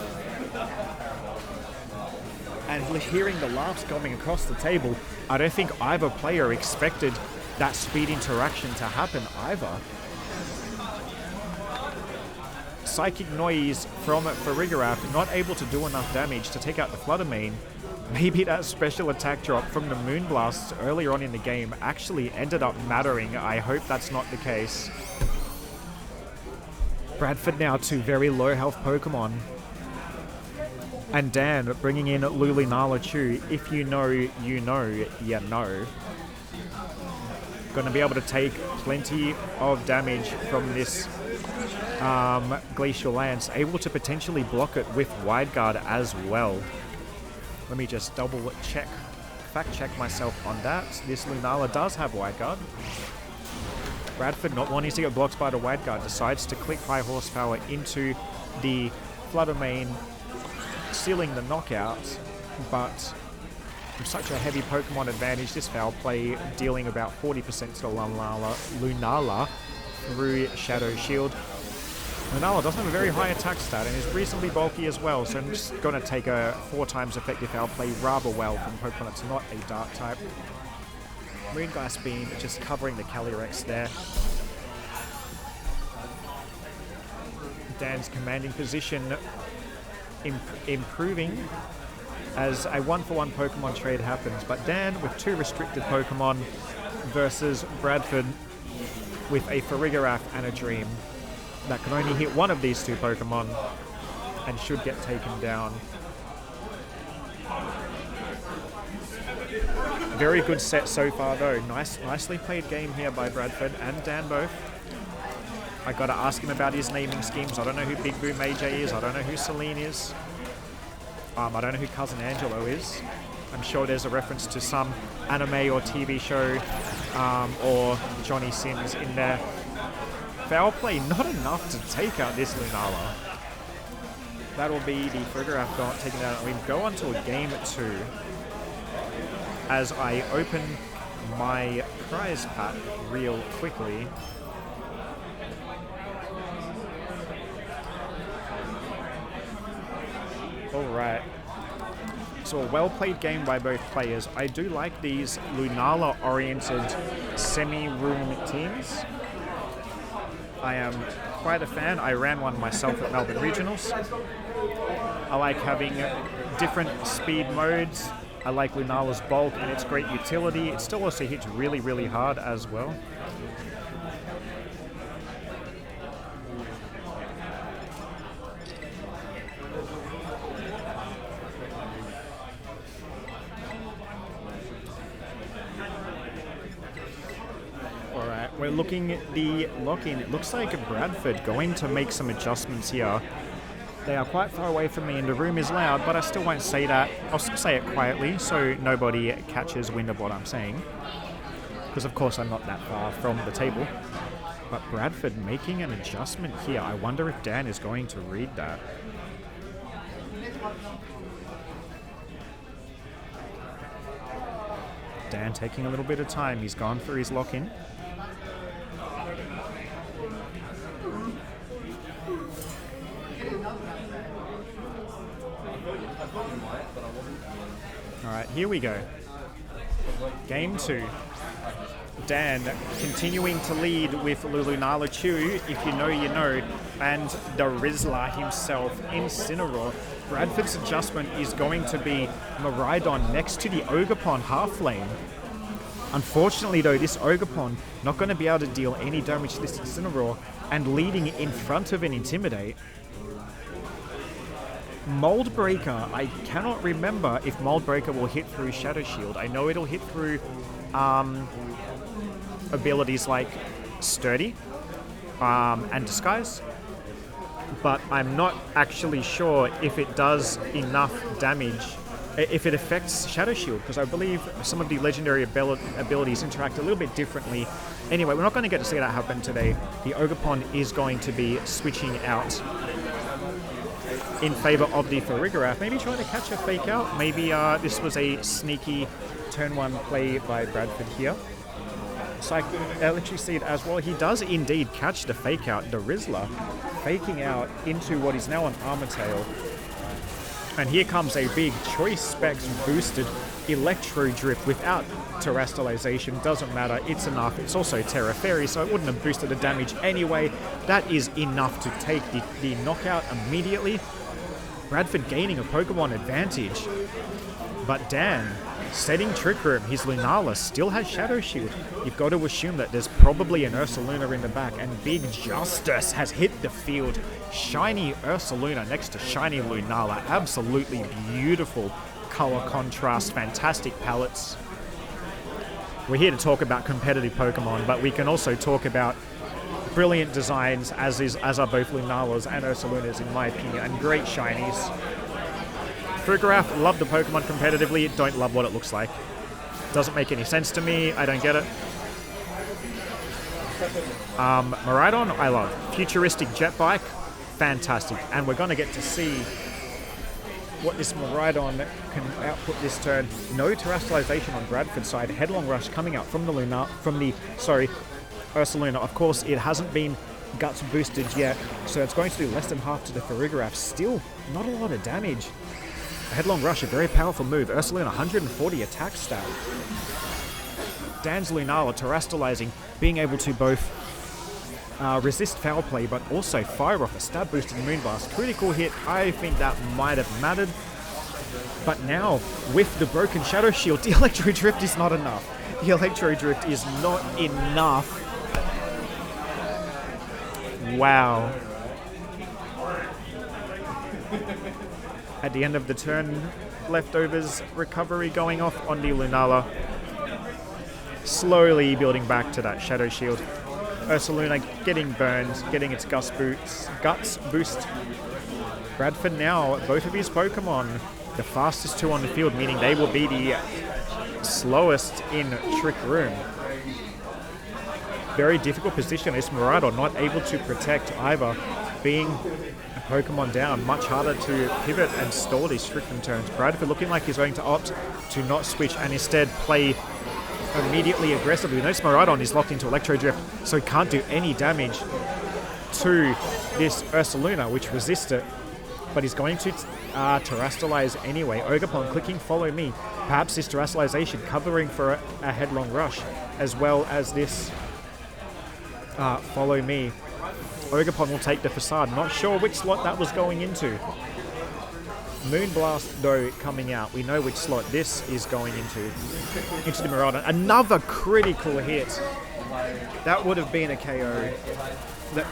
And hearing the laughs coming across the table, I don't think either player expected that speed interaction to happen either. Psychic Noise from Farigiraf, not able to do enough damage to take out the Fluttermane. Maybe that special attack drop from the Moonblast earlier on in the game actually ended up mattering. I hope that's not the case. Bradford now 2 very low health Pokemon. And Dan bringing in Lulinala Chew. If you know, you know, you know. Going to be able to take plenty of damage from this Glacial Lance. Able to potentially block it with Wide Guard as well. Let me just double check, fact check myself on that. This Lunala does have Wide Guard. Bradford, not wanting to get blocked by the Wide Guard, decides to click high horsepower into the Fluttermane, sealing the knockout, but from such a heavy Pokemon advantage, this foul play dealing about 40% to the Lunala through Shadow Shield. Lunala doesn't have a very high attack stat and is reasonably bulky as well, so I'm just going to take a 4 times effective foul play rather well from Pokemon that's not a Dark type. Moonblast Beam just covering the Calyrex there. Dan's commanding position improving as a 1-for-1 Pokemon trade happens, but Dan with 2 restricted Pokemon versus Bradford with a Farigiraf and a Dream that can only hit one of these 2 Pokemon and should get taken down. Very good set so far, though. Nicely played game here by Bradford and Dan both. I got to ask him about his naming schemes. I don't know who Big Boom AJ is. I don't know who Celine is. I don't know who Cousin Angelo is. I'm sure there's a reference to some anime or TV show or Johnny Sins in there. Foul play, not enough to take out this Lunala. That'll be the Frigoraph not taking that. We go on to a game 2 as I open my prize pack real quickly. Alright. So a well-played game by both players. I do like these Lunala-oriented semi-room teams. I am quite a fan. I ran one myself at Melbourne Regionals. I like having different speed modes. I like Lunala's bulk and its great utility. It still also hits really, really hard as well. Alright, we're looking at the lock-in. It looks like Bradford going to make some adjustments here. They are quite far away from me and the room is loud, but I still won't say that. I'll say it quietly so nobody catches wind of what I'm saying. Because of course I'm not that far from the table. But Bradford making an adjustment here. I wonder if Dan is going to read that. Dan taking a little bit of time. He's gone through his lock-in. Alright, here we go. Game 2. Dan continuing to lead with Lunala Chew, if you know, you know, and the Rizzler himself, Incineroar. Bradford's adjustment is going to be Miraidon next to the Ogerpon half lane. Unfortunately though, this Ogerpon not going to be able to deal any damage to this Incineroar, and leading in front of an Intimidate. Mold Breaker, I cannot remember if Mold Breaker will hit through Shadow Shield. I know it'll hit through abilities like Sturdy and Disguise, but I'm not actually sure if it does enough damage, if it affects Shadow Shield, because I believe some of the legendary abilities interact a little bit differently. Anyway, we're not going to get to see that happen today. The Ogerpon is going to be switching out in favor of the Farigiraf. Maybe trying to catch a fake out. Maybe this was a sneaky turn 1 play by Bradford here. Electric Seed as well. He does indeed catch the fake out. The Rizzler faking out into what is now an Armortail. And here comes a big Choice Specs boosted Electro Drip without Terrestrialization. Doesn't matter, it's enough. It's also Terra Fairy, so it wouldn't have boosted the damage anyway. That is enough to take the knockout immediately. Bradford gaining a Pokemon advantage. But Dan setting Trick Room. His Lunala still has Shadow Shield. You've got to assume that there's probably an Ursaluna in the back, and Big Justice has hit the field. Shiny Ursaluna next to shiny Lunala. Absolutely beautiful color contrast, fantastic palettes. We're here to talk about competitive Pokemon, but we can also talk about brilliant designs, as are both Lunalas and Ursalunas in my opinion, and great shinies. Frigoraph, love the Pokemon competitively, don't love what it looks like. Doesn't make any sense to me, I don't get it. Miraidon, I love. Futuristic jet bike, fantastic. And we're going to get to see what this Miraidon can output this turn. No Terrestrialization on Bradford's side. Headlong Rush coming out from the Ursaluna. Of course, it hasn't been Guts boosted yet, so it's going to do less than half to the Farigiraf. Still, not a lot of damage. Headlong Rush, a very powerful move. Ursaluna, 140 attack stat. Dan's Lunala terrestrializing, being able to both resist foul play, but also fire off a stab boosted Moonblast. Critical hit, I think that might have mattered. But now, with the broken Shadow Shield, the Electro Drift is not enough. The Electro Drift is not enough. Wow. At the end of the turn, Leftovers recovery going off on the Lunala. slowly building back to that Shadow Shield. Ursaluna getting burned, getting its guts boost. Bradford now, both of his Pokemon, the fastest 2 on the field, meaning they will be the slowest in Trick Room. Very difficult position. Is Miraidon not able to protect either, being a Pokemon down, much harder to pivot and stall these Trick Room turns. Bradford looking like he's going to opt to not switch and instead play immediately aggressively. Notice Miraidon is locked into Electro Drift, so he can't do any damage to this Ursaluna, which resists it, but he's going to Terrastallize anyway. Ogerpon clicking Follow Me. Perhaps this Terrastallization covering for a headlong rush, as well as this Follow Me. Ogerpon will take the Facade. Not sure which slot that was going into. Moonblast, though, coming out. We know which slot this is going into the Miraidon. Another critical hit. That would have been a KO that,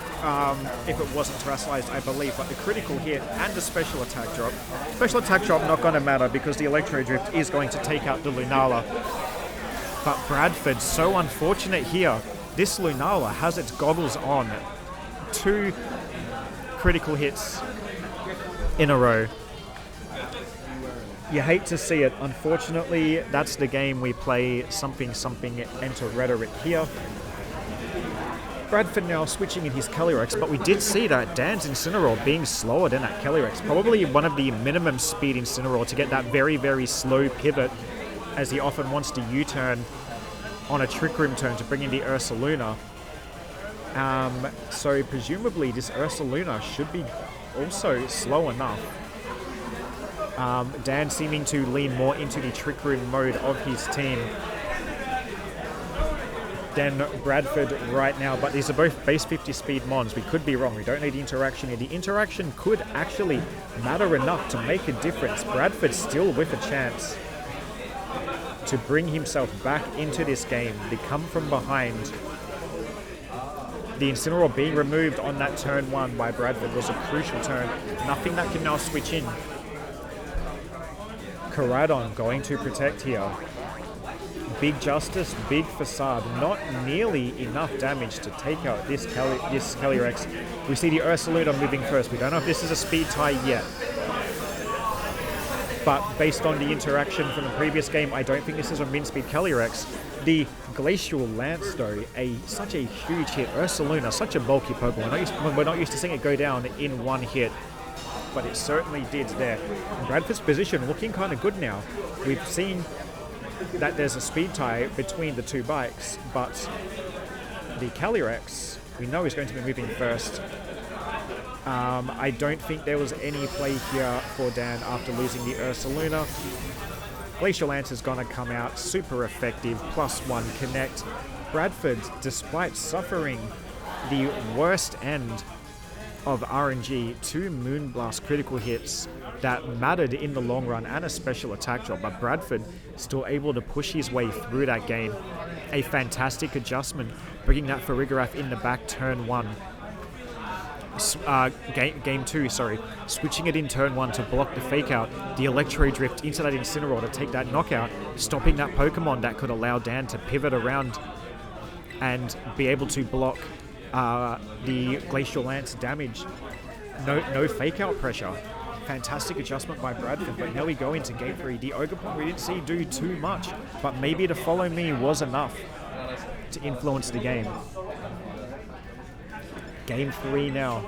if it wasn't Terrastallized, I believe. But the critical hit and the special attack drop. Special attack drop not going to matter because the Electro Drift is going to take out the Lunala. But Bradford, so unfortunate here. This Lunala has its goggles on. 2 critical hits in a row. You hate to see it. Unfortunately, that's the game we play. Something, enter Rhetoric here. Bradford now switching in his Calyrex, but we did see that Dan's Incineroar being slower than that Calyrex. Probably one of the minimum speed Incineroar to get that very, very slow pivot, as he often wants to U-turn on a Trick Room turn to bring in the Ursaluna. So presumably this Ursaluna should be also slow enough. Dan seeming to lean more into the Trick Room mode of his team than Bradford right now, but these are both base 50 speed mons. We could be wrong. We don't need the interaction here. The interaction could actually matter enough to make a difference. Bradford still with a chance to bring himself back into this game. They come from behind. The Incineroar being removed on that turn 1 by Bradford was a crucial turn. Nothing that can now switch in. Koraidon going to protect here. Big Justice, big Facade. Not nearly enough damage to take out this Calyrex. We see the Ursaluna moving first. We don't know if this is a speed tie yet. But based on the interaction from the previous game, I don't think this is a min-speed Calyrex. The Glacial Lance, though, such a huge hit. Ursaluna, such a bulky Pokemon. We're not used to seeing it go down in one hit, but it certainly did there. And Bradford's position looking kind of good now. We've seen that there's a speed tie between the 2 bikes, but the Calyrex, we know is going to be moving first. I don't think there was any play here for Dan after losing the Ursaluna. Glacial Lance is going to come out, super effective, +1 connect. Bradford, despite suffering the worst end of RNG, 2 Moonblast critical hits that mattered in the long run and a special attack drop, but Bradford still able to push his way through that game. A fantastic adjustment, bringing that Farigiraf in the back turn 1. Game 2, sorry. Switching it in turn 1 to block the fake out. The Electro Drift into that Incineroar to take that knockout, stopping that Pokemon that could allow Dan to pivot around and be able to block the Glacial Lance damage. No fake out pressure. Fantastic adjustment by Bradford, but now we go into Game 3. The Ogerpon we didn't see do too much, but maybe the Follow Me was enough to influence the game. Game 3 now.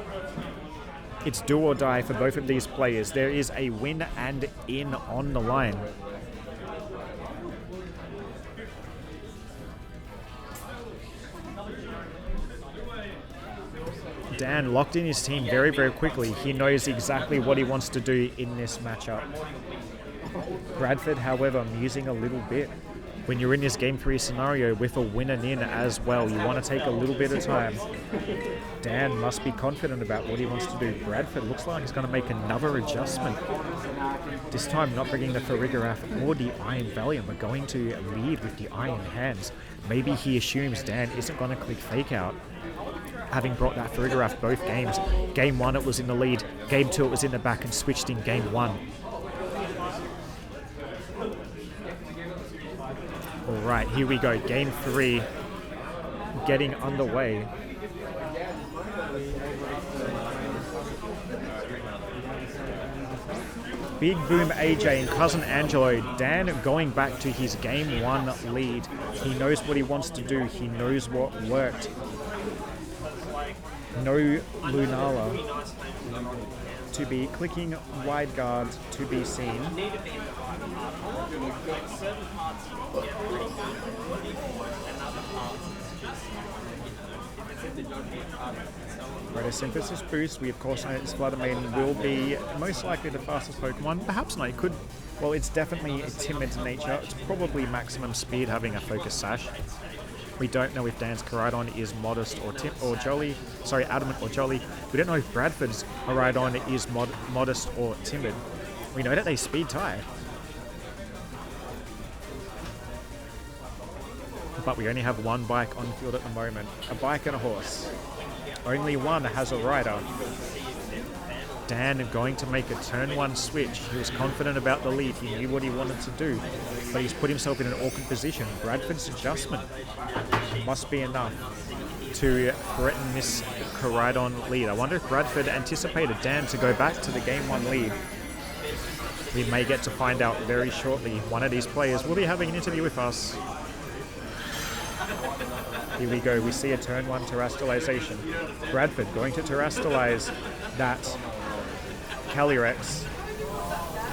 It's do or die for both of these players. There is a win and in on the line. Dan locked in his team very, very quickly. He knows exactly what he wants to do in this matchup. Bradford, however, musing a little bit. When you're in this Game 3 scenario with a win and in as well, you want to take a little bit of time. Dan must be confident about what he wants to do. Bradford looks like he's going to make another adjustment. This time not bringing the Farigiraf or the Iron Valiant, but going to lead with the Iron Hands. Maybe he assumes Dan isn't going to click Fake Out, having brought that Farigiraf both games. Game 1 it was in the lead, Game 2 it was in the back and switched in Game 1. All right, here we go. Game 3 getting underway. Big Boom AJ and Cousin Angelo. Dan going back to his Game 1 lead. He knows what he wants to do. He knows what worked. No Lunala to be clicking wide guard to be seen. Photosynthesis boost. We of course know that Sluddermaiden will be most likely the fastest Pokemon. Perhaps not. It could. Well, it's definitely a timid nature. It's probably maximum speed having a Focus Sash. We don't know if Dan's Koraidon is modest or jolly. Sorry, adamant or jolly. We don't know if Bradford's Koraidon is modest or timid. We know that they speed tie. But we only have one bike on the field at the moment. A bike and a horse. Only one has a rider. Dan going to make a turn 1 switch. He was confident about the lead. He knew what he wanted to do. But he's put himself in an awkward position. Bradford's adjustment must be enough to threaten this Koraidon lead. I wonder if Bradford anticipated Dan to go back to the Game 1 lead. We may get to find out very shortly. One of these players will be having an interview with us. Here we go. We see a turn 1 terastallization. Bradford going to terastallize that Calyrex.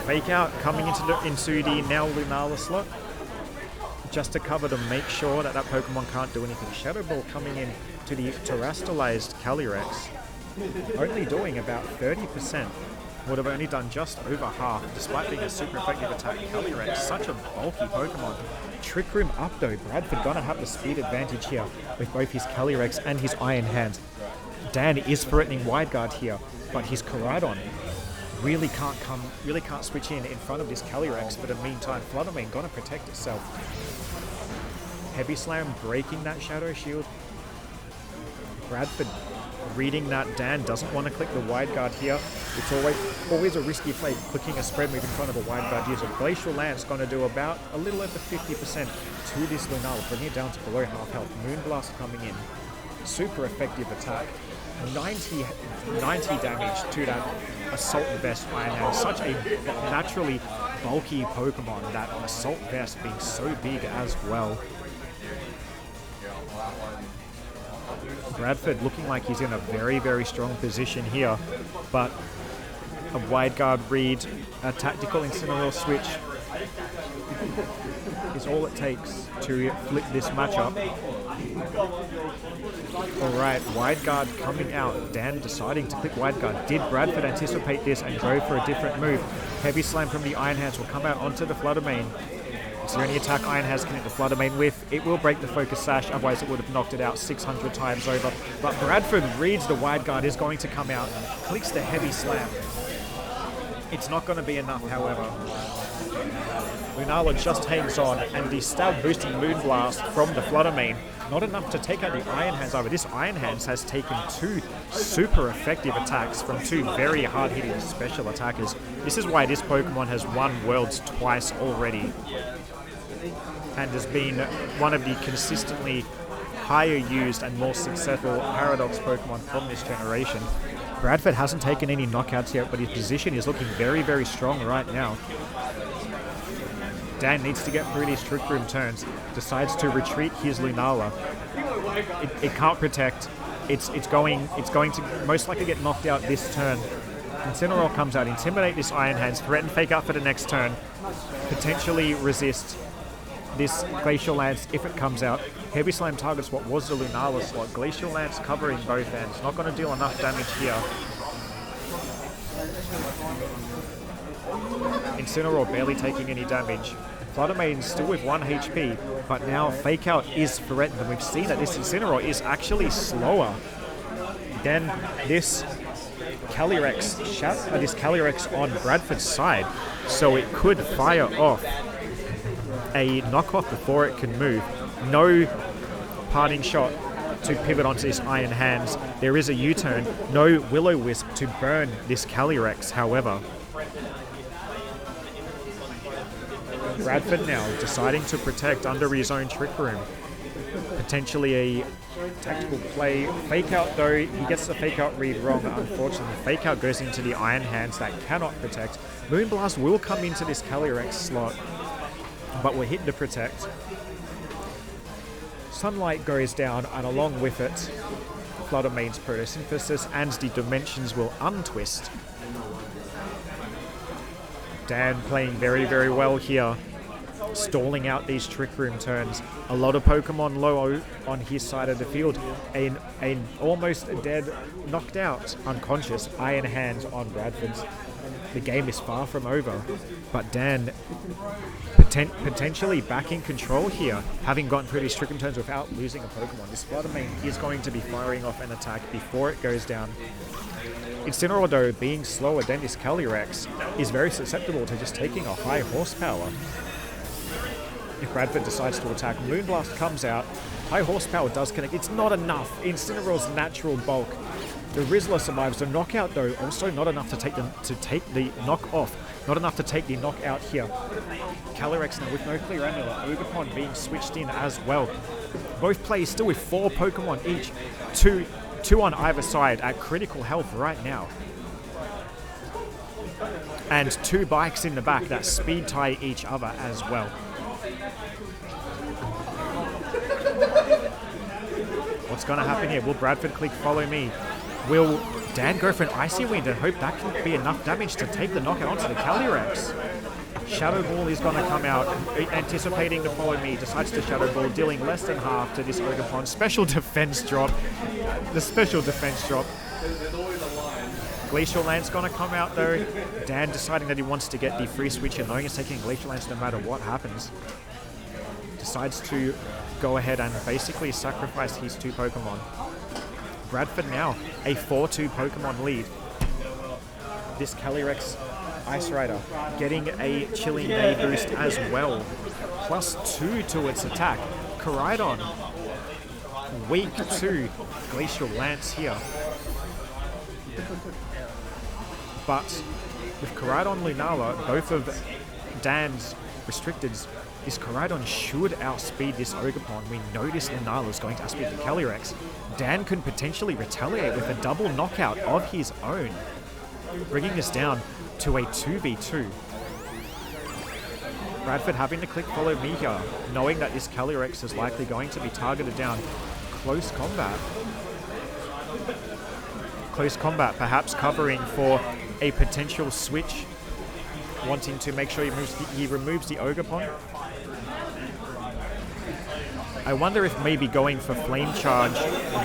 Fake out coming into the now Lunala slot. Just to cover to make sure that that Pokemon can't do anything. Shadow Ball coming in to the terastallized Calyrex. Only doing about 30%. Would have only done just over half, despite being a super effective attack. Calyrex, such a bulky Pokemon. Trick Room up though. Bradford gonna have the speed advantage here with both his Calyrex and his Iron Hands. Dan is threatening Wide Guard here, but his Koraidon really can't switch in front of this Calyrex for the meantime. Fluttermane gonna protect itself. Heavy Slam breaking that Shadow Shield. Bradford reading that Dan doesn't want to click the Wide Guard here. It's always a risky play, clicking a spread move in front of a Wide Guard user. Glacial Lance going to do about a little over 50% to this Lunala, bringing it down to below half health. Moonblast coming in. Super effective attack. 90 damage to that Assault Vest Iron Hand. Such a naturally bulky Pokemon, that Assault Vest being so big as well. Bradford looking like he's in a very, very strong position here, but a Wide Guard read, a tactical Incineroar switch is all it takes to flip this matchup. Alright, Wide Guard coming out. Dan deciding to click Wide Guard. Did Bradford anticipate this and go for a different move? Heavy Slam from the Iron Hands will come out onto the Fluttermane. It's the only attack Iron Hands can hit the Fluttermane with. It will break the Focus Sash, otherwise it would have knocked it out 600 times over. But Bradford reads the Wide Guard is going to come out, clicks the Heavy Slam. It's not going to be enough, however. Lunala just hangs on, and the stab boosting Moonblast from the Fluttermane, not enough to take out the Iron Hands over. This Iron Hands has taken 2 super effective attacks from 2 very hard-hitting special attackers. This is why this Pokemon has won Worlds twice already, and has been one of the consistently higher used and more successful Paradox Pokemon from this generation. Bradford hasn't taken any knockouts yet, but his position is looking very, very strong right now. Dan needs to get through these Trick Room turns, decides to retreat his Lunala. It can't protect. It's going to most likely get knocked out this turn. Incineroar comes out, intimidate this Iron Hands, threaten Fake Out for the next turn, potentially resist this Glacial Lance if it comes out. Heavy Slam targets what was the Lunala slot. Glacial Lance covering both ends. Not going to deal enough damage here. Incineroar barely taking any damage. Fluttermane still with 1 HP, but now Fake Out is threatened, and we've seen that this Incineroar is actually slower than this Calyrex on Bradford's side, so it could fire off a knockoff before it can move. No parting shot to pivot onto this Iron Hands. There is a U-turn. No Will-O-Wisp to burn this Calyrex, however. Bradford now deciding to protect under his own Trick Room. Potentially a tactical play. Fake out though, he gets the fake out read wrong, unfortunately. Fake out goes into the Iron Hands that cannot protect. Moonblast will come into this Calyrex slot, but we're hit to protect. Sunlight goes down, and along with it, Fluttermane's Photosynthesis, and the Dimensions will untwist. Dan playing very, very well here, stalling out these Trick Room turns. A lot of Pokemon low on his side of the field. An almost dead, knocked out, unconscious Iron Hands on Bradford's. The game is far from over, but Dan potentially back in control here, having gotten through these Trick Room turns without losing a Pokemon. This Fluttermane is going to be firing off an attack before it goes down. Incineroar, though, being slower than this Calyrex, is very susceptible to just taking a high horsepower. If Bradford decides to attack, Moonblast comes out. High horsepower does connect. It's not enough. Incineroar's natural bulk. The Rizzler survives. The knockout, though, also not enough to take the knock off. Not enough to take the knockout here. Calyrex now with no clear amulet. Ogerpon being switched in as well. Both players still with 4 Pokemon each. Two on either side at critical health right now. And 2 bikes in the back that speed tie each other as well. What's going to happen here? Will Bradford click follow me? Will Dan go for an Icy Wind and hope that can be enough damage to take the knockout onto the Calyrex? Shadow Ball is going to come out, anticipating to follow me, decides to Shadow Ball, dealing less than half to this Ogerpon. Special defense drop. The special defense drop. Glacial Lance going to come out though. Dan deciding that he wants to get the free switch and knowing he's taking Glacial Lance no matter what happens. Decides to go ahead and basically sacrifice his 2 Pokemon. Bradford now a 4-2 Pokemon lead. This Calyrex Ice Rider getting a Chilling Day boost as well. +2 to its attack. Koraidon, weak to Glacial Lance here. But with Koraidon Lunala, both of Dan's restricteds, this Koraidon should outspeed this Ogerpon. We know this Lunala is going to outspeed the Calyrex. Dan could potentially retaliate with a double knockout of his own, bringing us down to a 2v2. Bradford having to click follow me here, knowing that this Calyrex is likely going to be targeted down. Close combat. Close combat, perhaps covering for a potential switch, wanting to make sure he removes the Ogerpon. I wonder if maybe going for Flame Charge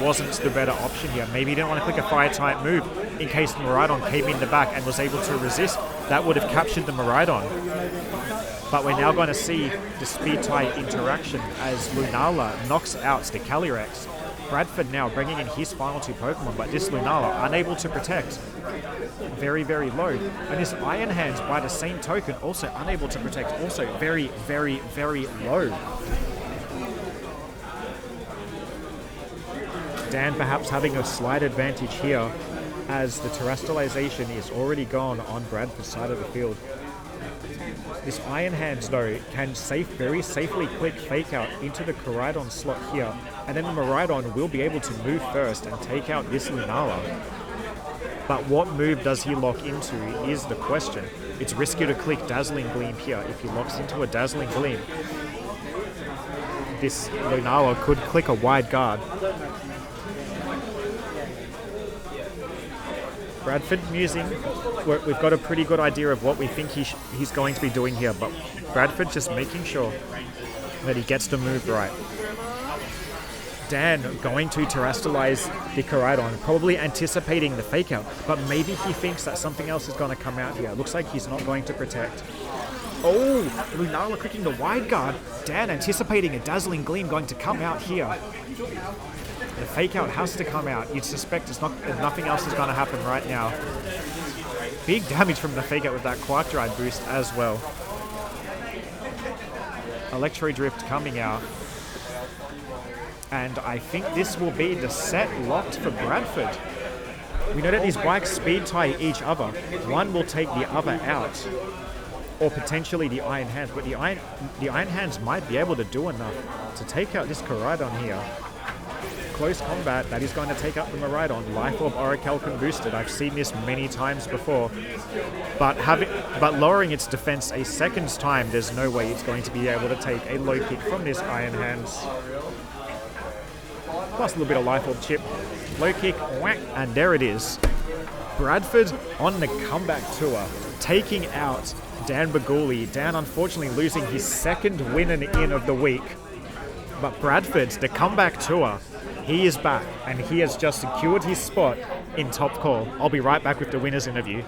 wasn't the better option here. Maybe he didn't want to click a Fire-type move in case the Miraidon came in the back and was able to resist. That would have captured the Miraidon. But we're now going to see the Speed-type interaction as Lunala knocks out the Calyrex. Bradford now bringing in his final 2 Pokemon, but this Lunala unable to protect. Very, very low. And this Iron Hands, by the same token, also unable to protect. Also very, very, very low. Dan perhaps having a slight advantage here as the Terrestrialization is already gone on Bradford's side of the field. This Iron Hands, though, can very safely click Fake Out into the Koraidon slot here, and then the Miraidon will be able to move first and take out this Lunala. But what move does he lock into is the question. It's risky to click Dazzling Gleam here. If he locks into a Dazzling Gleam, this Lunala could click a Wide Guard. Bradford musing. We've got a pretty good idea of what we think he's going to be doing here, but Bradford just making sure that he gets the move right. Dan going to Terrestrialize the Koraidon, probably anticipating the Fake Out, but maybe he thinks that something else is going to come out here. Looks like he's not going to protect. Oh, Lunala clicking the Wide Guard. Dan anticipating a Dazzling Gleam going to come out here. The Fake Out has to come out. You'd suspect nothing else is going to happen right now. Big damage from the Fake Out with that Quark Drive boost as well. Electro Drift coming out. And I think this will be the set locked for Bradford. We know that these bikes speed tie each other. One will take the other out. or potentially the Iron Hands, but the Iron Hands might be able to do enough to take out this Koraidon here. Close combat, that is going to take out the Miraidon. Life Orb Orichalcum boosted. I've seen this many times before. But lowering its defense a second time, there's no way it's going to be able to take a low kick from this Iron Hands. Plus a little bit of Life Orb chip. Low kick, whack, and there it is. Bradford on the comeback tour, taking out Dan Baguli. Dan unfortunately losing his second win and in of the week. But Bradford, the comeback tour, he is back, and he has just secured his spot in top call. I'll be right back with the winners interview.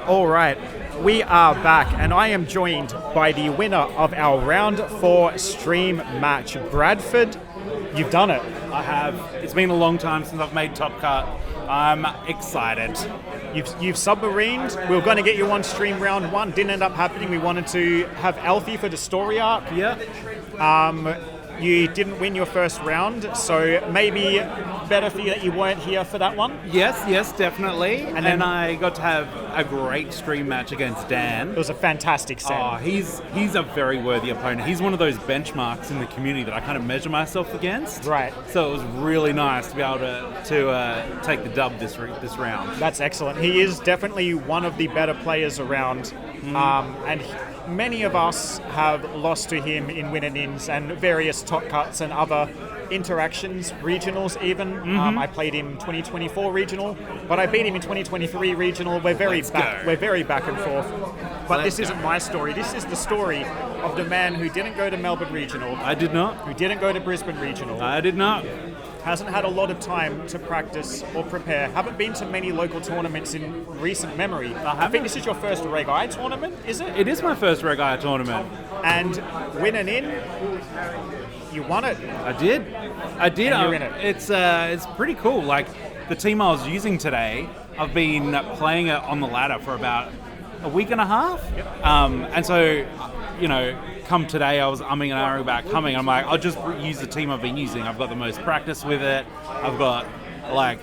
All right, we are back, and I am joined by the winner of our round 4 stream match, Bradford. You've done it. I have. It's been a long time since I've made Top Cut. I'm excited. You've submarined. We were going to get you on stream round 1. Didn't end up happening. We wanted to have Alfie for the story arc. Yeah. You didn't win your first round, so maybe better for you that you weren't here for that one. Yes, definitely. And And then- then I got to have a great stream match against Dan. It was a fantastic set. Oh, he's a very worthy opponent. He's one of those benchmarks in the community that I kind of measure myself against. Right. So it was really nice to be able to take the dub this round. That's excellent. He is definitely one of the better players around, and many of us have lost to him in win-and-ins and various top cuts and other interactions, regionals even. I played him 2024 regional, but I beat him in 2023 regional. We're very back and forth. But this isn't my story. This is the story of the man who didn't go to Melbourne regional, I did not. who didn't go to Brisbane regional, I did not. hasn't had a lot of time to practice or prepare, haven't been to many local tournaments in recent memory. I think this is your first Reg I tournament, is it? It is my first Reg I tournament. And winning in, you won it. I did. And you're in it. It's pretty cool. Like the team I was using today, I've been playing it on the ladder for about a week and a half. And so, come today, I was umming and ahhing about coming. I'm like, I'll just use the team I've been using. I've got the most practice with it. I've got like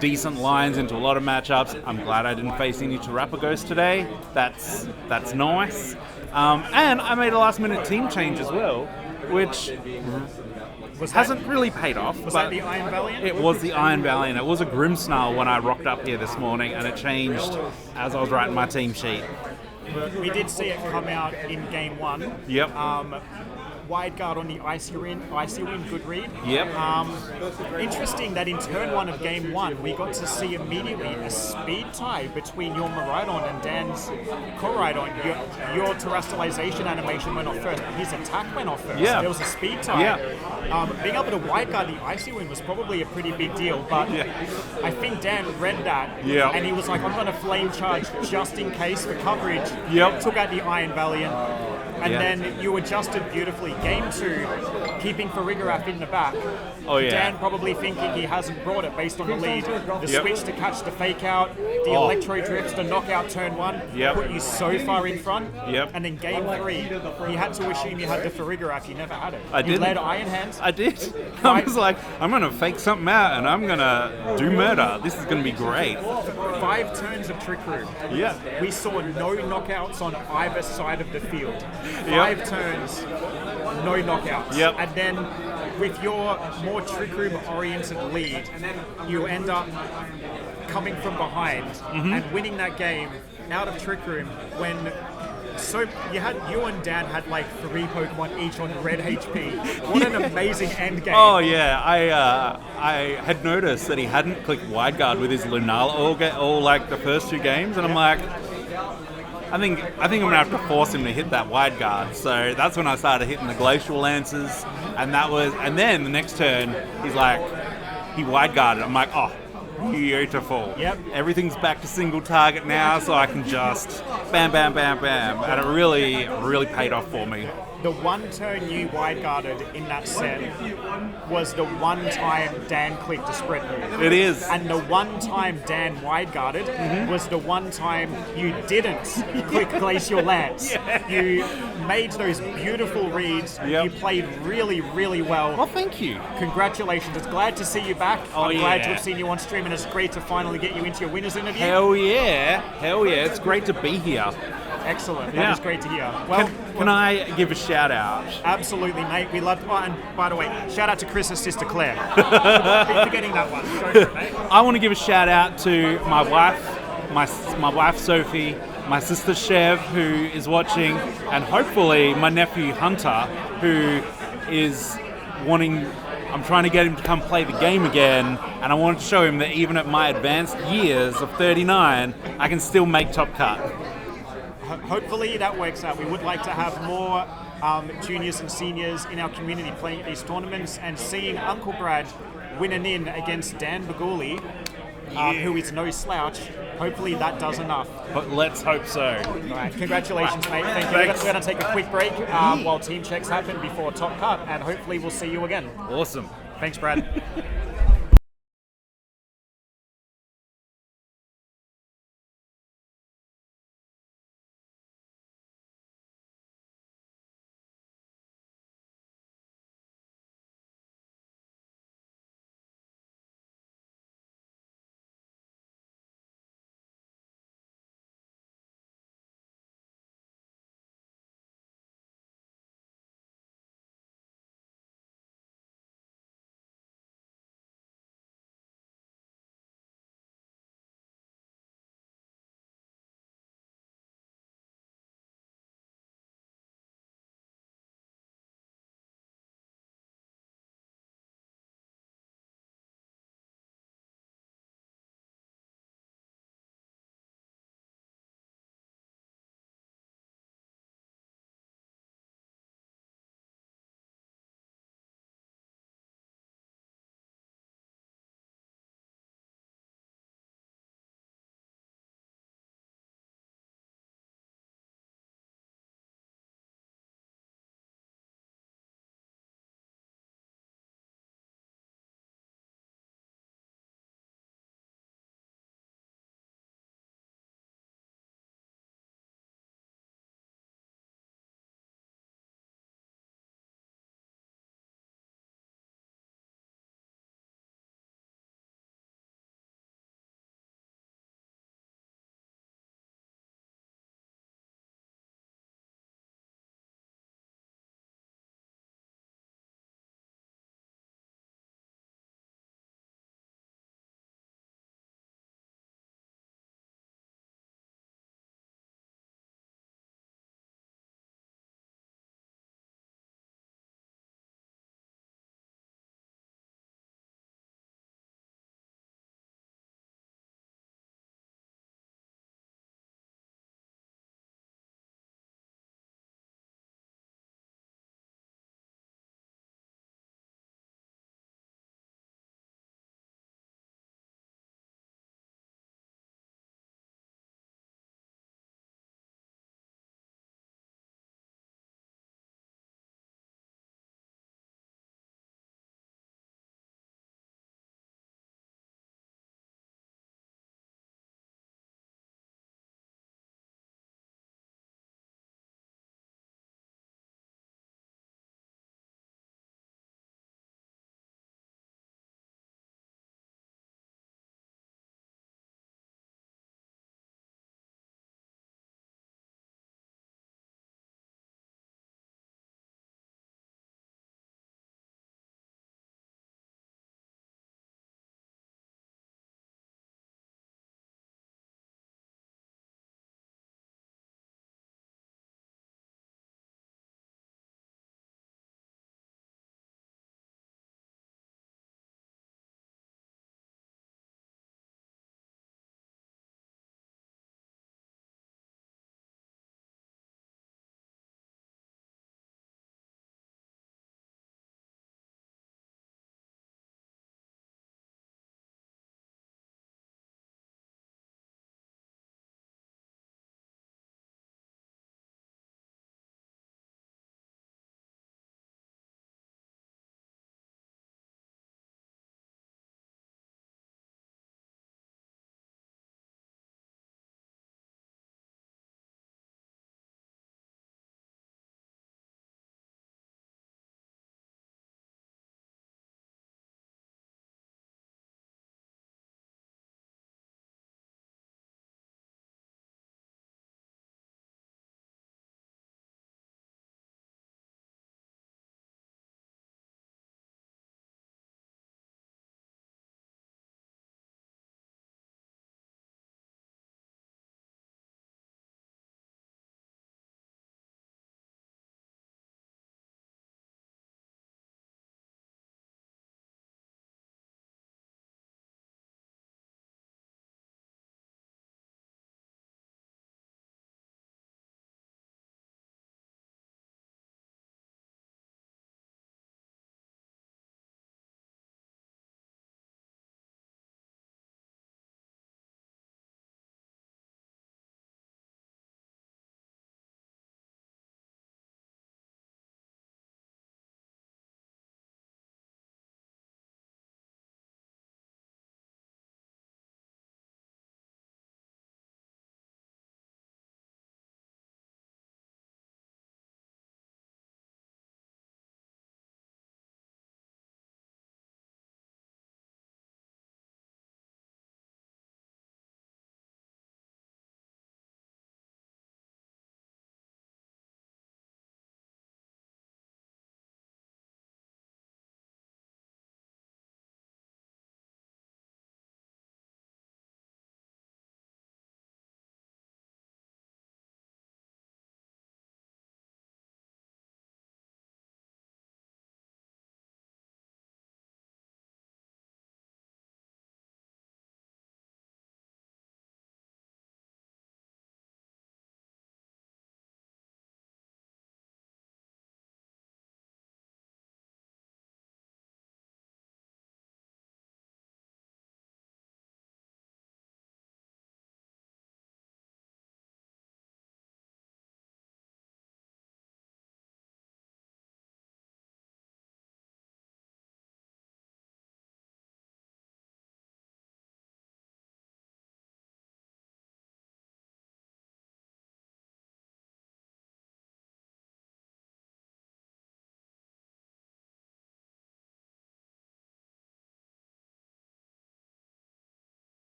decent lines into a lot of matchups. I'm glad I didn't face any Terrapagos today. That's nice. And I made a last minute team change as well, which hasn't really paid off. Was that the Iron Valiant? It was the Iron Valiant. It was a Grimmsnarl when I rocked up here this morning, and it changed as I was writing my team sheet. We did see it come out in game 1. Yep. Wide guard on the Icy Wind, good read. Yep. Interesting that in turn 1 of game 1, we got to see immediately a speed tie between your Miraidon and Dan's Koraidon. Your terrestrialization animation went off first, but his attack went off first. Yeah. There was a speed tie. Yeah. Being able to wide guard the Icy Wind was probably a pretty big deal, but I think Dan read that, Yeah. and he was like, I'm going to flame charge just in case for coverage. Yep. Took out the Iron Valiant. And Yeah. then you adjusted beautifully. game 2, keeping Farigarath in the back. Oh, yeah. Dan probably thinking he hasn't brought it based on the lead. The Yep. switch to catch the fake out, the Oh. electro drifts, the knockout turn 1, Yep. put you so far in front. Yep. And then game 3, you had to assume you had the Farigarath, you never had it. I You didn't. led Iron Hands. I did. I was like, I'm gonna fake something out and I'm gonna do murder. This is gonna be great. 5 turns of Trick Room. Yeah. We saw no knockouts on either side of the field. 5 turns, no knockouts. Yep. And then with your more Trick Room oriented lead, you end up coming from behind and winning that game out of Trick Room when you and Dan had like 3 Pokemon each on red HP. What an amazing end game. Oh yeah, I had noticed that he hadn't clicked wide guard with his Lunala all like the first 2 games, and I'm like, I think I'm gonna have to force him to hit that wide guard. So that's when I started hitting the Glacial Lances, and then the next turn he's like, he wide guarded. I'm like, oh, beautiful. Yep. Everything's back to single target now, so I can just bam, bam, bam, bam, and it really paid off for me. The one turn you wide guarded in that set was the one time Dan clicked a spread move. It is. And the one time Dan wide guarded was the one time you didn't click Glacial Lance. Yeah. You made those beautiful reads. Yep. You played really, really well. Well, thank you. Congratulations. It's glad to see you back. Oh, I'm glad to yeah. have seen you on stream, and it's great to finally get you into your winners interview. Hell yeah. It's great to be here. Excellent. That Yeah. is great to hear. Well, Can I give a shout out? absolutely, mate. We love. Oh, and by the way, shout out to Chris's sister Claire. Keep forgetting that one. Go for it, mate. I want to give a shout out to my wife, my wife Sophie, my sister Chev, who is watching, and hopefully my nephew Hunter, who is wanting. I'm trying to get him to come play the game again, and I wanted to show him that even at my advanced years of 39, I can still make top cut. Hopefully that works out. We would like to have more juniors and seniors in our community playing at these tournaments, and seeing Uncle Brad win an in against Dan Baguli, who is no slouch. Hopefully that does enough. But let's hope so. All right, congratulations, mate. Thank you. Thanks. We're going to take a quick break while team checks happen before top cut, and hopefully we'll see you again. Awesome. Thanks, Brad.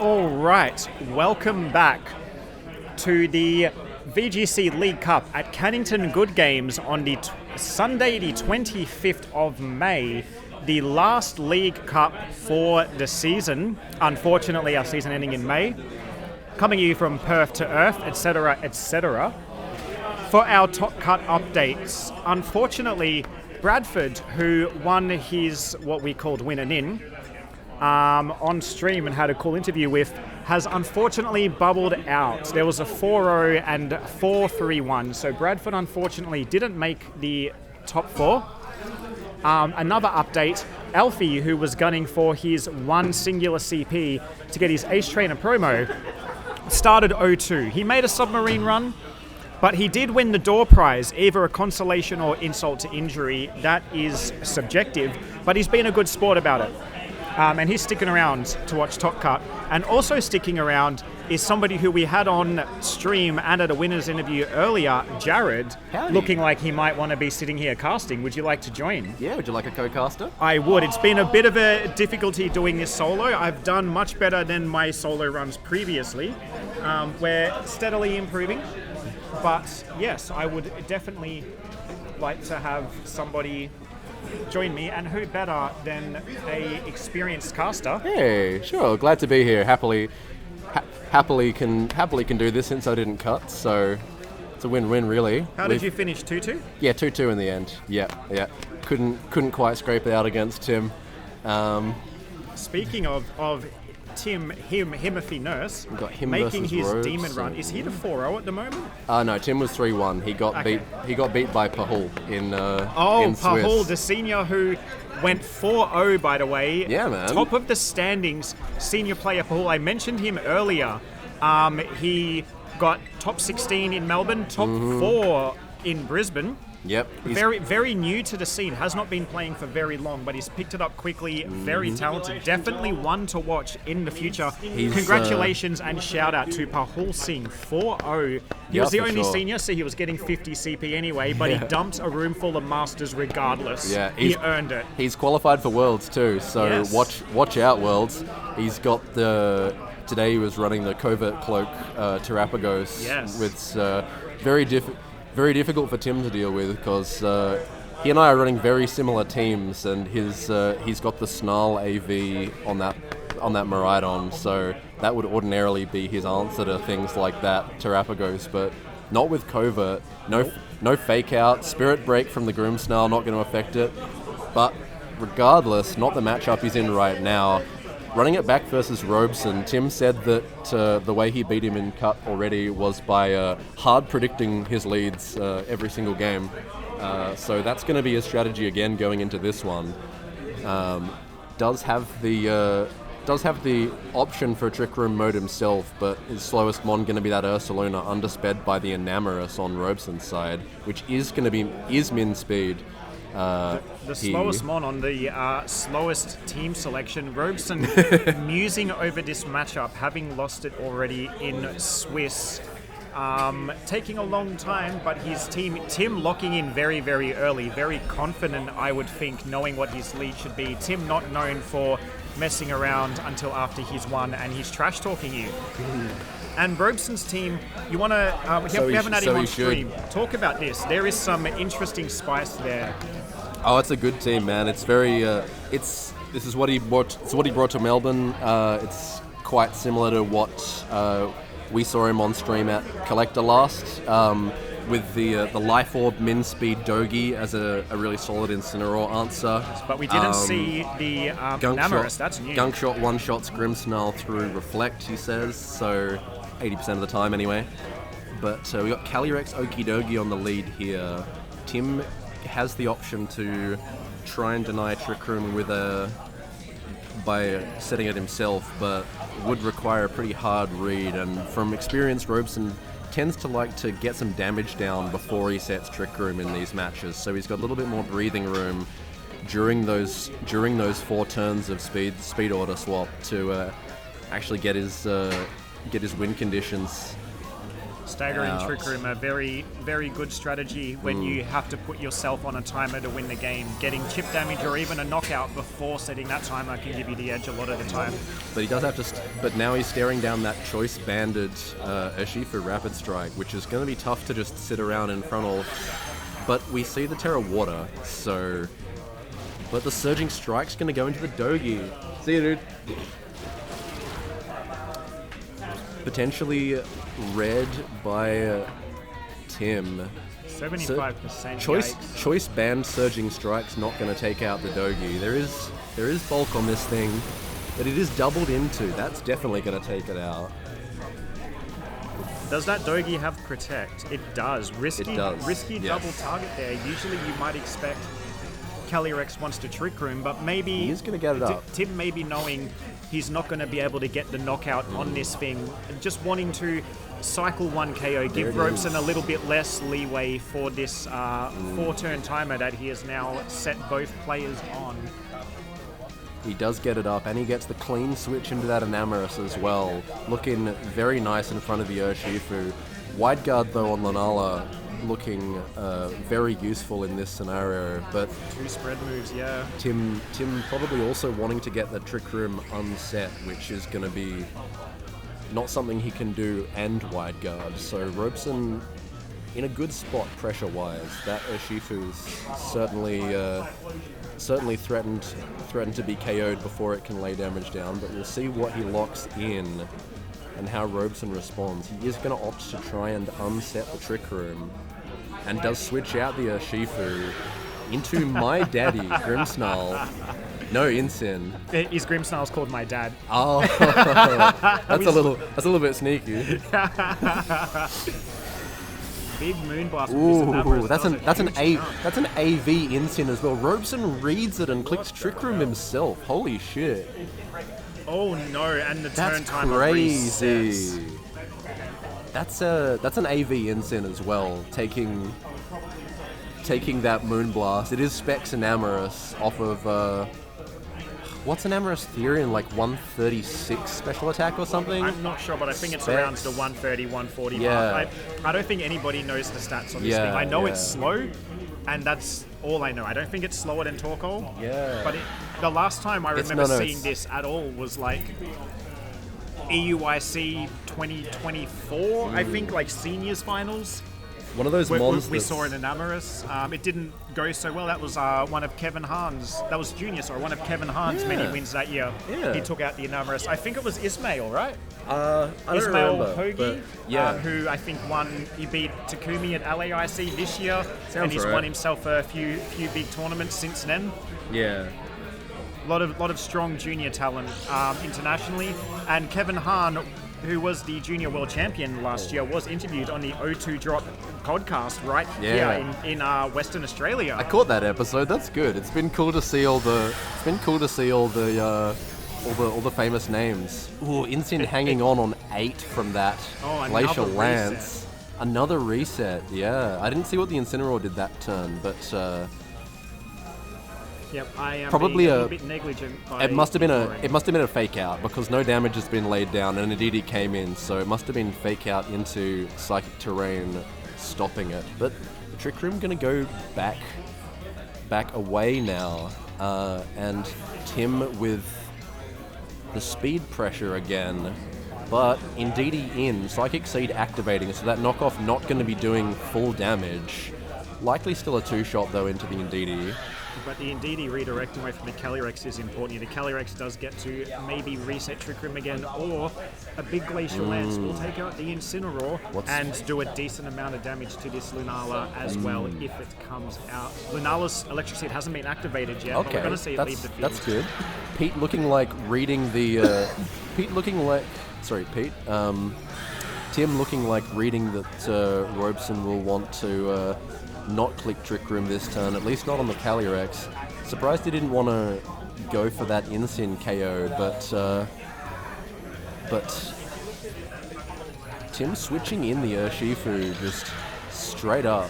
All right, welcome back to the VGC League Cup at Cannington Good Games on the Sunday, the 25th of May, the last League Cup for the season. Unfortunately, our season ending in May. Coming to you from Perth to Earth, etc., etc. For our top cut updates, unfortunately, Bradford, who won his what we called win and in, on stream and had a cool interview with, has unfortunately bubbled out. There was a 4-0 and 4-3-1, so Bradford unfortunately didn't make the top four. Another update, Alfie, who was gunning for his one singular CP to get his Ace Trainer promo, started 0-2. He made a submarine run, but he did win the door prize, either a consolation or insult to injury. That is subjective, but he's been a good sport about it. And he's sticking around to watch Top Cut. And also sticking around is somebody who we had on stream and at a winner's interview earlier, Jared, Howdy. looking like he might want to be sitting here casting. Would you like to join? Yeah, would you like a co-caster? I would. It's been a bit of a difficulty doing this solo. I've done much better than my solo runs previously. We're steadily improving. But yes, I would definitely like to have somebody join me, and who better than a experienced caster? Hey, sure. Glad to be here. Happily can do this since I didn't cut. So it's a win-win, really. How did you finish? 2-2? Yeah, 2-2 in the end. Yeah. Couldn't quite scrape it out against Tim. Speaking of Tim, Himothy Nurse, got him making versus his Robeson. demon run. Is he the 4-0 at the moment? No, Tim was 3-1. He got Okay. beat. He got beat by Pahul in Pahul, Swiss. the senior who went 4-0, by the way. Yeah, man. Top of the standings, senior player Pahul. I mentioned him earlier. He got top 16 in Melbourne, top 4 in Brisbane. Yep. he's- Very, very new to the scene. Has not been playing for very long, but he's picked it up quickly. Very talented. Definitely one to watch in the future. Congratulations and shout out to Pahul Singh, 4-0. He Yeah, was the for only sure. senior, so he was getting 50 CP anyway, but he dumped a room full of masters regardless. Yeah, he earned it. He's qualified for Worlds too, so Yes. watch out, Worlds. He's got the. Today he was running the Covert Cloak Terrapagos. Yes. With very difficult for Tim to deal with because he and I are running very similar teams, and he's got the Snarl AV on that Miraidon, so that would ordinarily be his answer to things like that Terrapagos, but not with Covert. No fake out. Spirit Break from the Groomsnarl not going to affect it. But regardless, not the matchup he's in right now. Running it back versus Robeson, Tim said that the way he beat him in cut already was by hard predicting his leads every single game. So that's going to be his strategy again going into this one. Does have the option for a Trick Room mode himself, but his slowest mon going to be that Ursaluna, undersped by the Enamorous on Robeson's side, which is going to be min speed. The slowest mon on the slowest team selection. Robeson musing over this matchup, having lost it already in Swiss. Taking a long time, but his team, Tim locking in very, very early, very confident, I would think, knowing what his lead should be. Tim not known for messing around until after he's won, and he's trash talking you. And Robeson's team, you want to, we haven't had him on stream. Talk about this. There is some interesting spice there. Oh, it's a good team, man. It's very, this is what he brought. It's what he brought to Melbourne. It's quite similar to what we saw him on stream at Collector last, with the Life Orb min speed Dogi as a really solid Incineroar answer. But we didn't see the Enamorous. That's new. Gunk Shot one-shots Grimmsnarl through Reflect, he says, so 80% of the time anyway. But we got Calyrex Okidogi on the lead here. Tim has the option to try and deny Trick Room with by setting it himself, but would require a pretty hard read. And from experience, Robeson tends to like to get some damage down before he sets Trick Room in these matches, so he's got a little bit more breathing room during those 4 turns of speed order swap to actually get his win conditions. Staggering Trick Room, a very, very good strategy when you have to put yourself on a timer to win the game. Getting chip damage or even a knockout before setting that timer can give you the edge a lot of the time. But he does have to. But now he's staring down that choice banded Urshifu Rapid Strike, which is going to be tough to just sit around in front of. But we see the Terra Water, so. But the Surging Strike's going to go into the Dogi. See you, dude. Potentially read by Tim. 75% Choice banned Surging Strike's not going to take out the Dogi. There is bulk on this thing that it is doubled into. That's definitely going to take it out. Does that Dogi have Protect? It does. Risky Yes. double target there. Usually you might expect Calyrex wants to Trick Room, but maybe He's going to get it up. Tim may be knowing he's not going to be able to get the knockout on this thing, just wanting to cycle 1 KO, give Robeson a little bit less leeway for this 4-turn timer that he has now set both players on. He does get it up, and he gets the clean switch into that Enamorus as well, looking very nice in front of the Urshifu. Wide guard though on Lunala, looking very useful in this scenario, but 2 spread moves, yeah. Tim probably also wanting to get the Trick Room unset, which is going to be not something he can do and wide guard. So Robeson in a good spot pressure-wise. That Urshifu's certainly threatened to be KO'd before it can lay damage down, but we'll see what he locks in and how Robeson responds. He is going to opt to try and unset the Trick Room, and does switch out the Urshifu into My Daddy, Grimmsnarl. No, Incin. Is Grimmsnarl's called My Dad? Oh, that's a little bit sneaky. Big Moonblast. Ooh, that's an AV Incin as well. Robeson reads it and clicks Trick Room himself. Holy shit. Oh no, and the turn That's time crazy. That's an AV Incin as well, taking that Moonblast. It is Specs Enamorus off of what's Enamorus Therian, like 136 special attack or something? I'm not sure, but I think it's Specs. around the 130, 140 Yeah. mark. I don't think anybody knows the stats on this thing. I know it's slow, and that's all I know. I don't think it's slower than Torkoal. Yeah. But the last time I remember seeing this at all was like EUIC 2024, I think, like seniors finals. One of those monsters. We saw an Enamorus. It didn't go so well. That was one of Kevin Hahn's. That was junior, sorry. One of Kevin Hahn's many wins that year. Yeah. He took out the Enamorus. I think it was Ismail, right? I don't Ismail remember, Hoagie, yeah. who I think won. He beat Takumi at LAIC this year, and he's right. won himself a few big tournaments since then. Yeah. A lot of strong junior talent internationally, and Kevin Hahn, who was the junior world champion last year, was interviewed on the O2 Drop podcast right here in Western Australia. I caught that episode. That's good. It's been cool to see all the famous names. Ooh, Incin hanging on 8 from that Glacial Lance. Another reset. Yeah, I didn't see what the Incineroar did that turn, but yep, I am probably a bit negligent. it must have been a fake out, because no damage has been laid down and Aditi came in, so it must have been fake out into Psychic Terrain, stopping it. But the Trick Room gonna go back away now, and Tim with the speed pressure again, but Indeedee in, Psychic Seed activating, so that knockoff not going to be doing full damage. Likely still a 2-shot though into the Indeedee. But the Indeedee redirecting away from the Calyrex is important. The Calyrex does get to maybe reset Trick Room again, or a big Glacial Lance will take out the Incineroar and do a decent amount of damage to this Lunala as well if it comes out. Lunala's Electric Seed hasn't been activated yet, but we're going to see it leave the field. That's good. Pete looking like reading the... Tim looking like reading that Robeson will want to... not click Trick Room this turn, at least not on the Calyrex. Surprised he didn't want to go for that Insin KO, but Tim switching in the Urshifu just straight up.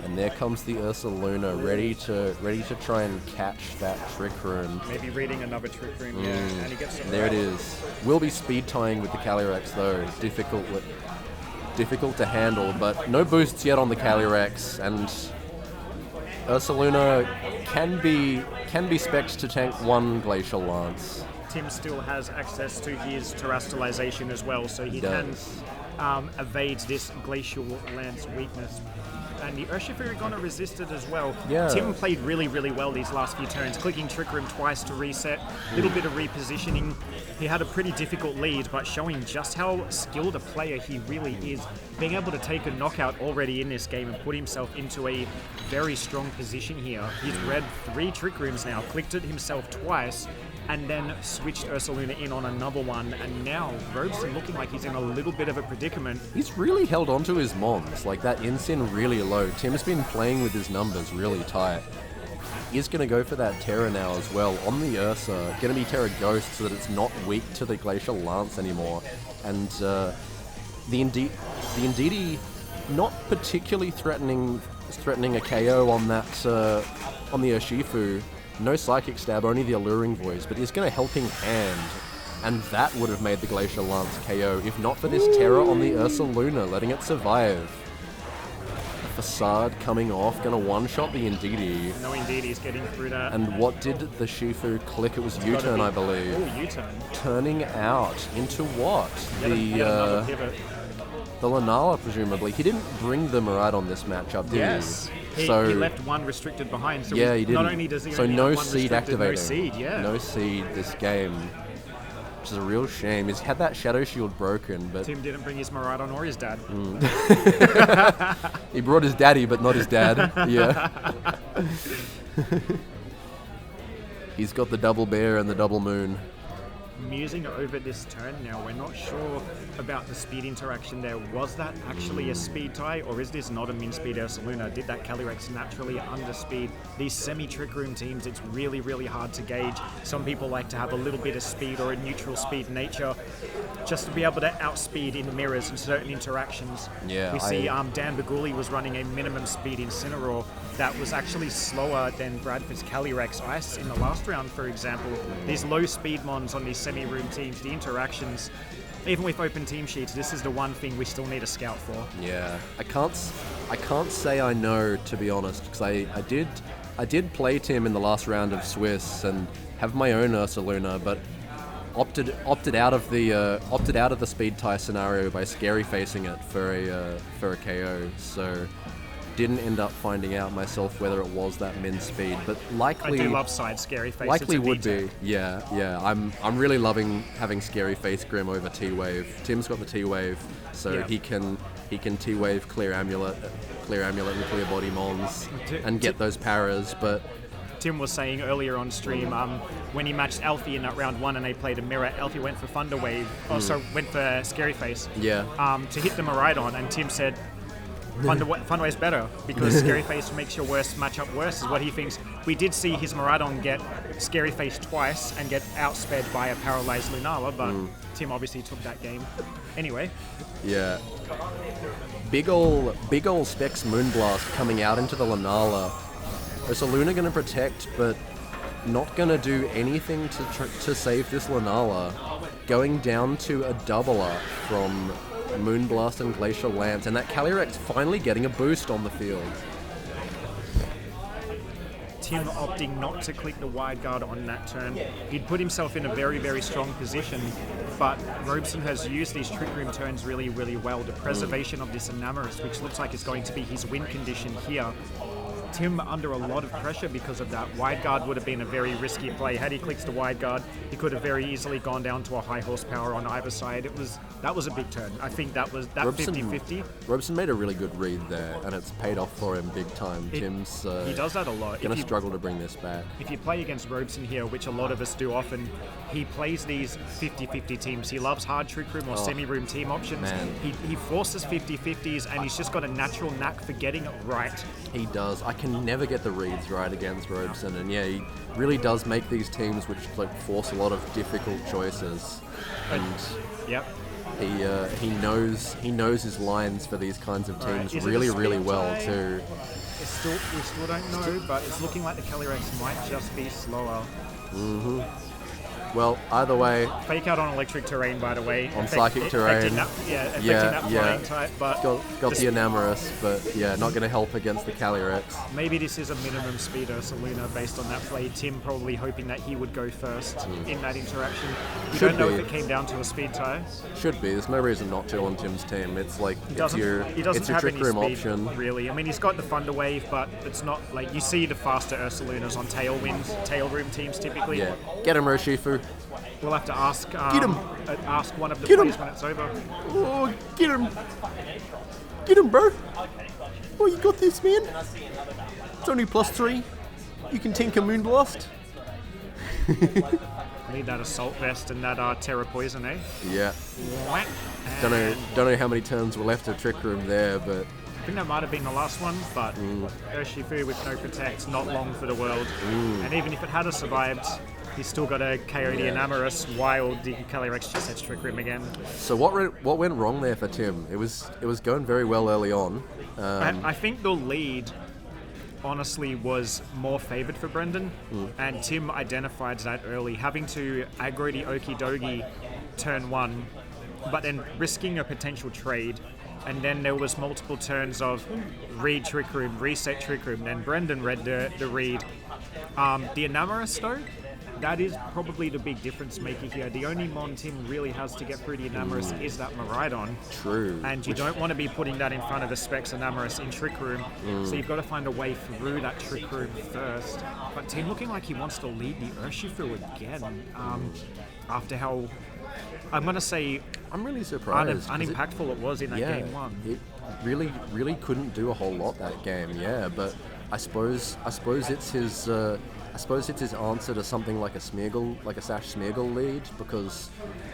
And there comes the Ursaluna, ready to try and catch that Trick Room. Maybe reading another Trick Room, yeah. And he gets it There right. it is. Will be speed tying with the Calyrex though. Difficult to handle, but no boosts yet on the Calyrex, and Ursaluna can be spec'd to tank one Glacial Lance. Tim still has access to his terrestrialization as well, so he can evade this Glacial Lance weakness. And the Urshifu gonna resist it as well. Yeah. Tim played really, really well these last few turns, clicking Trick Room twice to reset, a little bit of repositioning. He had a pretty difficult lead, but showing just how skilled a player he really is. Being able to take a knockout already in this game and put himself into a very strong position here. He's read 3 Trick Rooms now, clicked it himself twice, and then switched Ursaluna in on another one, and now Robeson looking like he's in a little bit of a predicament. He's really held on to his mons, like that Insin really low. Tim's been playing with his numbers really tight. He's going to go for that Terra now as well on the Ursa. Going to be Terra Ghost so that it's not weak to the Glacial Lance anymore. And the Indeedee not particularly threatening a KO on that on the Urshifu. No Psychic Stab, only the Alluring Voice, but he's going to Helping Hand, and that would have made the Glacial Lance KO if not for this Terror on the Ursaluna, letting it survive. The Facade coming off, going to one-shot the Indeedee. No Indeedee's getting through that. And what did the Shifu click? It was U-turn, I believe. Oh, U-turn. Turning out into what? Yet another pivot. The Lunala, presumably. He didn't bring the Murad on this matchup, did Yes. he? He left one restricted behind. So yeah, he didn't. Not only does he so only no have one seed restricted, activating. no seed, yeah. No seed this game, which is a real shame. He's had that Shadow Shield broken, but Tim didn't bring his Maraudon or his dad. he brought his daddy, but not his dad. Yeah. He's got the double bear and the double moon. Musing over this turn now, we're not sure about the speed interaction there. Was that actually a speed tie, or is this not a min-speed Ursaluna? Did that Calyrex naturally underspeed? These semi-Trick Room teams, it's really, really hard to gauge. Some people like to have a little bit of speed or a neutral speed nature, just to be able to outspeed in mirrors and certain interactions. Yeah, we see Dan Baguli was running a minimum speed Incineroar that was actually slower than Bradford's Calyrex Ice in the last round, for example. These low speed mons on these semi-room teams, the interactions, even with open team sheets, this is the one thing we still need a scout for. Yeah, I can't say I know, to be honest, because I did play Tim in the last round of Swiss and have my own Ursaluna, but opted out of the speed tie scenario by scary facing it for a KO. So didn't end up finding out myself whether it was that min speed, but likely I do love side scary face. Likely would be. Yeah. I'm really loving having scary face Grim over T-Wave. Tim's got the T-Wave, so he can T-Wave clear amulet and clear body mons and get those paras, but Tim was saying earlier on stream, when he matched Alfie in that round 1 and they played a mirror, Alfie went for Thunder Wave, went for Scary Face, to hit the Miraidon, and Tim said, Thunder Wave's better, because Scary Face makes your worst matchup worse, is what he thinks. We did see his Miraidon get Scary Face twice and get outsped by a paralyzed Lunala, but Tim obviously took that game. Anyway. Yeah. Big ol' Specs Moonblast coming out into the Lunala. Ursaluna gonna protect, but not gonna do anything to save this Lunala. Going down to a double up from Moonblast and Glacial Lance, and that Calyrex finally getting a boost on the field. Tim opting not to click the wide guard on that turn. He'd put himself in a very, very strong position, but Robeson has used these Trick Room turns really, really well. The preservation of this Enamorus, which looks like it's going to be his win condition here. Tim under a lot of pressure because of that. Wide guard would have been a very risky play. Had he clicked the wide guard, he could have very easily gone down to a high horsepower on either side. That was a big turn. I think that was that 50-50. Robeson made a really good read there, and it's paid off for him big time. Tim's he does that a lot. Gonna struggle to bring this back. If you play against Robeson here, which a lot of us do often, he plays these 50-50 teams. He loves hard Trick Room or semi-room team options. Man. He forces 50-50s, and he's just got a natural knack for getting it right. He does. I can never get the reads right against Robeson, and yeah, he really does make these teams which like force a lot of difficult choices, and Yep. he knows his lines for these kinds of teams Is it a really speed well tie? too. We still don't know, but it's looking like the Calyrex might just be slower. Well, either way, Fake out on electric terrain, by the way. On psychic terrain. Affecting that Yeah, flying type, but got the Enamorous, but yeah, not going to help against the Calyrex. maybe this is a minimum speed Ursaluna based on that play. Tim probably hoping that he would go first in that interaction. We Should don't know be. if it came down to a speed tie. Should be. There's no reason not to on Tim's team. It's like He doesn't it's your have trick any room speed, option. really. I mean, he's got the Thunder Wave, but it's not like you see the faster Ursalunas on tail room teams typically. Yeah, get him, Roshifu. We'll have to ask him. ask one of the Get him. players when it's over. Oh, get him, bro. Oh, you got this, man. It's only +3. You can tinker Moonblast. Need that Assault Vest and that Terra Poison, eh? Yeah. And Don't know how many turns were left of Trick Room there, but I think that might have been the last one, but Urshifu with no Protect, not long for the world. And even if it had survived, he's still got a KO the Enamorous while the Calyrex just sets Trick Room again. so what went wrong there for Tim? It was going very well early on. I think the lead honestly was more favoured for Brendan, and Tim identified that early, having to aggro the Okie Dogie turn 1, but then risking a potential trade. And then there was multiple turns of read Trick Room, reset Trick Room, then Brendan read the read. The Enamorous though, that is probably the big difference maker here. The only mon Tim really has to get through the Enamorous is that Miraidon. True. And you don't want to be putting that in front of the Specs Enamorous in Trick Room. So you've got to find a way through that Trick Room first. But Tim looking like he wants to lead the Urshifu again. After how, I'm going to say, I'm really surprised. 'cause unimpactful it was in that game 1. It really couldn't do a whole lot that game. Yeah, but I suppose it's his. I suppose it's his answer to something like a Smeargle, like a Sash Smeargle lead, because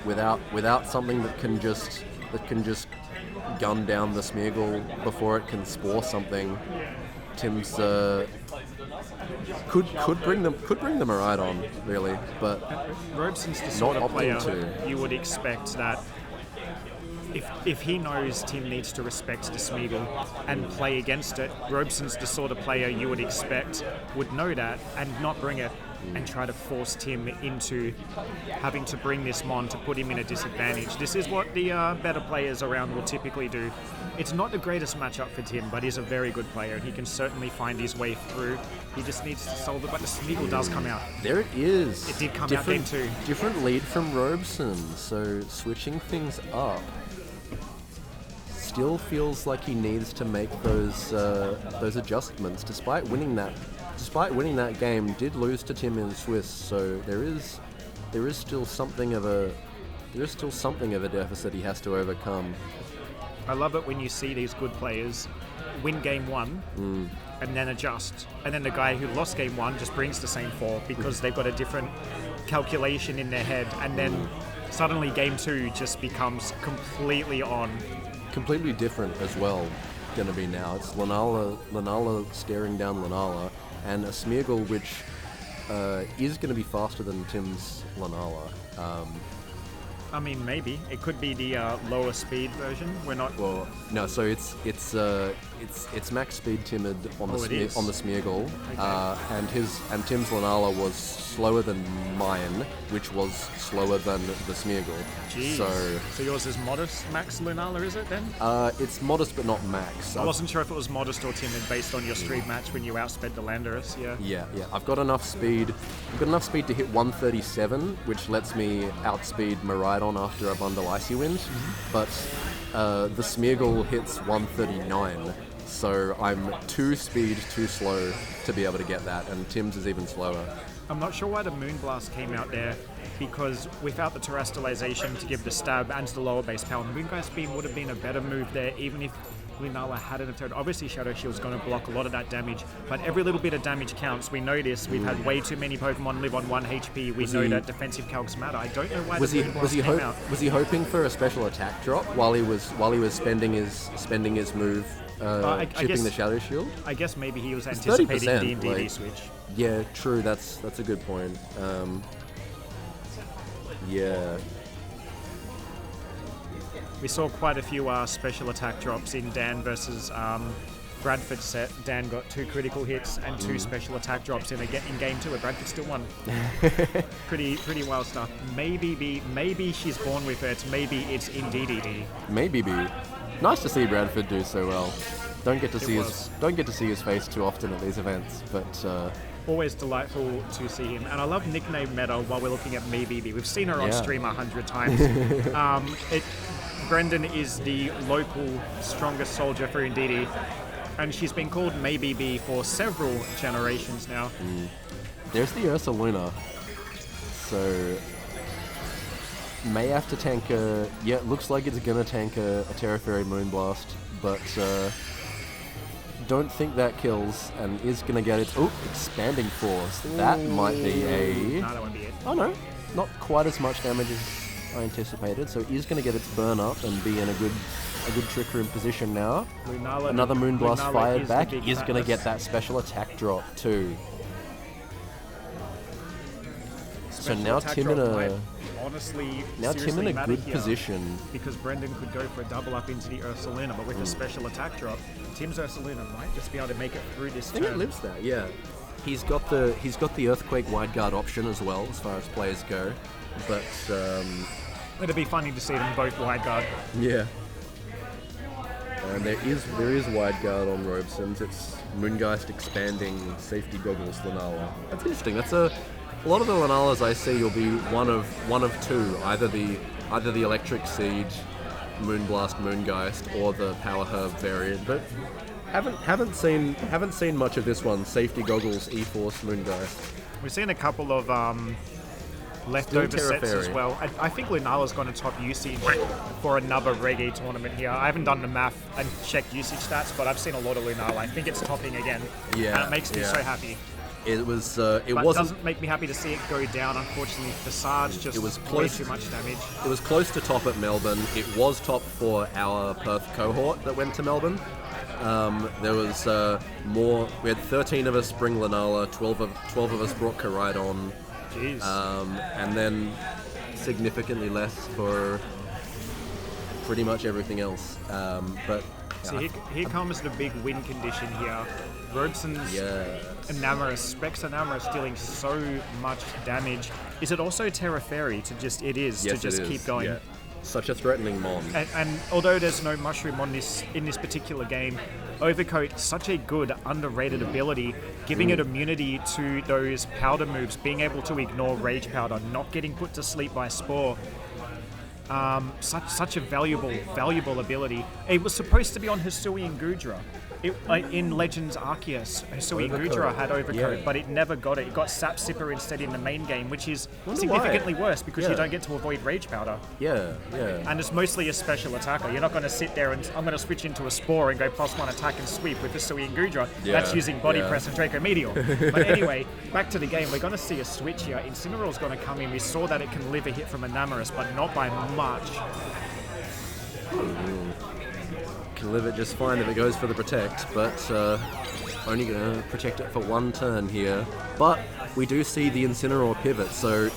without something that can just gun down the Smeargle before it can spore something, Tim's could bring them Miraidon really, but Robeson's the sort not of player opting to. you would expect that if he knows Tim needs to respect the Smeagol and play against it, Robeson's the sort of player you would expect would know that and not bring it and try to force Tim into having to bring this mon to put him in a disadvantage. This is what the better players around will typically do. It's not the greatest matchup for Tim, but he's a very good player. He can certainly find his way through. He just needs to solve it, but the Smeagol does come out. There it is. It did come out game 2. Different lead from Robeson, so switching things up. Still feels like he needs to make those adjustments. Despite winning that game, did lose to Tim in Swiss. So there is still something of a deficit he has to overcome. I love it when you see these good players win game 1 and then adjust, and then the guy who lost game 1 just brings the same 4 because they've got a different calculation in their head, and then suddenly game 2 just becomes completely on. Completely different as well, going to be now. It's Lunala staring down Lunala, and a Smeargle which is going to be faster than Tim's Lunala. I mean, maybe it could be the lower speed version. We're not. Well, no. So it's max speed timid on the on the Smeargle, and Tim's Lunala was slower than mine, which was slower than the Smeargle. Jeez. So yours is modest max Lunala, is it then? It's modest but not max. I wasn't sure if it was modest or timid based on your street match when you outsped the Landorus. Yeah. Yeah. I've got enough speed. I've got enough speed to hit 137, which lets me outspeed Miraidon after a bundle Icy Wind, but the Smeargle hits 139, so I'm 2 speed too slow to be able to get that, and Tim's is even slower. I'm not sure why the Moonblast came out there, because without the Terrestrialization to give the stab and the lower base power, Moongeist Beam would have been a better move there, even if Lunala had an attack. Obviously Shadow Shield's going to block a lot of that damage, but every little bit of damage counts. We know this. We've had way too many Pokemon live on 1 HP. We know that defensive calcs matter. I don't know why the Moonblast came out. Was he hoping for a special attack drop while he was spending his move I chipping guess- the Shadow Shield. I guess maybe he was It's anticipating 30%, the DD like- switch. Yeah, true. That's a good point. Yeah. We saw quite a few special attack drops in Dan versus Bradford set. Dan got 2 critical hits and 2 special attack drops in game 2, where Bradford still won. pretty wild stuff. Maybe she's born with it. Maybe it's in DDD. Maybe be. Nice to see Bradford do so well. Don't get to see his face too often at these events, but Always delightful to see him. And I love nickname meta while we're looking at Maybe. We've seen her on Yeah. stream 100 times. Brendan is the local strongest soldier for Indeedee, and she's been called Maybe B for several generations now. there's the Ursa Luna. So may have to tank a... Yeah, it looks like it's going to tank a Terra Fairy Moonblast, but don't think that kills, and is going to get its... Oh, Expanding Force. That might be a... No, that won't be it. Oh no, not quite as much damage as I anticipated, so he's going to get its burn up and be in a good Trick Room position now. Lunala, Another Moonblast Lunala fired is back the big is going to fatness. get that special attack drop too. So Special now attack Tim in drop a might honestly now Tim seriously in a matter good here, position. because Brendan could go for a double up into the Ursaluna, but with the special attack drop, Tim's Ursaluna might just be able to make it through this I think it turn. lives there, yeah. He's got the Earthquake Wide Guard option as well, as far as players go. But It'd be funny to see them both wide guard. yeah. And there is Wide Guard on Robeson's. It's Moongeist Expanding Safety Goggles Lunala. That's interesting. That's a lot of the Lunalas I see will be one of two, either the Electric Siege, Moonblast Moongeist, or the Power Herb variant. But haven't seen much of this one. Safety Goggles E-Force Moongeist. We've seen a couple of leftover Terra sets as Fairy. well. I think Lunala's going to top usage for another reggae tournament here. I haven't done the math and checked usage stats, but I've seen a lot of Lunala. I think it's topping again. Yeah, And it makes me yeah. so happy. It was. It But wasn't. doesn't make me happy to see it go down, unfortunately. Visage just It was way close. too much damage. It was close to top at Melbourne. It was top for our Perth cohort that went to Melbourne. There was more. We had 13 of us bring Lunala, 12 of us brought Koraidon, Jeez. and then significantly less for pretty much everything else. But See, here comes the big win condition here. Robeson's yeah, Enamorous, Specs Enamorous dealing so much damage. Is it also Terra Fairy to just, it is, yes, to just it is. keep going? Yeah. Such a threatening mon. And although there's no mushroom on in this particular game, Overcoat, such a good underrated ability, giving it immunity to those powder moves, being able to ignore Rage Powder, not getting put to sleep by Spore. Such a valuable ability. It was supposed to be on Hisui and Gudra. In Legends Arceus, Hisui and Gudra Overcoat. had Overcoat, Yeah. but it never got it. It got Sap Sipper instead in the main game, which is Wonder significantly why. worse because you Yeah. don't get to avoid Rage Powder. Yeah. And it's mostly a special attacker. You're not going to sit there and I'm going to switch into a Spore and go +1 attack and sweep with Hisui and Gudra. Yeah, That's using Body yeah. Press and Draco Meteor. But anyway, back to the game. We're going to see a switch here. Incineroar's going to come in. We saw that it can live a hit from Enamorous, but not by much. Can live it just fine if it goes for the protect, but only going to protect it for one turn here. But we do see the Incineroar pivot, so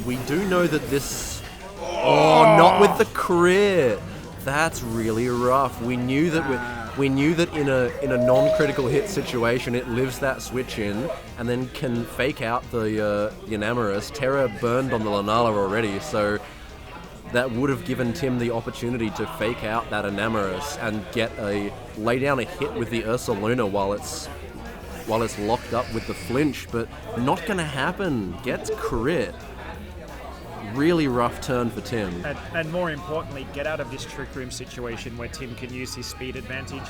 we do know that this... Oh, not with the crit! That's really rough. We knew that we knew that in a non-critical hit situation, it lives that switch in and then can fake out the Enamorous. Terra burned on the Lunala already, so that would have given Tim the opportunity to fake out that Enamorous and lay down a hit with the Ursaluna while it's locked up with the flinch, but not gonna happen. Gets crit. Really rough turn for Tim. And more importantly, get out of this Trick Room situation where Tim can use his speed advantage.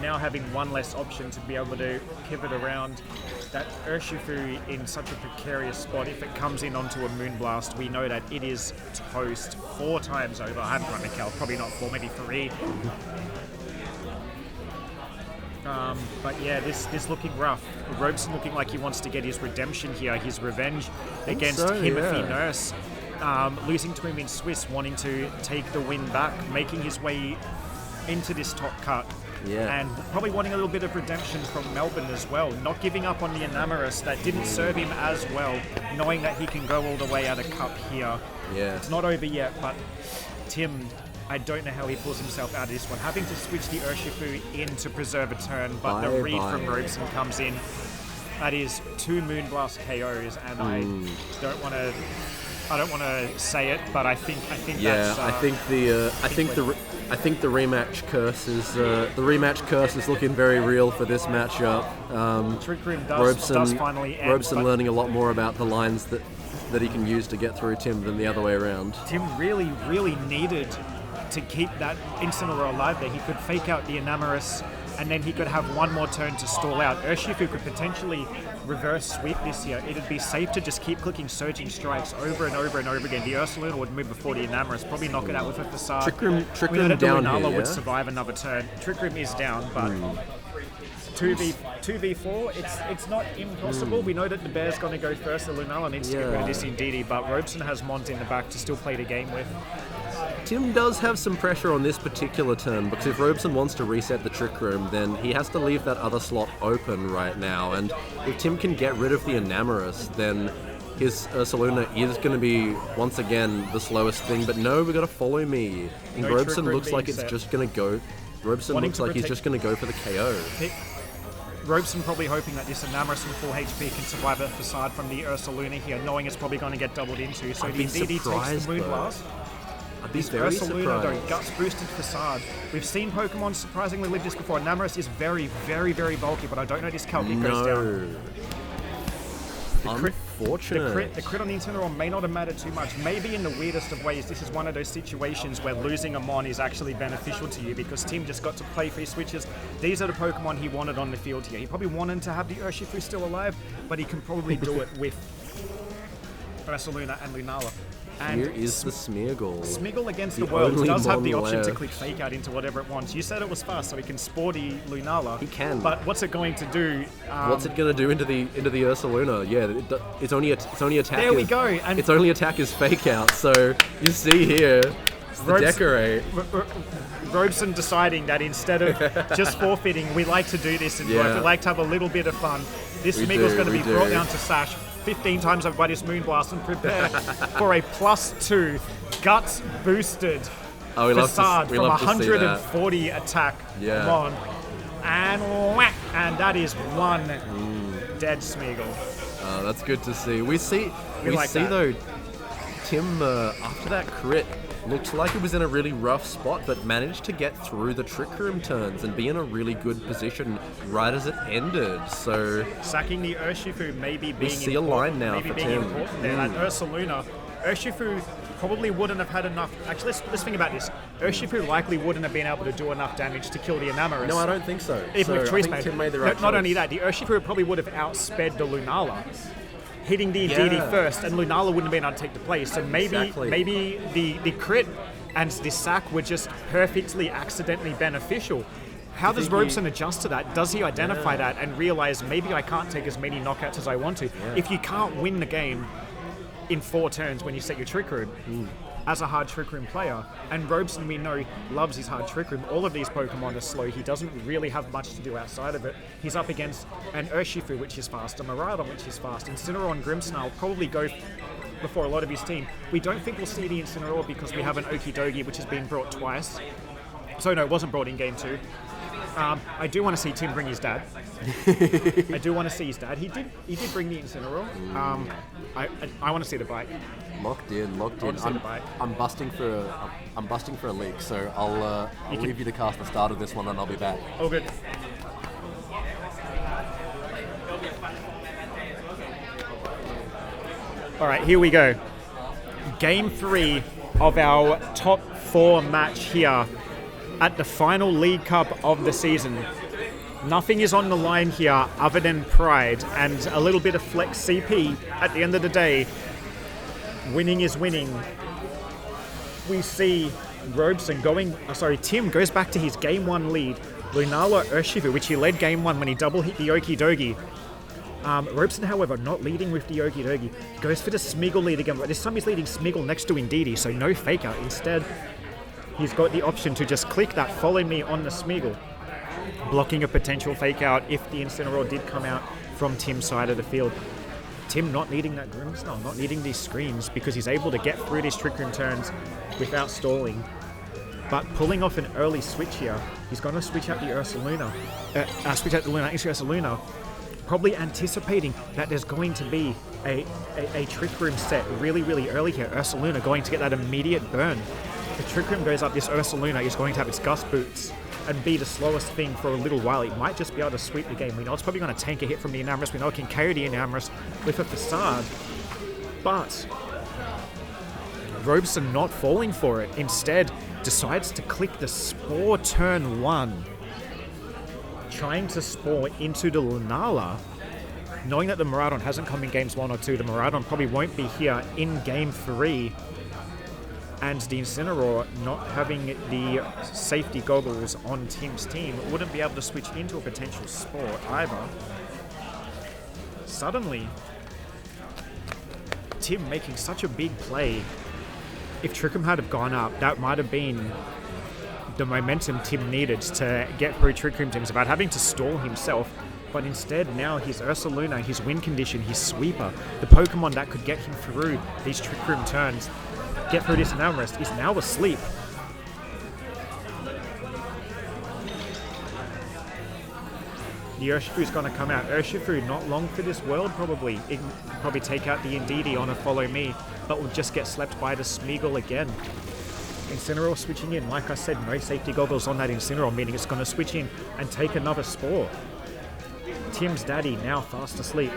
Now having one less option to be able to pivot around that Urshifu in such a precarious spot. If it comes in onto a Moonblast, we know that it is toast 4 times over. I haven't run the count, probably not 4, maybe 3. But yeah, this looking rough. Robeson looking like he wants to get his redemption here, his revenge against so, Timothy yeah. Nurse. Losing to him in Swiss, wanting to take the win back, making his way into this top cut. Yeah. And probably wanting a little bit of redemption from Melbourne as well. Not giving up on the Enamorous that didn't serve him as well, knowing that he can go all the way out of cup here. Yeah. It's not over yet, but Tim, I don't know how he pulls himself out of this one. Having to switch the Urshifu in to preserve a turn, but the read from Robeson comes in. That is 2 Moonblast KOs, and I don't want to say it, but I think Yeah, that's. I think the rematch curse is looking very real for this matchup. Trick Room does finally end. Robeson learning a lot more about the lines that he can use to get through Tim than the other way around. Tim really, really needed to keep that Incineroar alive there. He could fake out the Enamorous, and then he could have one more turn to stall out. Urshifu could potentially reverse sweep this here. It'd be safe to just keep clicking Surging Strikes over and over and over again. The Ursaluna would move before the Enamorous, probably knock it out with a Facade. Trick Room We know that the down Lunala here, would yeah? survive another turn. Trick Room is down, but 2v4, it's not impossible. We know that the Bear's going to go first. The Lunala needs to get rid of this indeed, but Robeson has Mont in the back to still play the game with. Tim does have some pressure on this particular turn, because if Robeson wants to reset the Trick Room, then he has to leave that other slot open right now, and if Tim can get rid of the Enamorous, then his Ursaluna is going to be, once again, the slowest thing, but no, we've got to follow me. And No Robeson Trick Room looks like being it's set. just going to go... Robeson Wanting looks to like he's protect- just going to go for the KO. Robeson probably hoping that this Enamorous from full HP can survive a Facade from the Ursaluna here, knowing it's probably going to get doubled into. So I'd the be DD takes surprised, the though. Moonblast. I'd be This very Ursaluna, though, surprised. guts boosted Facade. We've seen Pokemon surprisingly live this before. Enamorous is very, very, very bulky, but I don't know this calc. It goes down. Unfortunate. The crit on the Incineroar may not have mattered too much. Maybe in the weirdest of ways, this is one of those situations where losing a Mon is actually beneficial to you because Tim just got to play free switches. These are the Pokemon he wanted on the field here. He probably wanted to have the Urshifu still alive, but he can probably do it with Ursaluna and Lunala. And Here is the Smeargle. Smiggle against The the world only does have the Mon option to left. click Fake Out into whatever it wants. You said it was fast, so he can Sporty Lunala. He can. But what's it going to do? What's it gonna do into the Ursaluna? Yeah, its only attack. There we go, and- its only attack is Fake Out. So you see here, it's the Robes- Decorate. Robeson deciding that instead of just forfeiting, we like to do this in Yeah. life. We like to have a little bit of fun. This We Smeagol's do, going to we be do. brought down to Sash 15 times over by this Moonblast and prepare for a +2 Guts boosted Oh, we Facade we from love to see that. 140 attack. Yeah. Come on. And whack! And that is one dead Smeagol. That's good to see. We see like that. though, Tim after that crit looked like it was in a really rough spot, but managed to get through the Trick Room turns and be in a really good position right as it ended. So Sacking the Urshifu maybe being see a important, line now maybe for being Tim. important there. That Ursaluna, Urshifu probably wouldn't have had enough. Actually, let's think about this. Urshifu likely wouldn't have been able to do enough damage to kill the Enamorous. no, I don't think so. Even So with I choice think made. Tim made the right Not choice. only that, the Urshifu probably would have outsped the Lunala, hitting the DD Yeah. first, and Lunala wouldn't have been able to take the place. So maybe Exactly. maybe the crit and the sack were just perfectly accidentally beneficial. How does think he- Robeson adjust to that? Does he identify that and realize maybe I can't take as many knockouts as I want to? If you can't win the game in 4 turns when you set your Trick Room, as a hard Trick Room player, and Robeson we know loves his hard Trick Room, all of these Pokemon are slow. He doesn't really have much to do outside of it. He's up against an Urshifu, which is fast, a Miraidon, which is fast, Incineroar and Grimmsnarl probably go before a lot of his team. We don't think we'll see the Incineroar because we have an Okidogi, which has been brought twice. So no, it wasn't brought in Game 2. I do want to see Tim bring his dad. I do want to see his dad. He did bring the Incineroar. I want to see the bike. Locked in. wanna see the bite. I'm busting for a leak, so I'll leave you to cast the start of this one, and I'll be back. Oh, good. All right, here we go. Game 3 of our top 4 match here at the final League Cup of the season. Nothing is on the line here other than pride and a little bit of flex CP. At the end of the day, winning is winning. We see Robeson Tim goes back to his Game 1 lead. Lunala Urshifu, which he led Game 1 when he double hit the Okidogi. Robeson, however, not leading with the Okidogi. Goes for the Smeagol lead again, but this time he's leading Smeagol next to Indeedee, so no fake out. Instead, he's got the option to just click that follow me on the Smeagol. blocking a potential fake out if the Incineroar did come out from Tim's side of the field. Tim not needing that Grimmsnarl, not needing these screens because he's able to get through these Trick Room turns without stalling. But pulling off an early switch here, he's going to switch out the Ursaluna. Switch out the Luna into Ursaluna, probably anticipating that there's going to be a Trick Room set really, really early here. Ursaluna going to get that immediate burn. The Trick Room goes up, this Ursaluna is going to have its Gust Boots and be the slowest thing for a little while. It might just be able to sweep the game. We know it's probably going to tank a hit from the Enamorous. We know it can KO the Enamorous with a Facade. But Robeson not falling for it. Instead, decides to click the Spore turn 1. Trying to Spore into the Lunala. Knowing that the Miraidon hasn't come in games 1 or 2, the Miraidon probably won't be here in game 3. And the Incineroar, not having the safety goggles on Tim's team, wouldn't be able to switch into a potential Spore either. Suddenly, Tim making such a big play. If Trick Room had have gone up, that might have been the momentum Tim needed to get through Trick Room teams about having to stall himself. But instead, now his Ursaluna, his Wind Condition, his Sweeper, the Pokemon that could get him through these Trick Room turns, get through this Enamorous, is now asleep. The Urshifu's going to come out. Urshifu, not long for this world, probably. It can probably take out the Indeedee on a Follow Me, but will just get slept by the Smeagol again. Incineroar switching in. Like I said, no safety goggles on that Incineroar, meaning it's going to switch in and take another Spore. Tim's daddy now fast asleep.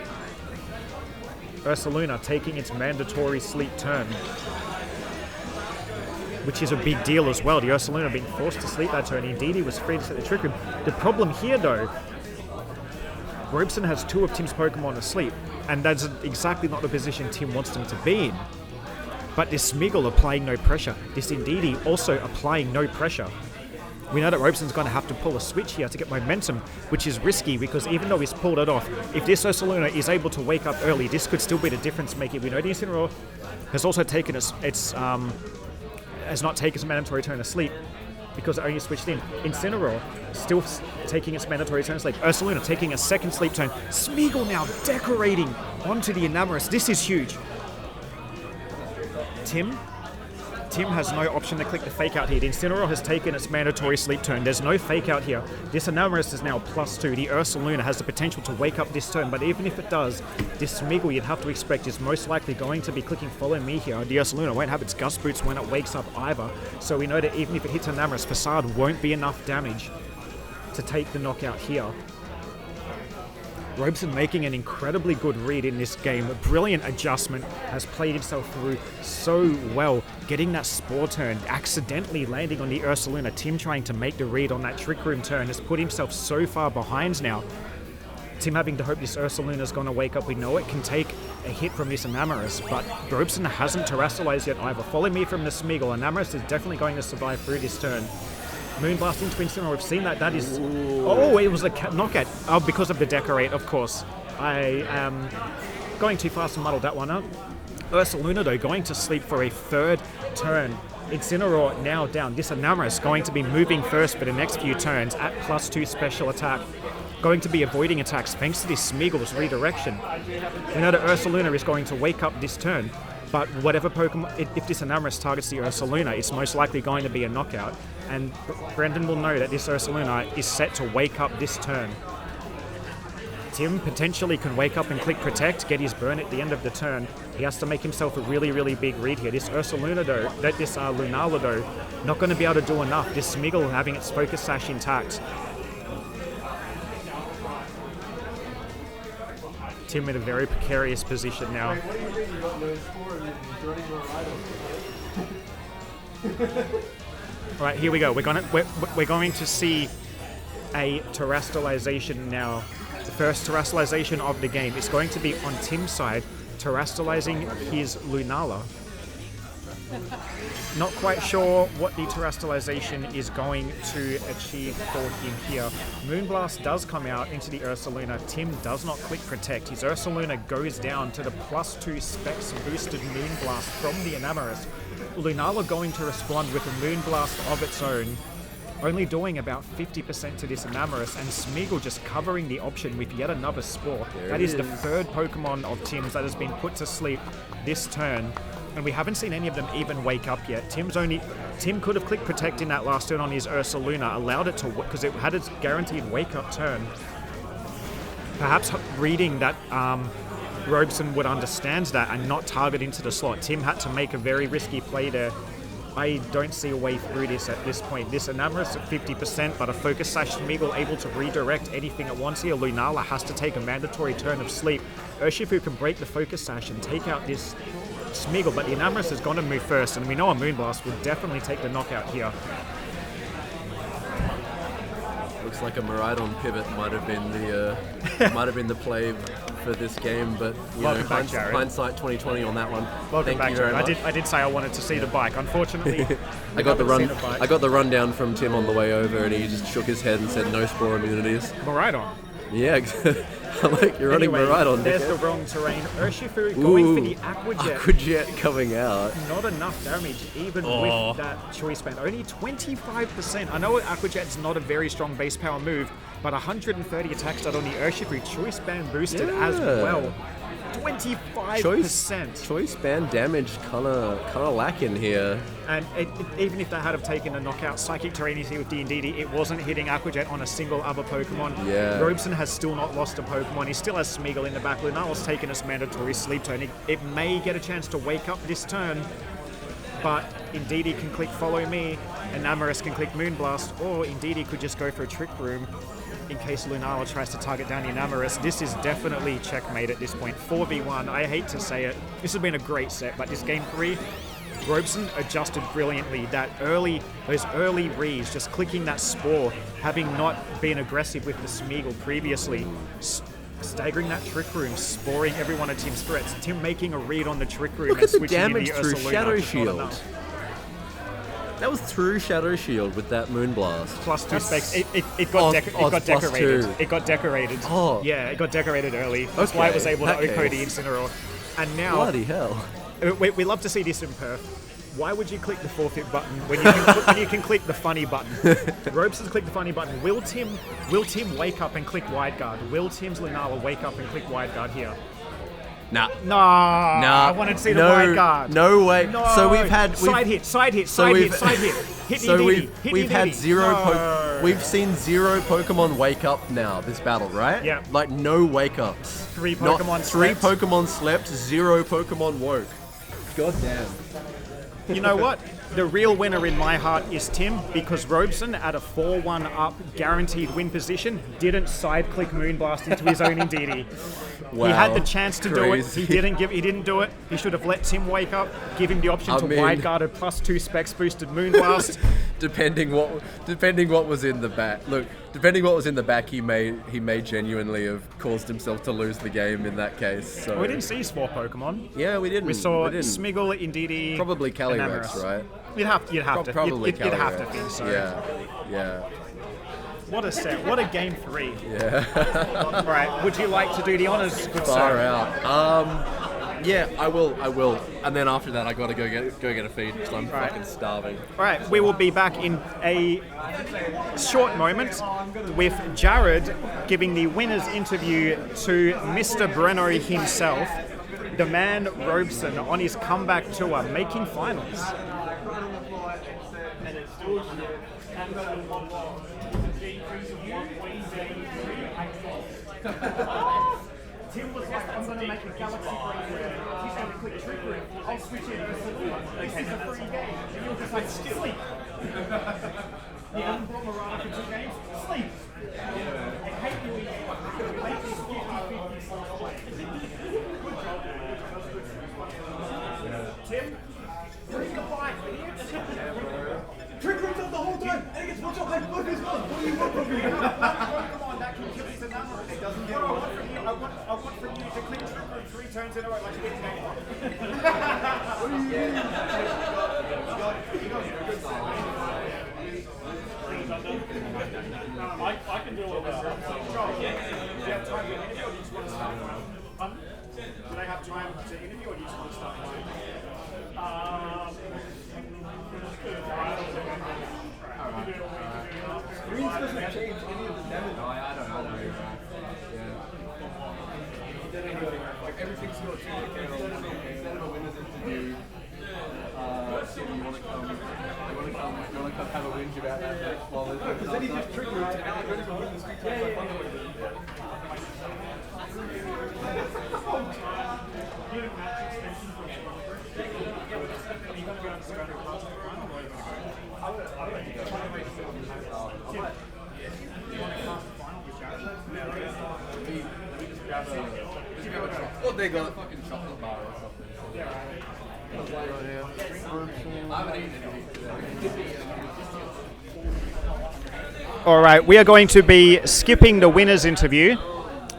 Ursaluna taking its mandatory sleep turn, which is a big deal as well. The Ursaluna being forced to sleep that turn. Indeedee was free to set the Trick Room. The problem here, though, Robeson has 2 of Tim's Pokemon asleep, and that's exactly not the position Tim wants them to be in. But this Smeagol applying no pressure. This Indeedee also applying no pressure. We know that Robeson's going to have to pull a switch here to get momentum, which is risky because even though he's pulled it off, if this Ursaluna is able to wake up early, this could still be the difference maker. We know the Incineroar has also taken has not taken its mandatory turn of sleep because it only switched in. Incineroar still taking its mandatory turn of sleep. Ursaluna taking a second sleep turn. Smeagol now decorating onto the Enamorous. This is huge. Tim has no option to click the fake out here. The Incineroar has taken its mandatory sleep turn. There's no fake out here. This Enamorous is now +2. The Ursaluna has the potential to wake up this turn, but even if it does, this Smeagol you'd have to expect is most likely going to be clicking Follow Me here. The Ursaluna won't have its Gust Boots when it wakes up either, so we know that even if it hits Enamorous, Facade won't be enough damage to take the knockout here. Robeson making an incredibly good read in this game. A brilliant adjustment, has played himself through so well. Getting that Spore turn, accidentally landing on the Ursaluna. Tim trying to make the read on that Trick Room turn has put himself so far behind now. Tim having to hope this Ursaluna's going to wake up. We know it can take a hit from this Enamorous, but Robeson hasn't terrestrialized yet either. Follow Me from the Smeagol. Enamorous is definitely going to survive through this turn. Moonblast into Incineroar, we've seen that. That is... Oh, it was a knockout. Oh, because of the Decorate, of course. I am going too fast to muddle that one up. Ursaluna, though, going to sleep for a third turn. Incineroar now down. This Enamorous going to be moving first for the next few turns at +2 special attack. Going to be avoiding attacks thanks to this Smeagol's redirection. We know that Ursaluna is going to wake up this turn, but whatever Pokemon, if this Enamorous targets the Ursaluna, it's most likely going to be a knockout. And Brendan will know that this Ursaluna is set to wake up this turn. Tim potentially can wake up and click Protect, get his burn at the end of the turn. He has to make himself a really, really big read here. This Ursaluna though, this Lunala though, not going to be able to do enough. This Smeagol having its Focus Sash intact. Tim in a very precarious position now. All right, here we go. We're going to see a terrestrialization now. The first terrestrialization of the game is going to be on Tim's side, terrestrializing his Lunala. Not quite sure what the terrestrialization is going to achieve for him here. Moonblast does come out into the Ursaluna. Tim does not click Protect. His Ursaluna goes down to the +2 specs boosted Moonblast from the Enamorous. Lunala going to respond with a Moonblast of its own. only doing about 50% to this Enamorus, and Smeagol just covering the option with yet another Spore. That is the third Pokemon of Tim's that has been put to sleep this turn, and we haven't seen any of them even wake up yet. Tim could have clicked Protect in that last turn on his Ursaluna, allowed it to, because it had its guaranteed wake-up turn. Perhaps reading that Robeson would understand that and not target into the slot. Tim had to make a very risky play there. I don't see a way through this at this point. This Enamorus at 50%, but a Focus Sash Smeagol able to redirect anything at once here. Lunala has to take a mandatory turn of sleep. Urshifu can break the Focus Sash and take out this Smeagol, but the Enamorus is going to move first, and we know a Moonblast will definitely take the knockout here. Looks like a Miraidon pivot might have been the play for this game, but Welcome back, Jared. hindsight 2020 on that one. Welcome Thank back, you very Jared. much. I did say I wanted to see the bike. Unfortunately, I got the haven't seen a bike. I got the rundown from Tim on the way over, and he just shook his head and said no Spore immunities. Miraidon. Yeah, I'm like, you're running Miraidon. There's the wrong terrain. Urshifu going for the Aqua Jet. Aqua Jet coming out. Not enough damage, even with that choice band. Only 25%. I know Aqua Jet's not a very strong base power move, but 130 attack stat on the Urshifu. Choice band boosted as well. 25%. Choice band damage kind of lacking here. And even if they had have taken a knockout Psychic Terrain with D&D, it wasn't hitting Aqua Jet on a single other Pokemon. Yeah. Robeson has still not lost a Pokemon. He still has Smeagol in the back. Lunala's taken his mandatory sleep turn. It may get a chance to wake up this turn, but Indeedee can click Follow Me, Enamorus can click Moonblast, or Indeedee could just go for a Trick Room in case Lunala tries to target down the Enamorus. This is definitely checkmate at this point. 4v1, I hate to say it. This has been a great set, but this game 3, Robeson adjusted brilliantly. Those early reads, just clicking that Spore, having not been aggressive with the Smeagol previously, staggering that Trick Room, sporing every one of Tim's threats. Tim making a read on the Trick Room. Look and at the switching in damage through Ursaluna, Shadow just not Shield. enough. That was through Shadow Shield with that Moonblast. Plus 2 specs. It got decorated. Two. It got decorated. Oh. Yeah, it got decorated early. That's why it was able to Okay. OHKO the Incineroar. And now, Bloody hell. we love to see this in Perth. Why would you click the forfeit button when you can click the funny button? Robeson's click the funny button. Will Tim wake up and click Wide Guard? Will Tim's Lunala wake up and click Wide Guard here? Nah. I wanted to see the Wide Guard. No way. No. So we've had side hit. Hit so Indeedee. we've had Indeedee. zero. No. We've seen 0 Pokemon wake up now this battle, right? Yeah. Like no wake ups. 3 Pokemon Three slept. Pokemon slept. 0 Pokemon woke. God damn. You know what? The real winner in my heart is Tim, because Robeson, at a 4-1 up guaranteed win position, didn't side-click Moonblast into his own Indeedee. Wow. He had the chance to do it. Crazy. He didn't do it. He should have let Tim wake up, give him the option to wide guard a +2 specs boosted Moonblast. Depending what was in the back. Look, depending what was in the back, he may genuinely have caused himself to lose the game in that case. So We didn't see Spore Pokemon. yeah, we didn't. We saw didn't. Smeagol, Indeedee, Probably Calyrex, Enamorus. right? You'd have to. You'd have to Calyrex. think so. Yeah. What a set. What a game 3. Yeah. All right. Would you like to do the honors, good Far sir? out. Yeah, I will. And then after that, I gotta go get a feed because I'm Right. fucking starving. All right, we will be back in a short moment with Jared giving the winner's interview to Mr. Breno himself, the man Robeson on his comeback tour, making finals. Tim was like, I'm going to make a Galaxy break. He's going to click Trick Room. I'll switch in. This is a free game. And you're just like, sleep. You haven't brought Mirage for 2 games? Sleep. I hate you. I hate this 50-50 style play. Tim, bring the bike. Trick Room's up the whole time. And he gets watch out like both his guns. What do you want from me? Pokemon that can kill his Enamorus. It doesn't get what I want from you. I want from you to click Trick Room 3 turns in a row like you did today. What do you mean? I can do all that. Do you have time to interview or do you just want to start one? Do they have time to interview or do you just want to start one? We can do it all. Greens doesn't change any of the damage. I know, you're right. Yeah. Like everything's got 2 instead of a winner's interview. So you want to come have a whinge about that match while there's because then he just triggered and now I don't even win the street title by Thunderwave. Well, they got a fucking chocolate bar or something. I haven't eaten anything today. All right, we are going to be skipping the winners interview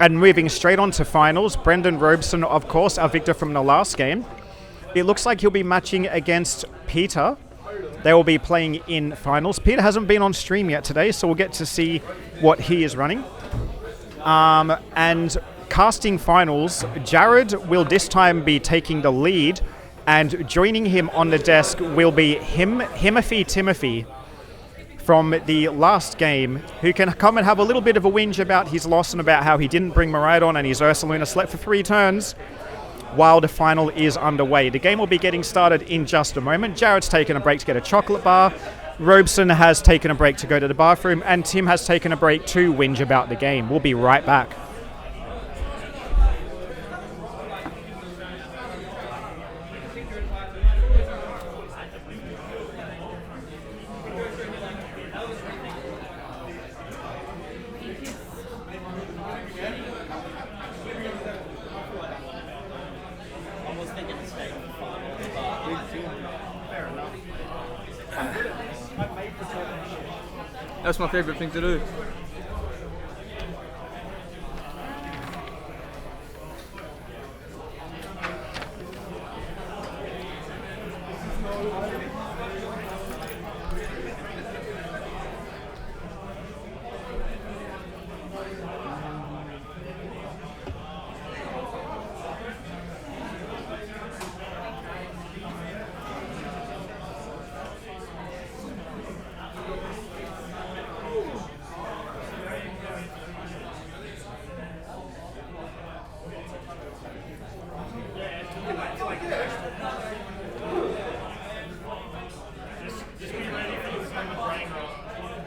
and moving straight on to finals. Brendan Robeson, of course, our victor from the last game. It looks like he'll be matching against Peter. They will be playing in finals. Peter hasn't been on stream yet today, so we'll get to see what he is running. And casting finals, Jared will this time be taking the lead, and joining him on the desk will be Timothy from the last game, who can come and have a little bit of a whinge about his loss and about how he didn't bring Miraidon and his Ursaluna slept for 3 turns while the final is underway. The game will be getting started in just a moment. Jared's taken a break to get a chocolate bar. Robeson has taken a break to go to the bathroom, and Tim has taken a break to whinge about the game. We'll be right back. That's my favourite thing to do.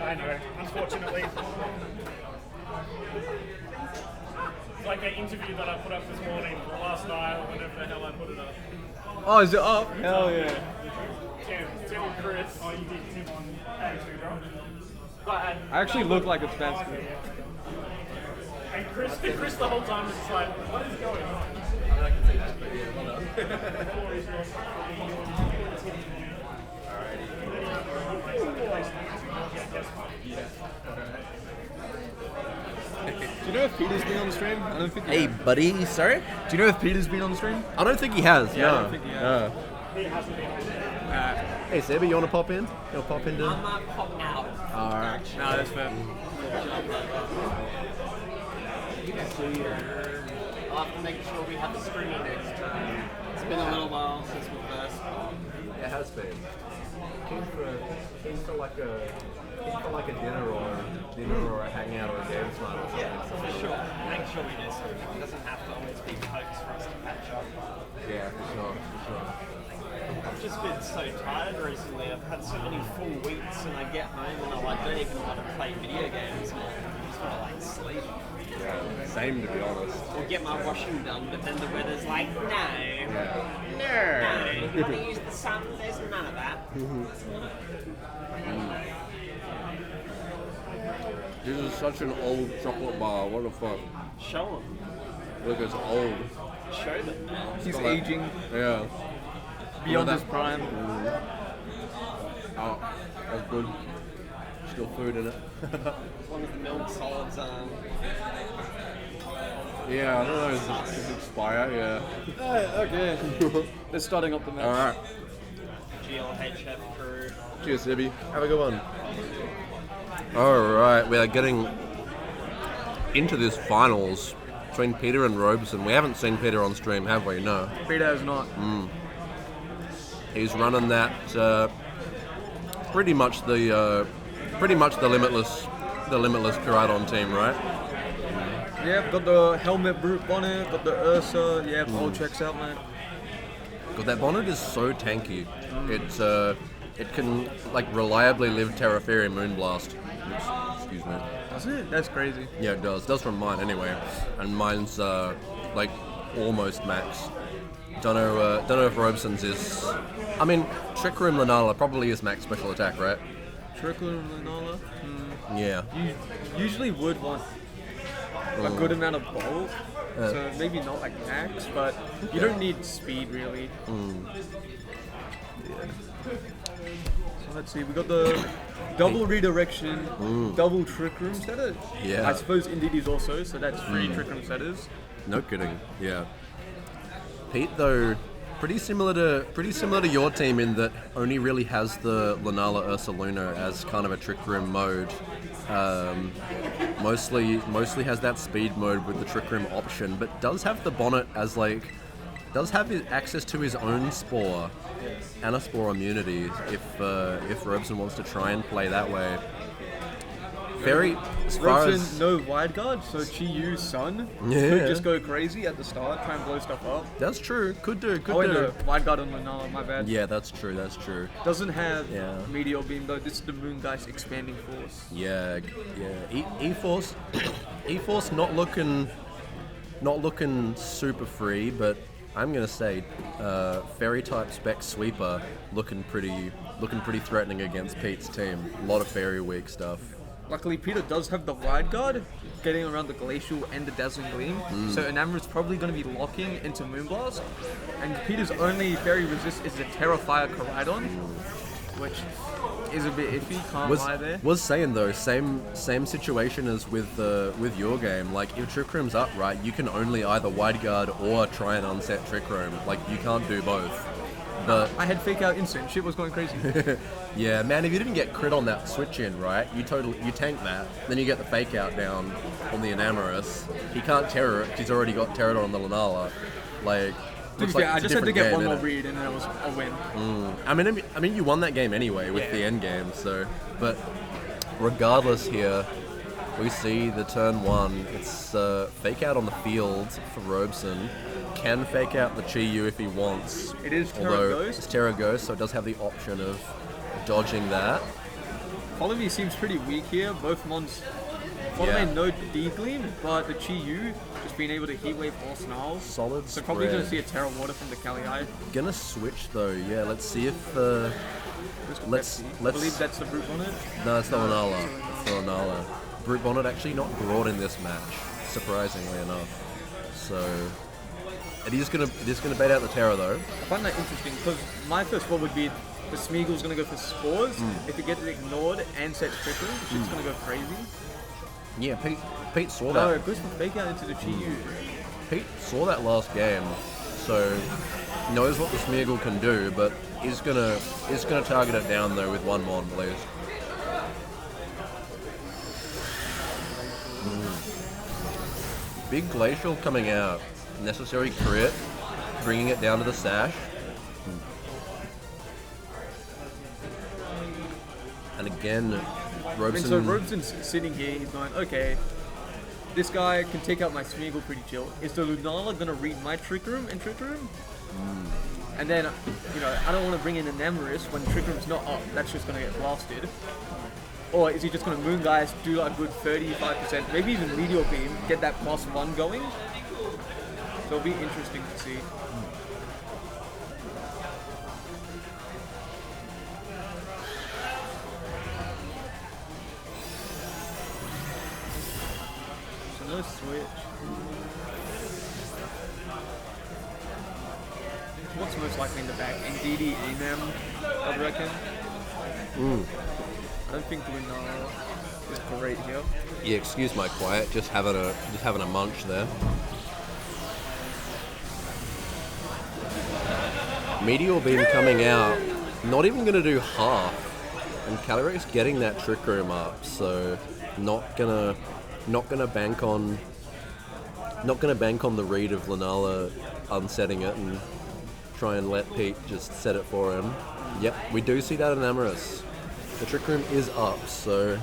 Anyway, unfortunately, it's like an interview that I put up this morning, or last night, or whenever the hell I put it up. Oh, is it up? Hell yeah. Tim and Chris. Oh, you did Tim on YouTube, bro. But, I actually look like a Spansky. and Chris the whole time was just like, what is going on? Do you know if Peter's been on the stream? I don't think he Hey, has. buddy, sorry? Do you know if Peter's been on the stream? I don't think he has. Yeah, I no. don't think he has. Hey, Sebby, you want to pop in? You'll pop into. I might pop out. Alright. No, that's fair. I'll have to make sure we have the screening next time. It's been a little while since we first. It has been. Keen for like a dinner or a hangout or a games night or something. Yeah, for sure. Make sure we do something. It doesn't have to always be pokes for us to catch up. Yeah, for sure. I've just been so tired recently. I've had so many full weeks, and I get home and I don't even want to play video games more. I just want to like sleep. Yeah, same to be honest. Or get my washing done, but then the weather's like, no. Yeah. No. If you want to use the sun, there's none of that. This is such an old chocolate bar. What the fuck? Show them. Look, it's old. Show them, man. He's aging Yeah. beyond that- his prime. Oh, that's good. Still food in it. One of the milk solids. Yeah, I don't know. Does it expire? Yeah. Okay. They're starting up the match. Alright. GLHF crew. Cheers, Sibby. Have a good one. Alright, we are getting into this finals between Peter and Robeson. We haven't seen Peter on stream, have we? No. Peter is not. He's running that pretty much the limitless the Limitless Koraidon team, right? Yeah, got the helmet brute bonnet, got the Ursa. Yeah, all checks out, man. God, that bonnet is so tanky. It can like reliably live Terra Fairy Moonblast. Oops, excuse me. Does it? That's crazy. Yeah, it does. It does from mine anyway, and mine's like almost max. Don't know if Robeson's is. I mean, Trick Room Lunala probably is max special attack, right? Trick Room Lunala? Yeah. You usually would want a good amount of bulk, so maybe not like max, but you don't need speed really. So let's see, we got the double redirection, double Trick Room setter. Yeah. I suppose Indeedy's also, so that's 3 Trick Room setters. No kidding. Yeah. Pete, though, pretty similar to your team in that only really has the Lunala Ursa Luna as kind of a Trick Room mode. Mostly has that speed mode with the Trick Room option, but does have the bonnet as like, does have access to his own spore and a spore immunity if Robeson wants to try and play that way. Very, as far Robeson, as no wide guard, so Chi-Yu's son Yeah. could just go crazy at the start, try and blow stuff up. that's true, could do. Oh wait, no, wide guard on Lunala, my bad. Yeah, that's true. Doesn't have Yeah. Meteor Beam though, this is the Moongeist expanding force. Yeah. E-Force, E-Force not looking super free, but I'm gonna say Fairy type Spec Sweeper looking pretty threatening against Pete's team. A lot of Fairy weak stuff. Luckily, Peter does have the wide guard, getting around the Glacial and the Dazzling Gleam, so Enamour's probably going to be locking into Moonblast, and Peter's only Fairy resist is the Terrafire Koraidon, which is a bit iffy, can't lie there. Was saying though, same situation as with your game. Like if Trick Room's up, right, you can only either wide guard or try and unset Trick Room. Like you can't do both. But I had Fake Out Instant, shit was going crazy. yeah, man, if you didn't get crit on that switch in, right, you tank that, then you get the Fake Out down on the Enamourus. He can't terror it, 'cause he's already got Terror on the Lunala. Like, looks like I it's a just had to different get game, one more innit? read and then it was a win. I mean, you won that game anyway with the end game. So, but regardless, here we see the turn 1. It's Fake Out on the field for Robeson. Can fake out the Chi-Yu if he wants. It is Terra although Ghost. It's Terra Ghost, so it does have the option of dodging that. Follow Me seems pretty weak here, both mons. Follow Yeah. Me no D-Gleam, but the Chi-Yu just being able to Heat Wave all Snarls. Solid So probably going to spread. see a Terra Water from the Kali-Eye. Gonna switch though. Yeah, let's see if let's I believe that's the Brute Bonnet. no, it's the Lunala. It's the Lunala. Brute Bonnet actually not brought in this match, surprisingly enough. So it is gonna bait out the Terra though. I find that interesting because my first thought would be the Smeagol's going to go for Spores. If it gets ignored and sets Trick Room, shit's going to go crazy. Yeah, Pete saw No, that. it goes for Fake Out into the Chi-Yu. Pete saw that last game, so knows what the Smeagol can do, but is gonna target it down though with one mon, please. Big Glacial coming out. Necessary crit, bringing it down to the sash. And again, I mean, Robeson. so Robeson's sitting here, he's going, okay, this guy can take out my Smeagol pretty chill. Is the Lunala going to read my Trick Room and Trick Room? And then, I don't want to bring in Enamourus when Trick Room's not up. That's just going to get blasted. Or is he just going to Moongeist, do like a good 35%, maybe even Meteor Beam, get that +1 going? So it'll be interesting to see. So no switch. What's most likely in the back? Indeedy, Enam, I'd reckon. I don't think Lunala is great here. Yeah, excuse my quiet. Just having a munch there. Meteor Beam coming out, not even going to do half, and Calyrex getting that Trick Room up, so not gonna bank on the read of Lunala unsetting it and try and let Pete just set it for him. Yep, we do see that in Enamourus. The Trick Room is up, so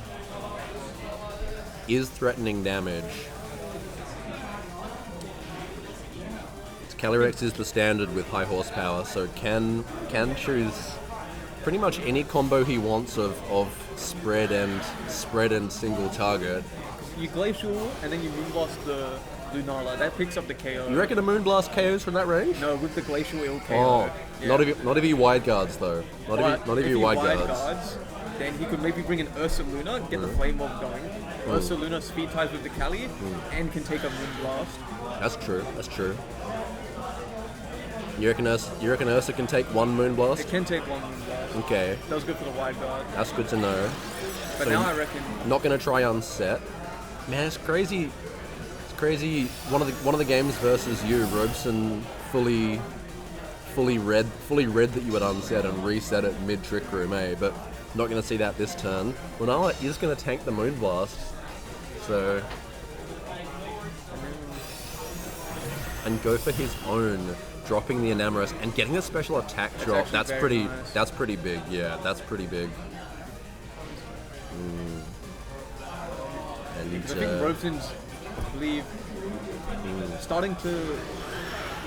is threatening damage. Calyrex is the standard with high horsepower, so can choose pretty much any combo he wants of spread and single target. You Glacial, and then you Moonblast the Lunala. That picks up the KO. You reckon a Moonblast KOs from that range? No, with the Glacial, it'll KO. Oh, Yeah. not if you wide guards though. Not if you wide guards. Then he could maybe bring an Ursaluna, get the Flame Mob going. Ursaluna speed ties with the Cali, and can take a Moonblast. That's true. You reckon Ursa can take one Moonblast? It can take one Moonblast. Okay, That was good for the wide guard. that's good to know. But So now you- I reckon Not gonna try unset. Man, it's crazy. It's crazy. One of the games versus you, Robeson fully read that you would unset and reset it mid trick room, But not gonna see that this turn. Lunala is gonna tank the Moonblast, so and go for his own, dropping the Enamorous and getting a special attack drop. actually That's very pretty. nice. That's pretty big. Yeah, that's pretty big. And I think Robeson's, I believe, starting to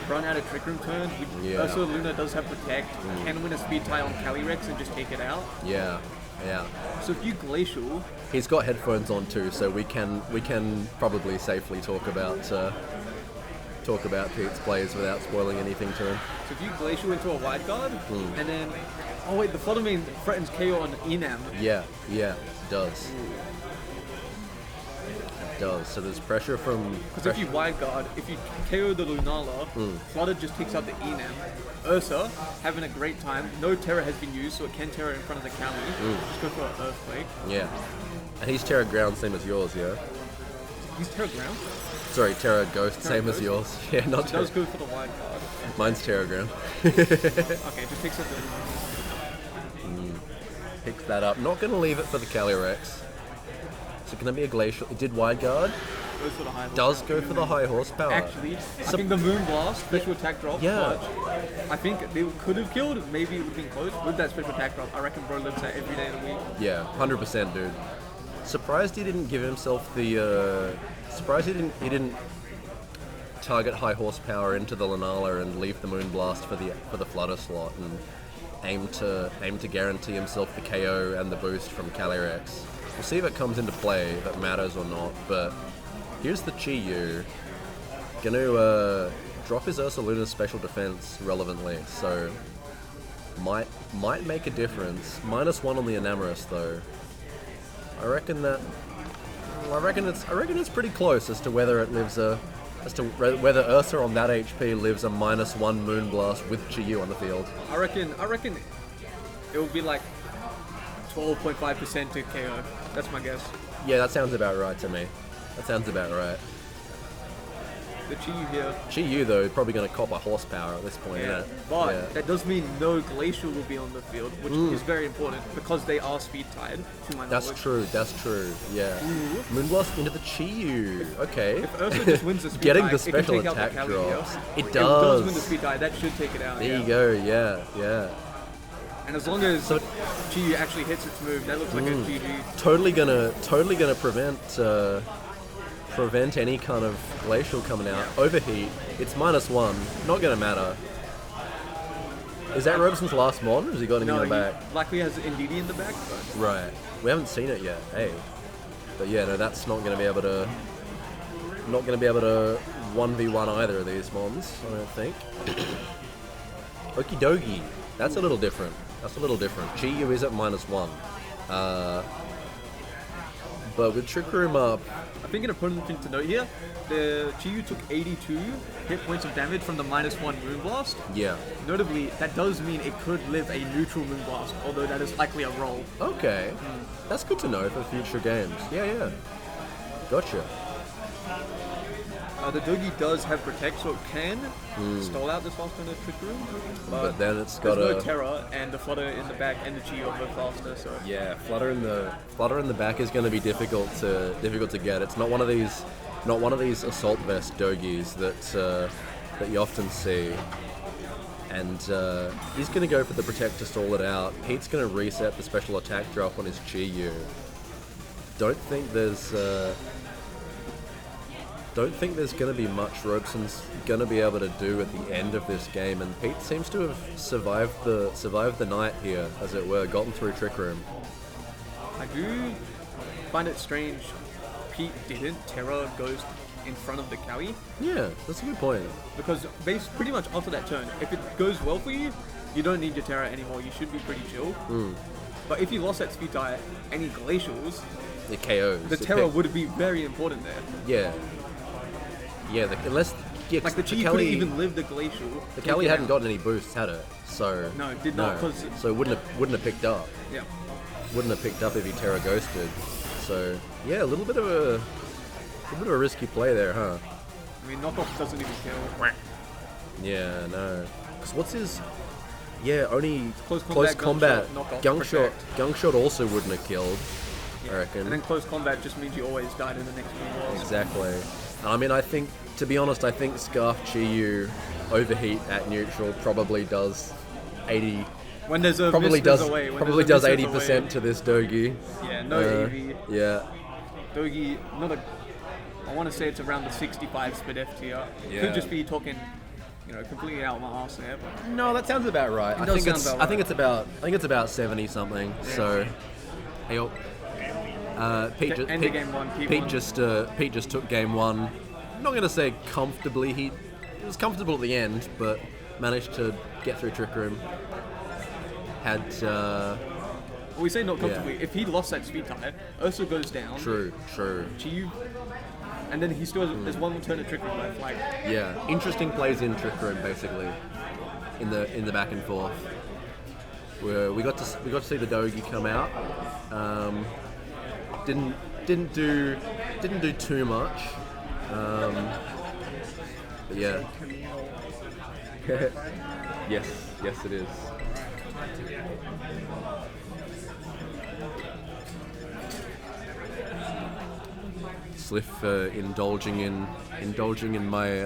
run out of trick room turns. Yeah. Ursaluna does have Protect, can win a speed tie on Calyrex and just take it out. yeah. So if you Glacial, He's got headphones on too, so we can probably safely talk about Pete's plays without spoiling anything to him. so if you Glacial into a wide guard, and then, oh wait, the Flutter Mane threatens KO on Enam. Yeah, it does. It does. So there's pressure from. Because if you wide guard, if you KO the Lunala, Flutter just takes out the Enam. Ursa, having a great time. No Terra has been used, so it can Terra in front of the Cali. Just go for an Earthquake. Yeah, and he's Terra Ground, same as yours, yeah. He's Terra Ground. Sorry, Terra Ghost, Terra same as Ghost? yours. Yeah, not He Terra. does go for the wide guard. Mine's Terra Ground. Okay, just takes out the. Picks that up. Not gonna leave it for the Calyrex. So can it be a Glacial? It did wide guard. Goes for the high Does go for the high horsepower. Actually, I think the Moonblast, special attack drop, Yeah. but I think they could have killed, maybe it would have been close. With that special attack drop, I reckon bro lives that every day of the week. Yeah, 100%, dude. Surprised he didn't give himself the. Surprised he didn't target high horsepower into the Lunala and leave the Moonblast for the Flutter slot and aim to guarantee himself the KO and the boost from Calyrex. We'll see if it comes into play, if it matters or not. But here's the Chi-Yu. Gonna drop his Ursaluna's special defense relevantly, so might make a difference. -1 on the Enamorous though. I reckon it's pretty close as to whether it lives whether Ursa on that HP lives a -1 Moonblast with Chi-Yu on the field. I reckon it would be like 12.5% to KO. That's my guess. Yeah, that sounds about right to me. That sounds about right. The Chi-Yu here. Chi-Yu though is probably going to cop a horsepower at this point. Yeah. Isn't it? But Yeah. that does mean no Glacial will be on the field, which is very important because they are speed tied, to my That's knowledge. true. Yeah. Moonblast into the Chi-Yu. Okay. If Ursa just wins the speed Getting tie, the it can special take out the attack Cali drops. here. It If it does win the does. speed tie, that should take it out. There yeah. you go. Yeah. And as long as Chi-Yu actually hits its move, that looks like a GG. Totally gonna prevent any kind of Glacial coming out. Overheat. It's -1. Not gonna matter. Is that Robeson's last mod, or has he got anything No, in the back? he likely has Indeedee in the back, but Right. We haven't seen it yet. Hey. But yeah, no, that's not gonna be able to 1v1 either of these mons, I don't think. Okie dokie. That's a little different. Chi-Yu is at -1. But with Trick Room up, I think an important thing to note here, the Chi-Yu took 82 hit points of damage from the -1 Moonblast. yeah. Notably, that does mean it could live a neutral Moonblast, although that is likely a roll. Okay. That's good to know for future games. Yeah. Gotcha. The Dogi does have Protect, so it can stall out this last turn of Trick Room. But then it's got there's no a Terra, and the Flutter in the back and the Chi-Yu are both faster, so... yeah. Flutter in the back is going to be difficult to get. It's not one of these assault vest Dogis that you often see. And he's going to go for the Protect to stall it out. Pete's going to reset the special attack drop on his Chi-Yu. don't think there's going to be much Robeson's going to be able to do at the end of this game, and Pete seems to have survived the night here, as it were, gotten through Trick Room. I do find it strange Pete didn't Terra Ghost in front of the Cowie, Yeah, that's a good point. because pretty much after that turn, if it goes well for you, you don't need your Terra anymore, you should be pretty chill. But if you lost that speed diet, any glacials, It KOs. the It Terra pick- would be very important there. Yeah. Yeah, unless... Yeah, Like the Chi couldn't even live the glacial. The Kelly hadn't gotten any boosts, had it? So No, it did not, 'cause- So it wouldn't have picked up. Yeah. Wouldn't have picked up if he Terra Ghosted. So yeah, a little bit of a risky play there, huh? I mean, knockoff doesn't even kill. Yeah, no. Cause what's his? Yeah, only Close close combat, combat. knockoff, Gung shot also wouldn't have killed. I reckon. And then close combat just means you always died in the next move. Exactly. I mean, I think, to be honest, I think Scarf Chiyu overheat at neutral probably does 80. When there's a Probably miss, there's does a way. When probably there's does a miss, there's a 80% way. to this Dogi. Yeah, no EV. Yeah. Dogi, not a. I want to say it's around the 65 split F tier. Yeah. Could just be talking, completely out my arse there. But No, that sounds about right. I does think sound it's about I think right. it's about 70 something. So, hey, Pete, End of game one, keep Pete one. Pete just took game one. I'm not gonna say comfortably. He was comfortable at the end, but managed to get through Trick Room. Had well, we say not comfortably. If he lost that speed tire, Ursa goes down. true. Chiyu, and then he still has, there's one more turn of Trick Room left. Like, Yeah, interesting plays in Trick Room basically. In the back and forth. Where we got to see the Dogi come out. Didn't do too much. But yeah. yes it is. Slif indulging in my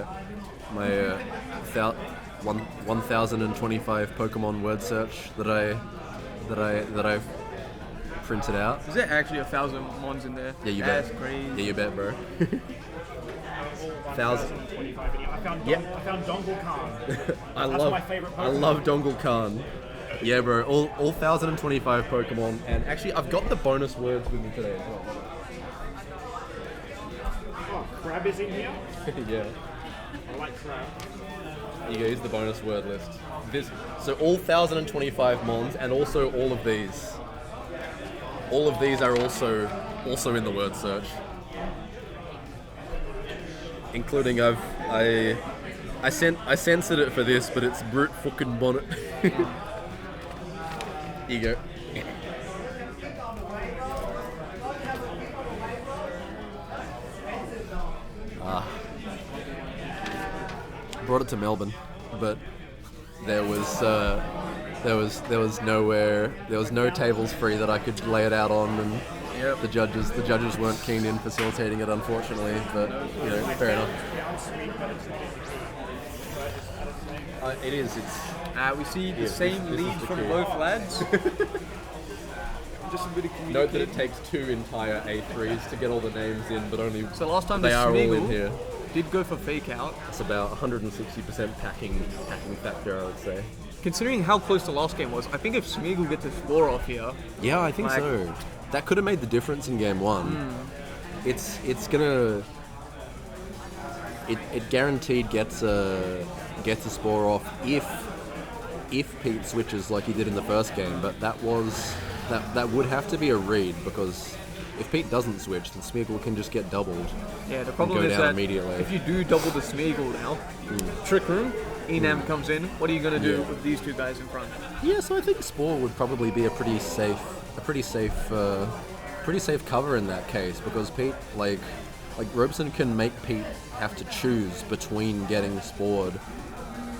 1025 Pokemon word search that I've printed out. is there actually 1,000 mons in there? Yeah, you That's bet. crazy. Yeah, you bet, bro. 1,000. I found Yeah. Dongle Khan. I That's my favorite Pokemon. love Dongle Khan. Yeah, bro. All 1,025 Pokemon, and actually, I've got the bonus words with me today as well. Oh, Crab is in here. Yeah. I like crab. Here you go. Here's the bonus word list. So all 1,025 mons, and also all of these. All of these are also in the word search. Including I censored it for this, but it's brute fucking bonnet. Here you go. Brought it to Melbourne, but there was no tables free that I could lay it out on, and the judges weren't keen in facilitating it, unfortunately. But fair enough. It is. It's We see the Yes, same this is lead the from key. both lads. Just a bit of communication. note that it takes 2 entire A3s to get all the names in, but only So last time they the are all in Smeagol here. did go for fake out. It's about 160% packing factor, I would say. Considering how close the last game was, I think if Smeagol gets a score off here, Yeah, I think Like- so. That could have made the difference in game one. It's gonna. It guaranteed gets a spore off if Pete switches like he did in the first game, but that would have to be a read, because if Pete doesn't switch, then Smeagol can just get doubled. yeah, the problem go is down that immediately. if you do double the Smeagol now, Trick Room, Enam comes in, what are you going to do Yeah. with these two guys in front? Yeah, so I think Spore would probably be a pretty safe cover in that case, because Pete, like Robeson can make Pete have to choose between getting spored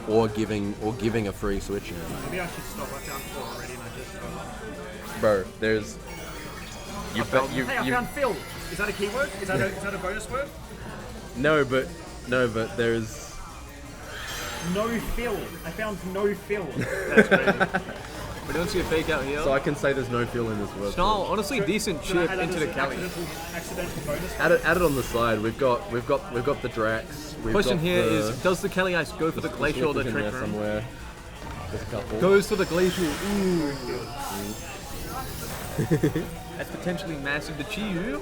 or giving a free switch in. Maybe I should stop. I found 4 already, and I just. Bro, there's you Hey, I found Phil. Is that a keyword? Is that a bonus word? no, but there's No Phil. I found no Phil. That's crazy. We don't see a fake out here. So I can say there's no feel in this word. Snarl, honestly, decent Should I chip add that into as the an Cali. accidental bonus? Add it on the side. We've got the Drax. We've Question got here the, is, does the Cali Ice go for the Glacial or the Slif is in Trick there Room? somewhere. There's a couple. Goes for the Glacial. Ooh. That's potentially massive. The Chiyu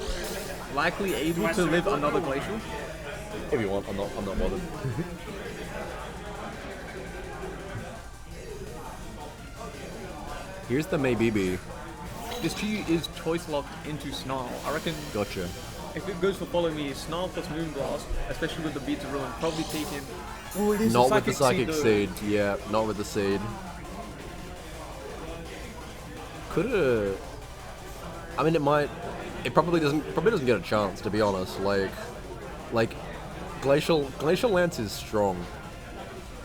likely able to live another Glacial. If you want, I'm not bothered. Here's the Maybe. This Chiyu is choice locked into Snarl. I reckon Gotcha. if it goes for Follow Me, Snarl plus Moonblast, especially with the Beads of Ruin, probably take him. Oh, it is Not a with the Psychic though. Seed. Yeah, not with the Seed. Could've. I mean, it might. It probably doesn't get a chance, to be honest. Like Glacial Lance is strong.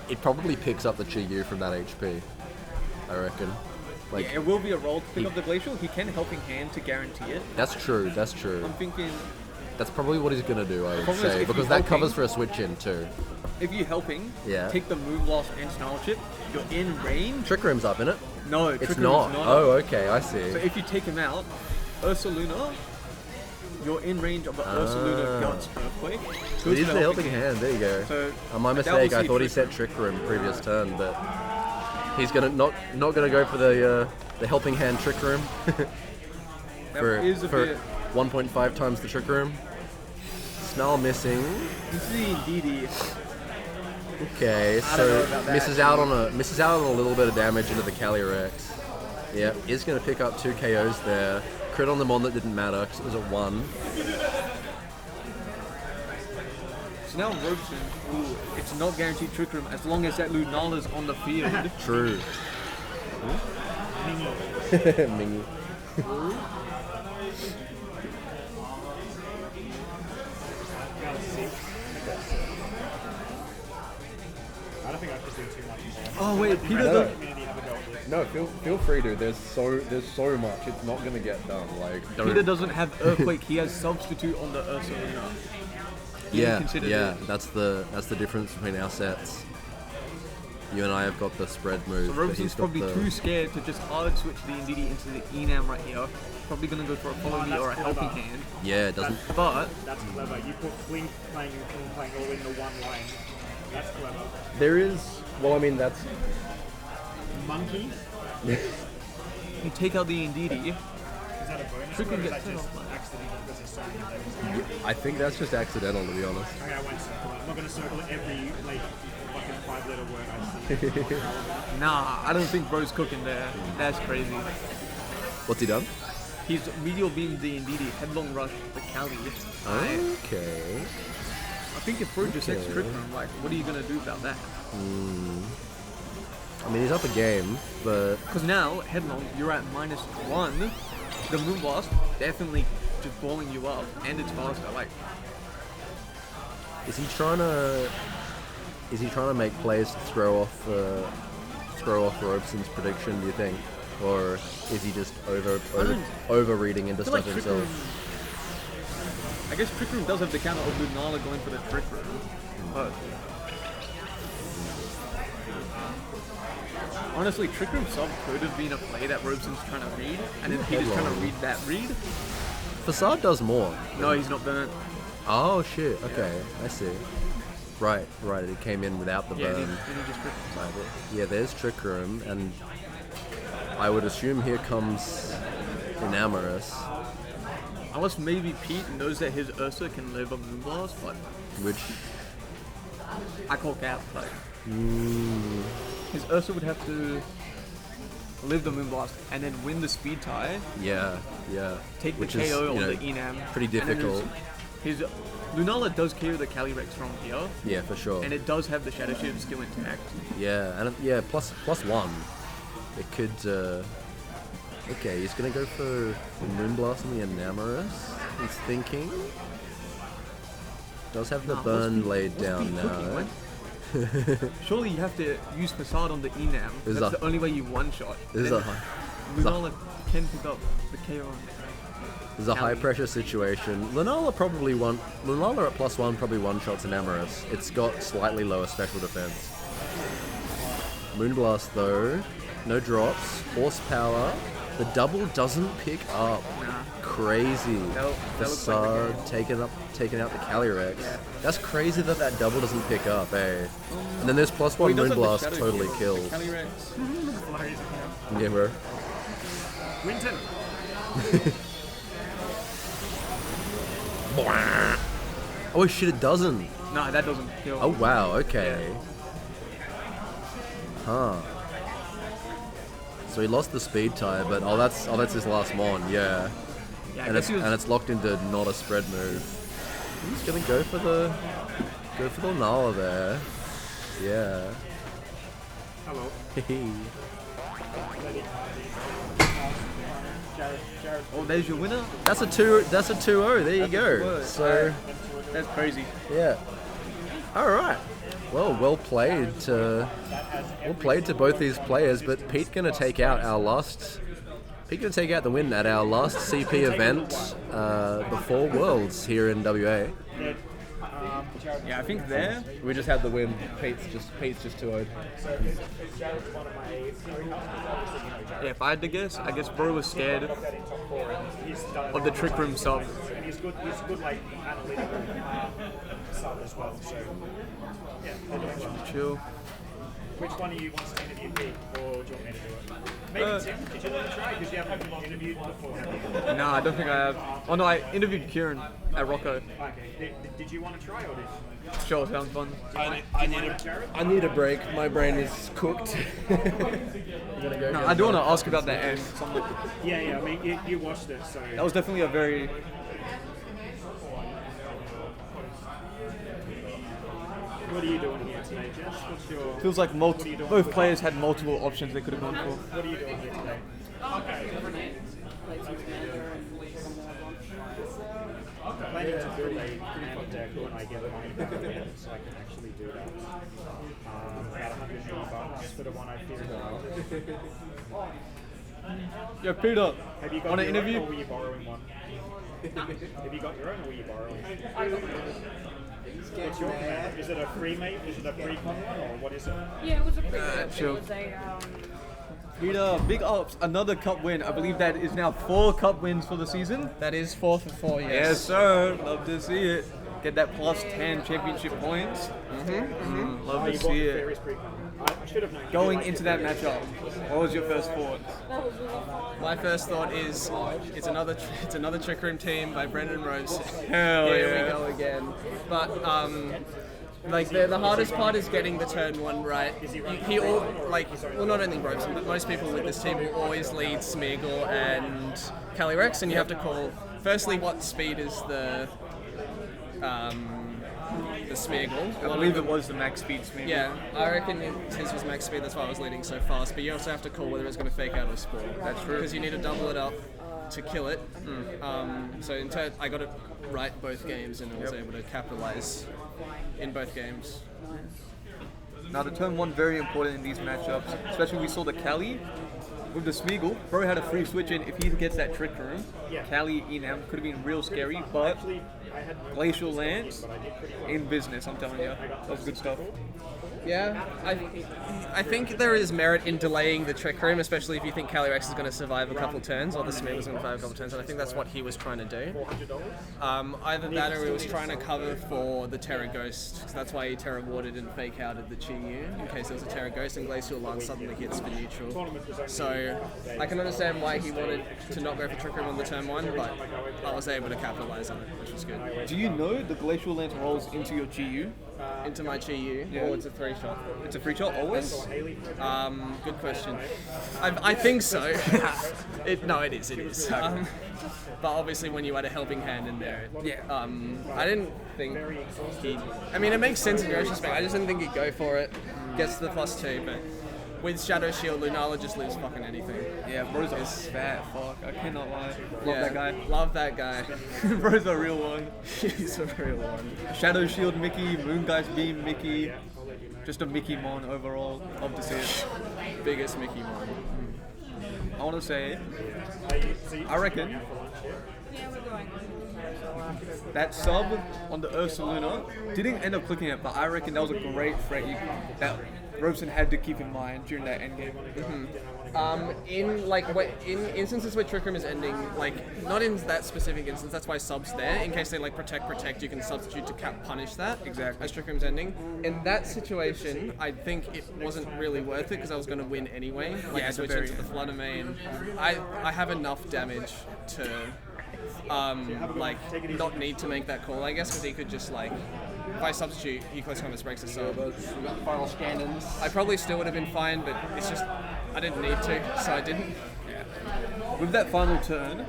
It probably picks up the Chi-Yu from that HP. I reckon. Like, Yeah, it will be a roll to pick up the Glacial. He can Helping Hand to guarantee it. that's true. That's true. I'm thinking That's probably what he's gonna do. I would Problem is, say if because you that helping- covers for a switch in too. if you're helping, Yeah. take the Moonblast and Snarl chip, you're in range. Trick Room's up in it. No, It's Trick Room's not. not. Oh, okay. I see. So if you take him out, Ursaluna, you're in range of the Ursaluna Guts Earthquake. So it is the helping hand. There you go. So My I doubt mistake. we'll I see thought he Trick set Trick Room previous turn, but he's gonna not gonna go for the helping hand Trick Room That is a for bit. 1.5 times the Trick Room. Snarl missing. This is the DD. Okay, I don't know so about that, misses out on a little bit of damage into the Calyrex. Yep, is gonna pick up 2 KOs there. Crit on the Mon that didn't matter because it was a 1. So now Robeson, ooh, it's not guaranteed Trick Room as long as that Lunala's on the field. True. Mingy. I don't think I should do too much more. Oh wait, Peter No. does. Community have a go at this. No, feel free to. There's so much. It's not gonna get done. Like Peter doesn't have Earthquake. He has Substitute on the Ursaluna. Yeah, considered yeah. it. That's the difference between our sets. You and I have got the spread move. So but Robeson's he's got probably the, too scared to just hard switch the Indeedee into the Enam right here. Probably gonna go for a Follow Me that's or a clever. Helping Hand. Yeah, it doesn't. But That's clever. You put Blink playing and Blink playing all into one lane. That's clever. There is. Well, I mean that's. Monkey? you take out the Indeedee. Is that a bonus? Freaking Or is get that set just off. accidental because there's so many things? I think that's just accidental, to be honest. Okay, I won't circle it. I'm not going to circle every like fucking 5-letter word I see. Nah, I don't think bro's cooking there. That's crazy. What's he done? He's medial beam the Indeedee, headlong rush the Cali. Okay. I think if bro just sets Trick Room, like, what are you gonna do about that? I mean, he's up a game, but Because now, headlong, you're at -1. The Moonblast definitely just blowing you up, and it's faster. Like, is he trying to make plays to throw off Robeson's prediction? Do you think, or is he just over reading into I feel stuff like Trick himself? Room. I guess Trick Room does have the counter of Lunala going for the Trick Room, but honestly, Trick Room sub could have been a play that Robeson's trying to read, and then Peter's trying to read that read. Facade does more. No, he's not burnt. Oh shit. Okay, I see. Right. It came in without the Yeah, burn. and he just Trick Room. Yeah, there's Trick Room, and I would assume here comes Enamorous, Unless maybe Pete knows that his Ursa can live a Moonblast, but which I call cap. Like, his Ursa would have to live the Moonblast and then win the speed tie, yeah, take which the is, KO you on know, the Enam. pretty and then difficult. His Lunala does KO the Calyrex from here, Yeah, for sure. and it does have the Shadow Shield still intact. Yeah, and plus 1. It could. Okay, he's gonna go for the Moonblast and the Enamorous. He's thinking. Does have the Nah, burn what's laid down Pete cooking, now. like? Surely you have to use Facade on the Enam. This is That's a- the only way you one-shot. This is Then a high, Lunala can pick up the KO on this is a high pressure situation. Lunala at +1 probably one-shots Enamorous. It's got slightly lower special defense. Moonblast though. No drops. Horsepower. The double doesn't pick up. Crazy. Facade taking out the Calyrex. That's crazy that double doesn't pick up, eh? And then there's +1 Moonblast totally kills. Yeah, bro. Winton. Oh shit, it doesn't. No, that doesn't kill. Oh wow, okay. Huh. So he lost the speed tie, but that's his last mon, yeah. And it's locked into not a spread move. He's gonna go for the Nala there. Yeah. Hello. Oh, there's your winner. That's a 2-0. There you go. So That's crazy. yeah. All right. Well played to both these players, but Pete's gonna take out the win at our last CP event before Worlds here in WA. Yeah, I think there. We just had the win. Pete's just 2-0'd. Yeah, if I had to guess, I guess bro was scared of the trick room sub. He's good like analytical sub as well. So yeah. Chill. Which one of you wants to interview me, or do you want me to do it? Maybe Tim. Did you want to try? Because you haven't interviewed before. No, I don't think I have. Oh no, I interviewed Kieran at Rocco. Okay. Did you want to try, or did? Sure, sounds fun. I need a break. My brain is cooked. No, I do want to ask about that end. Yeah. I mean, you watched it, so. That was definitely a very. What are you doing here today, Jess? What's your? Feels like both players had multiple options they could have gone for. What are you doing here today? Planning to build a proof deck when I get mine back in, so I can actually do that. About $100 for the one I figured out. Yo, Peter, Have you got want to your interview? own, or were you borrowing one? Have you got your own, or were you borrowing? What's your command? Is it a free mate? Is it a pre-con one, or what is it? Yeah, it was a pretty chill. It was a, Peter, big ups, another cup win. I believe that is now 4 cup wins for the season. That is 4 for 4, yes. Yes, sir. Love to see it. Get that +10 championship points. Love to see it. Various pre-con. I should have known. Going into that matchup, what was your first thought? that was really fun. My first thought is it's another Trick Room team by Brendan Robeson. Hell Here yeah. we go again. But like the hardest part is getting the turn 1 right. Not only Robeson, but most people with this team will always lead Smeagol and Calyrex, and you have to call firstly what speed is the Smeagol. I believe it was the max speed Smeagol. Yeah, I reckon his was max speed, that's why I was leading so fast, but you also have to call whether it's going to fake out or spawn. That's true. Because you need to double it up to kill it. So in turn, I got it right both games and I was able to capitalize in both games. Now the turn 1 very important in these matchups, especially we saw the Cali with the Smeagol. Bro had a free switch in if he gets that trick room. Cali Enam could have been real scary, but Glacial Lance in business, I'm telling you. That was good stuff. Yeah, I think there is merit in delaying the Trick Room, especially if you think Calyrex is going to survive a couple turns, or the Smith is going to survive a couple turns, and I think that's what he was trying to do. Either that or he was trying to cover for the Terra Ghost, because that's why he Terra Warded and fake outed the Chi Yu, in case there was a Terra Ghost and Glacial Lance suddenly hits for neutral. So I can understand why he wanted to not go for Trick Room on the turn 1, but I was able to capitalize on it, which was good. Do you know the Glacial Lance rolls into your GU? Into my Chi Yu, or it's a 3-shot? It's a free shot always? Good question. I think so. It is. But obviously when you add a helping hand in there, I didn't think he'd... I mean, it makes sense in retrospect. I just didn't think he'd go for it. Gets the +2, but with Shadow Shield, Lunala just lose fucking anything. Yeah, bro's a fat fuck. I cannot lie. Love that guy. Love that guy. Bro's a real one. He's a real one. Shadow Shield Mickey, Moon Guy's Beam Mickey. Just a Mickey Mon overall. Love to see it. Biggest Mickey Mon. I want to say, I reckon Yeah, we're going. that sub on the Ursaluna didn't end up clicking it, but I reckon that was a great threat that Robeson had to keep in mind during that endgame. In instances where Trick Room is ending, like not in that specific instance, that's why sub's there. In case they like protect, you can substitute to punish that. Exactly. As Trick Room's ending. In that situation, I think it wasn't really worth it because I was going to win anyway. Like I switched into the Flutter main. I have enough damage to not need to make that call, I guess, because he could just like. If I substitute, he close combat breaks the sub. We got final scannings. I probably still would have been fine, but it's just I didn't need to, so I didn't. With that final turn,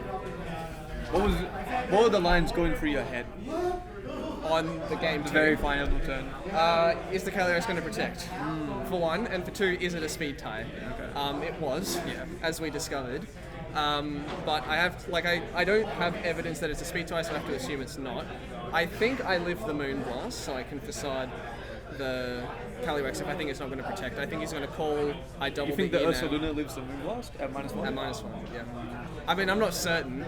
what were the lines going through your head? On the game, The very final turn. is the Cagliari going to protect? For one, and for two, is it a speed tie? Okay. It was, as we discovered. But I have, I don't have evidence that it's a speed tie, so I have to assume it's not. I think I live the Moon Blast, so I can facade the Calyrex if I think it's not going to protect. I think he's going to call, I double You think the the E Ursaluna lives the Moonblast at -1? At -1, yeah. I mean, I'm not certain.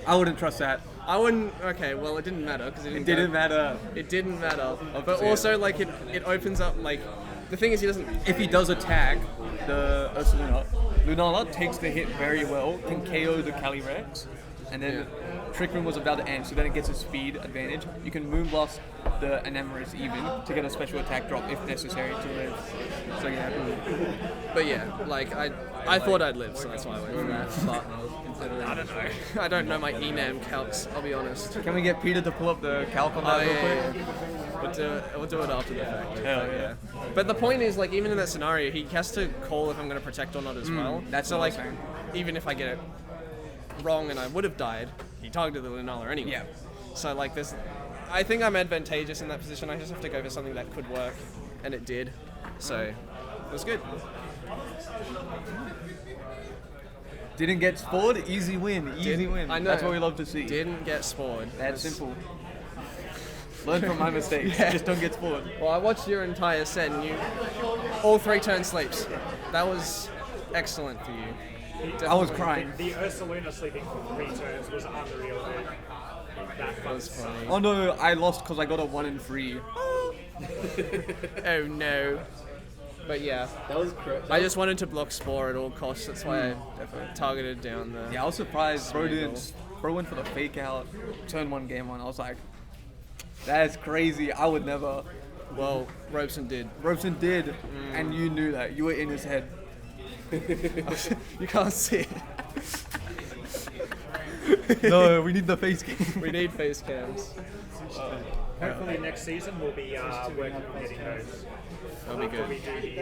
I wouldn't trust that. I wouldn't, okay, well, it didn't matter, because It didn't matter. It didn't matter. But Obviously. also, like, it opens up, like, the thing is he doesn't... If he does attack the Ursaluna, Lunala takes the hit very well, can KO the Calyrex, and then Trick Room was about to end, so then it gets a speed advantage. You can Moonblast the Anemoris even to get a special attack drop if necessary to live. So yeah. But yeah, like, I thought I'd live, so that's why I went for that. But I don't know. I don't know my enam calcs, I'll be honest. Can we get Peter to pull up the calc on that real quick? We'll do it after the fact. Hell But, yeah. But the point is, like, even in that scenario, he has to call if I'm going to protect or not as well. that's so, what I like, was saying. even if I get it wrong and I would have died, he targeted the Lunala anyway. Yeah. So, like, I think I'm advantageous in that position. I just have to go for something that could work, and it did. So, it was good. Didn't get spored, easy win, easy win. I know. That's what we love to see. Didn't get spored. That's simple. Learn from my mistakes. Just don't get spored. Well, I watched your entire set, and you all 3 turn sleeps. That was excellent for you. I was crying. The Ursaluna sleeping for 3 turns was unreal, dude. That was funny. Oh no, I lost because I got a 1 in 3. Oh no. But yeah, That was correct. I just wanted to block Spore at all costs. That's why I targeted down the... Yeah, I was surprised Bro went for the fake out, turn 1, game 1. I was like, that's crazy. I would never. Well, Robeson did. Robeson did, and you knew that. You were in his head. You can't see it. No, we need the face cam. We need face cams. Hopefully next season we'll be working on getting those. That'll be good. We do the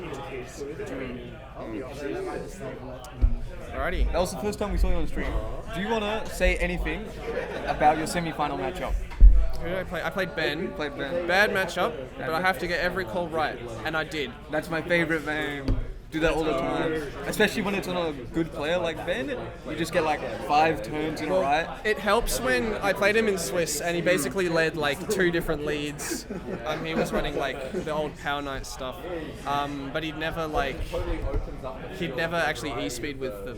interviews between Alrighty. That was the first time we saw you on stream. Do you want to say anything about your semi-final matchup? Who did I play? I played Ben. Played Ben. Bad matchup, but I have to get every call right, and I did. That's my favorite, man. Do that all the time. Especially when it's on a good player like Ben. You just get like 5 turns in a right. It helps when I played him in Swiss, and he basically led like 2 different leads. He was running like the old Power Knight stuff, but he'd never actually E-speed with the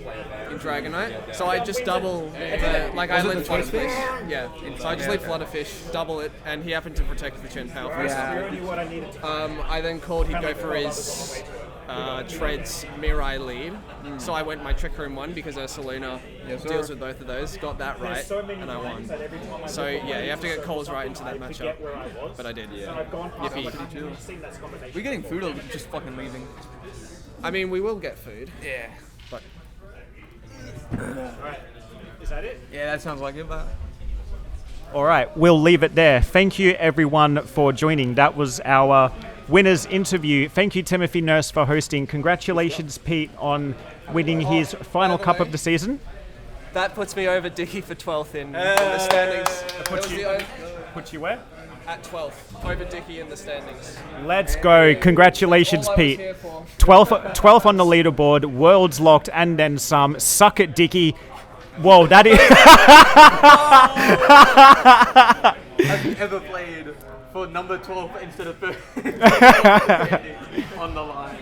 Dragonite. So I just double the, like I led Flutterfish. Yeah. So I just led Flutterfish, double it, and he happened to protect the Chen Power first. I then called he'd go for his Tread's Mirai lead. So I went my Trick Room one because Ursaluna deals with both of those. Got that right, and I won. So yeah, you have to get calls right into that matchup. But I did. Yippee. We're getting food or just fucking leaving? I mean, we will get food. Yeah. But Alright, is that it? Yeah, that sounds like it, but... All right, we'll leave it there. Thank you, everyone, for joining. That was our winners interview. Thank you, Timothy Nurse, for hosting. Congratulations, Pete, on winning his final cup of the season. that puts me over Dicky for 12th in the standings. Puts you where? At 12th, over Dicky in the standings. Let's go. Congratulations, All I was Pete. here for. 12th on the leaderboard, worlds locked, and then some. Suck it, Dicky. Whoa, that is... Have you ever played for number 12 instead of 13 on the line?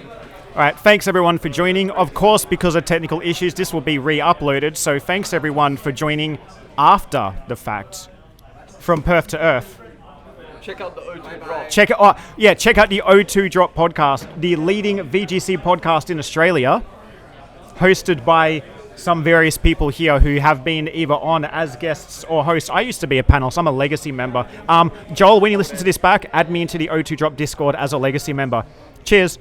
All right, thanks everyone for joining. Of course, because of technical issues, this will be re-uploaded. So thanks everyone for joining. after the fact from Perth to Earth. Check out the O2 drop. Check out the O2 Drop podcast, the leading VGC podcast in Australia, hosted by some various people here who have been either on as guests or hosts. I used to be a panel, so I'm a legacy member. Joel, when you listen to this back, add me into the O2 Drop Discord as a legacy member. Cheers.